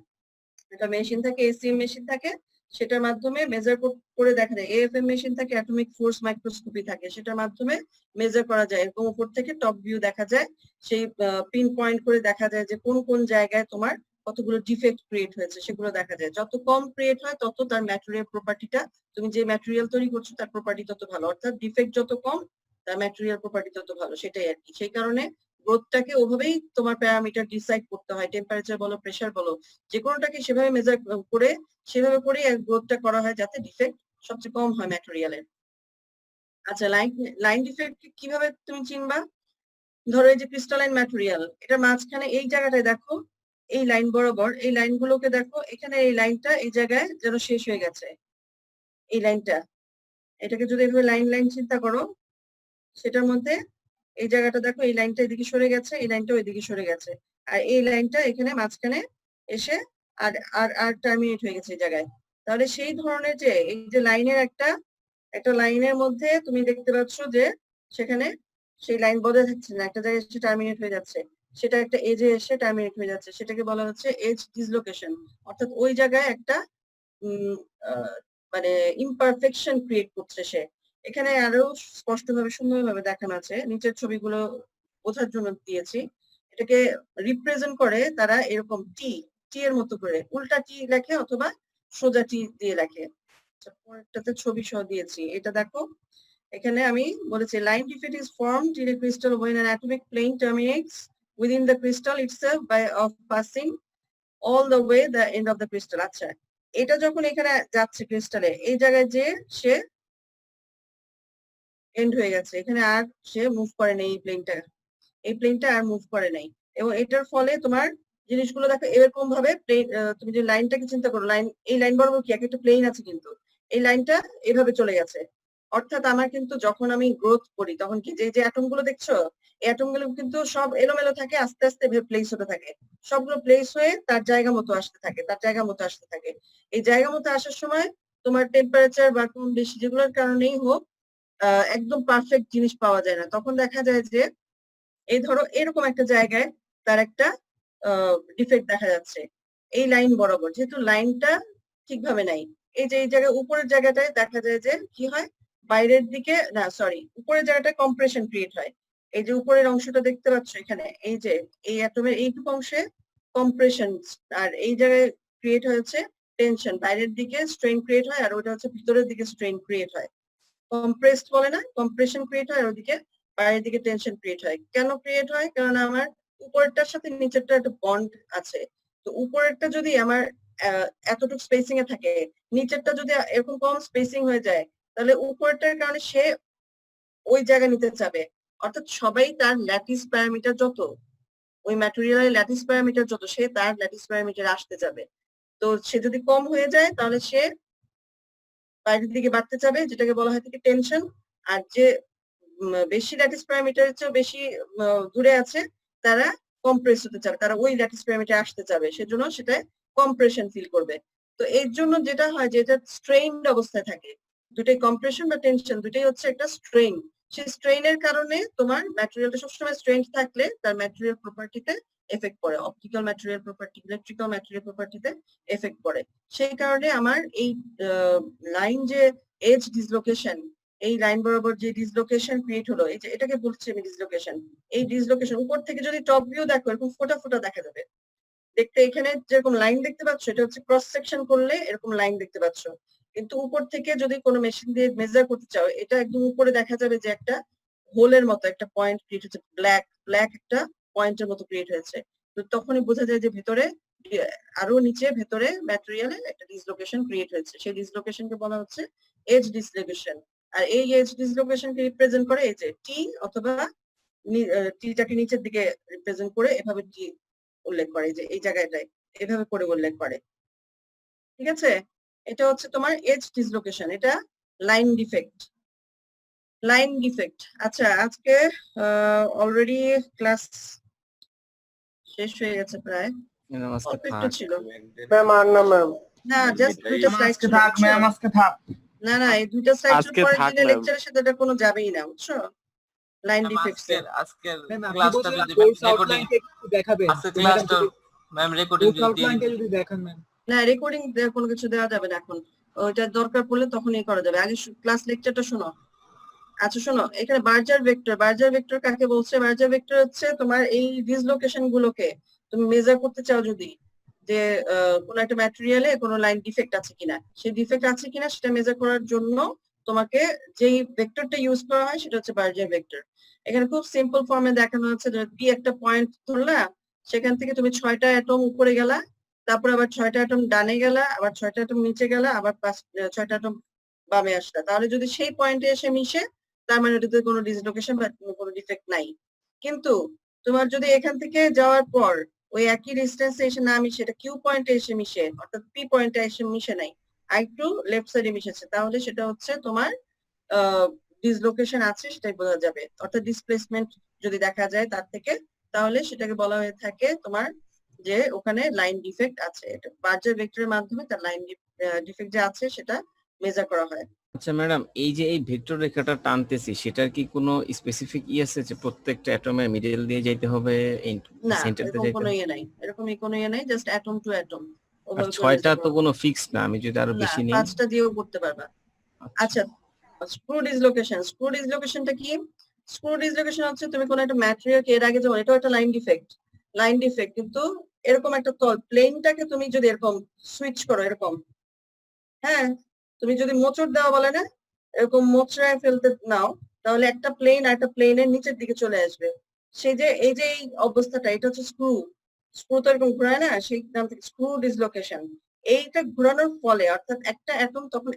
একটা মেশিন থাকে এসিএম মেশিন থাকে সেটার মাধ্যমে মেজার করে দেখা যায় এএফএম মেশিন থাকে অ্যাটমিক ফোর্স মাইক্রোস্কোপি থাকে সেটার মাধ্যমে মেজার করা যায় এরকম উপর থেকে টপ ভিউ দেখা যায় সেই পিন পয়েন্ট করে দেখা যায় যে কোন কোন জায়গায় তোমার কতগুলো ডিফেক্ট ক্রিয়েট হয়েছে সেগুলো দেখা যায় যত কম ক্রিয়েট হয় তত তার ম্যাটেরিয়াল প্রপার্টিটা তুমি যে ম্যাটেরিয়াল তৈরি করছো তার প্রপার্টি তত ভালো অর্থাৎ ডিফেক্ট যত কম তার ম্যাটেরিয়াল প্রপার্টি তত ভালো সেটাই আর কি সেই কারণে গ্রোথটাকে ওভাবেই তোমার প্যারামিটার ডিসাইড করতে হয় টেম্পারেচার বলো প্রেসার বলো যে কোনোটাকে সেভাবে মেজার করে সেভাবে করেই গ্রোথটা করা হয় যাতে ডিফেক্ট সবচেয়ে কম হয় ম্যাটেরিয়ালের আচ্ছা লাইন ডিফেক্ট কিভাবে তুমি চিনবা ধরো এই যে ক্রিস্টালাইন ম্যাটেরিয়াল এটা মাঝখানে এই জায়গাটায় দেখো এই লাইন বরাবর এই লাইনগুলোকে দেখো এখানে এই লাইনটা এই জায়গায় যেন শেষ হয়ে গেছে এই লাইনটা এটাকে যদি এভাবে লাইন লাইন চিন্তা করো সেটার মধ্যে এই জায়গাটা দেখো এই লাইনটা এদিকে সরে গেছে এই লাইনটা ওইদিকে সরে গেছে আর এই লাইনটা এখানে মাঝখানে এসে আর আর আর টার্মিনেট হয়ে গেছে এই জায়গায় তাহলে সেই ধরনের যে এই যে লাইনের একটা লাইনের মধ্যে তুমি দেখতে পাচ্ছ যে সেখানে সেই লাইন বদলে থাকছে না একটা জায়গায় এসে টার্মিনেট হয়ে যাচ্ছে সেটা একটা এজে এসে টার্মিনেট হয়ে যাচ্ছে সেটাকে বলা হচ্ছে এজ ডিসলোকেশন অর্থাৎ ওই জায়গায় একটা মানে ইমপারফেকশন ক্রিয়েট করছে সে এখানে আরো স্পষ্টভাবে সুন্দরভাবে দেখানো আছে নিচের ছবিগুলো বোঝার জন্য দিয়েছি এটাকে রিপ্রেজেন্ট করে তারা এরকম টি এর মতো করে উল্টা টি লেখে অথবা সোজা টি দিয়ে লেখে পরেরটাতে ছবি সহ দিয়েছি এটা দেখো এখানে আমি বলেছি line defect is formed in a crystal when an atomic plane terminates within the crystal itself by of passing all the way the end of the crystal আচ্ছা এটা যখন এখানে যাচ্ছে ক্রিস্টালে এই জায়গায় যে সে এন্ড হয়ে গেছে এখানে আর সে মুভ করে নাই এই প্লেনটা আর মুভ করে নাই এবং এটার ফলে তোমার জিনিসগুলো দেখো এরকম ভাবে তুমি যে লাইনটাকে চিন্তা করো এই লাইন বরাবর কি একটা প্লেন আছে কিন্তু এই লাইনটা এভাবে চলে গেছে অর্থাৎ আমার কিন্তু যখন আমি গ্রোথ করি তখন কি যে অ্যাটম গুলো দেখছো এই অ্যাটম গুলো কিন্তু সব এলোমেলো থাকে আস্তে আস্তে প্লেস হতে থাকে সবগুলো প্লেস হয়ে তার জায়গা মতো আসতে থাকে এই জায়গা মতো আসার সময় তোমার টেম্পারেচার বা কম বেশি যেগুলোর কারণেই হোক একদম পারফেক্ট জিনিস পাওয়া যায় না তখন দেখা যায় যে এই ধরো এরকম একটা জায়গায় তার একটা ডিফেক্ট দেখা যাচ্ছে এই লাইন বরাবর যেহেতু লাইনটা ঠিকভাবে নাই এই যে এই জায়গায় উপরের জায়গাটায় দেখা যায় যে কি হয় বাইরের দিকে না সরি উপরের জায়গাটায় কম্প্রেশন ক্রিয়েট হয় এই যে উপরের অংশটা দেখতে পাচ্ছ এখানে এই যে এই অ্যাটমের এইটুকু অংশে কম্প্রেশন আর এই জায়গায় ক্রিয়েট হয়েছে টেনশন বাইরের দিকে স্ট্রেন ক্রিয়েট হয় আর ওটা হচ্ছে ভিতরের দিকে স্ট্রেন ক্রিয়েট হয় কম্প্রেসড বলে না কম্প্রেশন ক্রিয়েট হয় আর ওদিকে বাইরের দিকে টেনশন ক্রিয়েট হয় কেন ক্রিয়েট হয় কারণ আমার উপরেরটার সাথে নিচেরটা একটা বন্ড আছে তো উপরেরটা যদি আমার এতটুকু স্পেসিং এ থাকে নিচেরটা যদি এরকম কম স্পেসিং হয়ে যায় তাহলে উপরেরটার কারণে সে ওই জায়গা নিতে চাবে অর্থাৎ সবাই তার ল্যাটিস প্যারামিটার যত ওই ম্যাটেরিয়ালের ল্যাটিস প্যারামিটার যত সে তার ল্যাটিস প্যারামিটার আসতে যাবে তো সে যদি কম হয়ে যায় তাহলে সে বাইরের দিকে বাড়তে চাবে যেটাকে বলা হয় থেকে টেনশন আর যে বেশি ল্যাটিস প্যারামিটারের চেয়ে বেশি দূরে আছে তারা কম্প্রেস হতে চাবে তারা ওই ল্যাটিস প্যারামিটার আসতে চাবে সেজন্য সেটা কম্প্রেশন ফিল করবে তো এর জন্য যেটা হয় যে এটা স্ট্রেইনড অবস্থায় থাকে দুটাই কম্প্রেশন বা টেনশন দুটাই হচ্ছে একটা স্ট্রেইন সেই স্ট্রেইনের কারণে তোমার ম্যাটেরিয়ালটা সবসময় স্ট্রেইন থাকলে তার ম্যাটেরিয়াল প্রপার্টিতে এফেক্ট পড়ে optical material property electrical material প্রপার্টিতে এফেক্ট পড়ে সেই কারণে আমার এই লাইন যে এজ ডিসলোকেশন এই লাইন বরাবর যে ডিসলোকেশন ক্রিয়েট হলো এই যে এটাকে বলছি আমি ডিসলোকেশন এই ডিসলোকেশন উপর থেকে যদি টপ ভিউ দেখো এরকম ফোটা ফোটা দেখা যাবে দেখতে এখানে যেরকম লাইন দেখতে পাচ্ছ এটা হচ্ছে ক্রস সেকশন করলে এরকম লাইন দেখতে পাচ্ছ কিন্তু উপর থেকে যদি কোনো মেশিন দিয়ে মেজার করতে চাও এটা একদম উপরে দেখা যাবে যে একটা হোলের মতো একটা পয়েন্ট ক্রিয়েট হচ্ছে ব্ল্যাক একটা পয়েন্টের মতো ক্রিয়েট হয়েছে তো তখনই বোঝা যায় যে ভেতরে আরো নিচে ভেতরে ম্যাটেরিয়ালে একটা ডিসলোকেশন ক্রিয়েট হয়েছে সেই ডিসলোকেশনকে বলা হচ্ছে এজ ডিসলোকেশন আর এই এজ ডিসলোকেশনকে রিপ্রেজেন্ট করে এই যে টি অথবা টিটাকে নিচের দিকে রিপ্রেজেন্ট করে এভাবে টি উল্লেখ করে যে এই জায়গাটায় এভাবে করে উল্লেখ করে ঠিক আছে এটা হচ্ছে তোমার এজ ডিসলোকেশন এটা লাইন ডিফেক্ট আচ্ছা আজকে অলরেডি ক্লাস শেষ হয়ে গেছে প্রায় অল্প একটু ছিল ম্যাম আর না ম্যাম না জাস্ট দুইটা স্লাইড থাক ম্যাম আজকে থাক না না এই দুইটা সাইকেল আজকে পরের থাক দিনের ম্যাম। লেকচারের সাথে এটা কোনো যাবেই না, বুঝছো? লাইন ডিফেক্টস এ আজকের ম্যাম আপনি ক্লাসটা বলছিলেন যদি কোর্স রেকর্ডিং আউটলাইনটা একটু দেখাবেন আজকে তো ম্যাডাম ক্লাসটা ম্যাম রেকর্ডিং কোর্স যদি দিয়ে আউটলাইনটা দিতেন। যদি দেখান ম্যাম। না রেকর্ডিং কোনো কিছু দেওয়া যাবে না এখন, ওইটা দরকার পড়লে তখনই করা যাবে, আগে ক্লাস লেকচারটা শোনো। আচ্ছা শোনো, এখানে বার্জার ভেক্টর কাকে বলছে? বার্জার ভেক্টর হচ্ছে তোমার এই ডিসলোকেশন গুলোকে তুমি মেজার করতে চাও যদি, যে কোন একটা ম্যাটেরিয়ালে কোনো লাইন ডিফেক্ট আছে কিনা, সেই ডিফেক্ট আছে কিনা সেটা মেজার করার জন্য তোমাকে যেই ভেক্টরটা ইউজ করা হয় সেটা হচ্ছে বার্জার ভেক্টর। এখানে খুব সিম্পল ফর্মে দেখানো হচ্ছে যে পি একটা পয়েন্ট ধরলা, সেখান থেকে তুমি 6টা অ্যাটম উপরে গেলা, তারপর আবার 6টা অ্যাটম ডানে গেলা, আবার 6টা অ্যাটম নিচে গেলা, আবার 6টা অ্যাটম বামে আসলা, তাহলে যদি সেই পয়েন্টে এসে মিশে তার মানে ওটাতে কোনো ডিসলোকেশন বা কোনো ডিফেক্ট নাই। কিন্তু তোমার যদি এখান থেকে যাওয়ার পর ওই একই ডিস্টেন্সে এসে না মিশে, এটা কিউ পয়েন্টে এসে মিশে, অর্থাৎ পি পয়েন্টে এসে মিশে নাই, আরেকটু লেফট সাইডে মিশেছে, তাহলে সেটা হচ্ছে তোমার ডিসলোকেশন আছে সেটাই বোঝা যাবে। অর্থাৎ ডিসপ্লেসমেন্ট যদি দেখা যায় তার থেকে, তাহলে সেটাকে বলা হয়ে থাকে তোমার যে ওখানে লাইন ডিফেক্ট আছে। এটা বার্জার ভেক্টরের মাধ্যমে তার লাইন ডিফেক্ট যে আছে সেটা মেজার করা হয়। আচ্ছা ম্যাডাম, এই যে এই ভেক্টর রেখাটা টানতেছি সেটার কি কোনো স্পেসিফিক আছে যে প্রত্যেকটা অ্যাটমের মিডল দিয়ে যাইতে হবে, এই না সেন্টার দিয়ে এরকম যাইতে কোনো হবে? ইয়ে নাই, এরকম কোনো ইয়ে নাই, জাস্ট অ্যাটম টু অ্যাটম আর ওভাবে করে 6টা মেজার তো করা। কোনো ফিক্স না, আমি যদি আরো না বেশি নেই। 5টা দিয়েও করতে পারবা। আচ্ছা স্ক্রু ডিসলোকেশনটা কি? স্ক্রু ডিসলোকেশন হচ্ছে তুমি কোনো একটা ম্যাটেরিয়ালকে এর আগে যেমন এটাও একটা লাইন ডিফেক্ট, কিন্তু এরকম একটা তল প্লেনটাকে তুমি যদি এরকম সুইচ করো এরকম, হ্যাঁ তুমি যদি মোচড় দেওয়া বলে না, এরকম মোচড়ায় ফেলতে নাও, তাহলে একটা প্লেন আর একটা প্লেনের নিচের দিকে চলে আসবে। সেই যে এই যে এই অবস্থাটা, এটা হচ্ছে স্ক্রু তো এরকম ঘোরায় না, সেই নাম থেকে স্ক্রু ডিসলোকেশন। এইটা ঘোরানোর ফলে অর্থাৎ একটা অ্যাটম তখন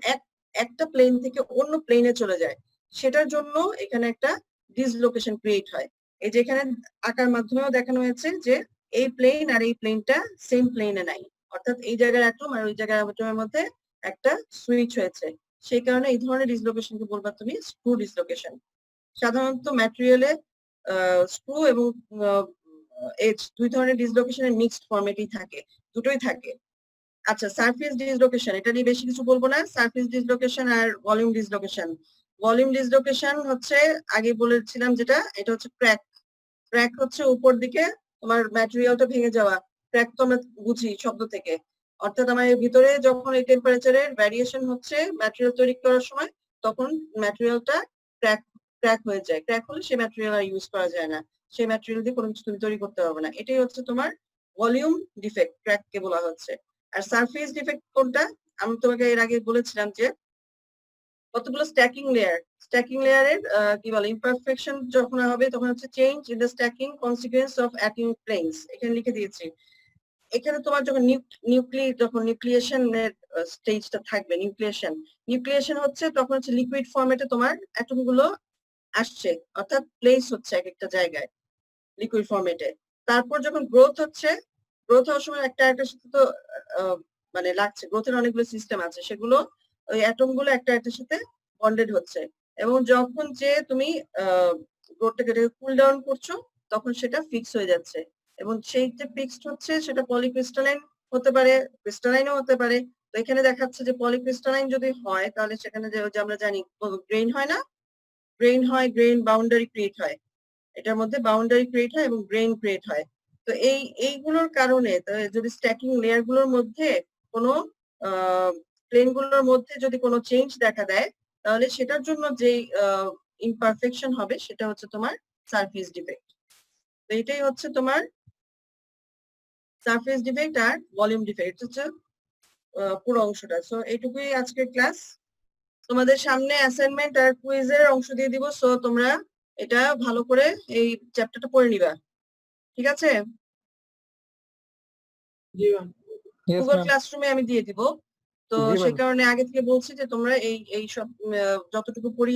একটা প্লেন থেকে অন্য প্লেনে চলে যায়, সেটার জন্য এখানে একটা ডিসলোকেশন ক্রিয়েট হয়। এই যে এখানে আঁকার মাধ্যমেও দেখানো হয়েছে যে এই প্লেন আর এই প্লেনটা সেম প্লেনে নাই, অর্থাৎ এই জায়গার অ্যাটম আর ওই জায়গার অ্যাটমের মধ্যে একটা সুইচ হয়েছে, সেই কারণে এই ধরনের ডিসলোকেশনকে বলবা তুমি স্ক্রু ডিসলোকেশন। সাধারণত ম্যাটেরিয়ালে স্ক্রু এবং এজ দুই ধরনের ডিসলোকেশনের মিক্সড ফরম্যাটই থাকে, দুটোই থাকে। আচ্ছা সারফেস ডিসলোকেশন, এটা নিয়ে বেশি কিছু বলবো না। সারফেস ডিসলোকেশন আর ভলিউম ডিসলোকেশন হচ্ছে আগে বলেছিলাম যেটা, এটা হচ্ছে ক্র্যাক হচ্ছে উপর দিকে তোমার ম্যাটেরিয়ালটা ভেঙে যাওয়া, ক্র্যাক তো আমরা বুঝি শব্দ থেকে, অর্থাৎ আমার এর ভিতরে যখন এই টেম্পারেচারের ভ্যারিয়েশন হচ্ছে ম্যাটেরিয়াল তৈরি করার সময়, তখন ম্যাটেরিয়ালটা ক্র্যাক হয়ে যায়, ক্র্যাক হলে সেই ম্যাটেরিয়াল আর ইউজ করা যায় না, সেই ম্যাটেরিয়াল দিয়ে কোনো কিছু তুমি তৈরি করতে পারবে না। এটাই হচ্ছে তোমার ভলিউম ডিফেক্ট, ক্র্যাক কে বলা হচ্ছে। আর সারফেস ডিফেক্ট কোনটা? আমি তোমাকে এর আগে বলেছিলাম যে কতগুলো স্ট্যাকিং লেয়ারের কি বলে ইমপারফেকশন যখন হবে তখন হচ্ছে change in the stacking consequence of atomic planes, এখানে লিখে দিয়েছি। এখানে তোমার যখন নিউক্লিয়েশনের স্টেজটা থাকবে, নিউক্লিয়েশন হচ্ছে তখন হচ্ছে লিকুইড ফরম্যাটে তোমার অ্যাটম গুলো আসছে, অর্থাৎ প্লেস হচ্ছে এক একটা জায়গায় লিকুইড ফরম্যাটে। তারপর যখন গ্রোথ হওয়ার সময় একটা সাথে তো মানে লাগছে, গ্রোথের অনেকগুলো সিস্টেম আছে, সেগুলো ওই অ্যাটম গুলো একটা একটার সাথে বন্ডেড হচ্ছে, এবং যখন যে তুমি গ্রোথটাকে কুল ডাউন করছো তখন সেটা ফিক্স হয়ে যাচ্ছে, এবং সেই যে ফিক্সড হচ্ছে সেটা পলিক্রিস্টালাইন হতে পারে, ক্রিস্টালাইনও হতে পারে। তো এখানে দেখাচ্ছে যে পলিক্রিস্টালাইন যদি হয় তাহলে সেখানে যে আমরা জানি গ্রেইন হয় না, গ্রেইন বাউন্ডারি ক্রিয়েট হয়, এটার মধ্যে বাউন্ডারি ক্রিয়েট হয় এবং গ্রেইন ক্রিয়েট হয়। তো এইগুলোর কারণে যদি স্ট্যাকিং লেয়ার গুলোর মধ্যে কোনো প্লেন গুলোর মধ্যে যদি কোনো চেঞ্জ দেখা দেয়, তাহলে সেটার জন্য যে ইমপারফেকশন হবে সেটা হচ্ছে তোমার সারফেস ডিফেক্ট। তো এটাই হচ্ছে তোমার সারফেস ডিফেক্ট আর ভলিউম ডিফেক্ট হচ্ছে পুরো অংশটা। সো এইটুকুই আজকের ক্লাস। তোমাদের সামনে অ্যাসাইনমেন্ট আর কুইজের অংশ দিয়ে দিব, সো তোমরা এটা ভালো করে এই চ্যাপ্টারটা পড়ে নিবা, ঠিক আছে? জি ম্যাম। গুগল ক্লাসরুমে আমি দিয়ে দিব, তো সেই কারণে আগে থেকে বলছি যে তোমরা এই সব যতটুকু পড়িয়ে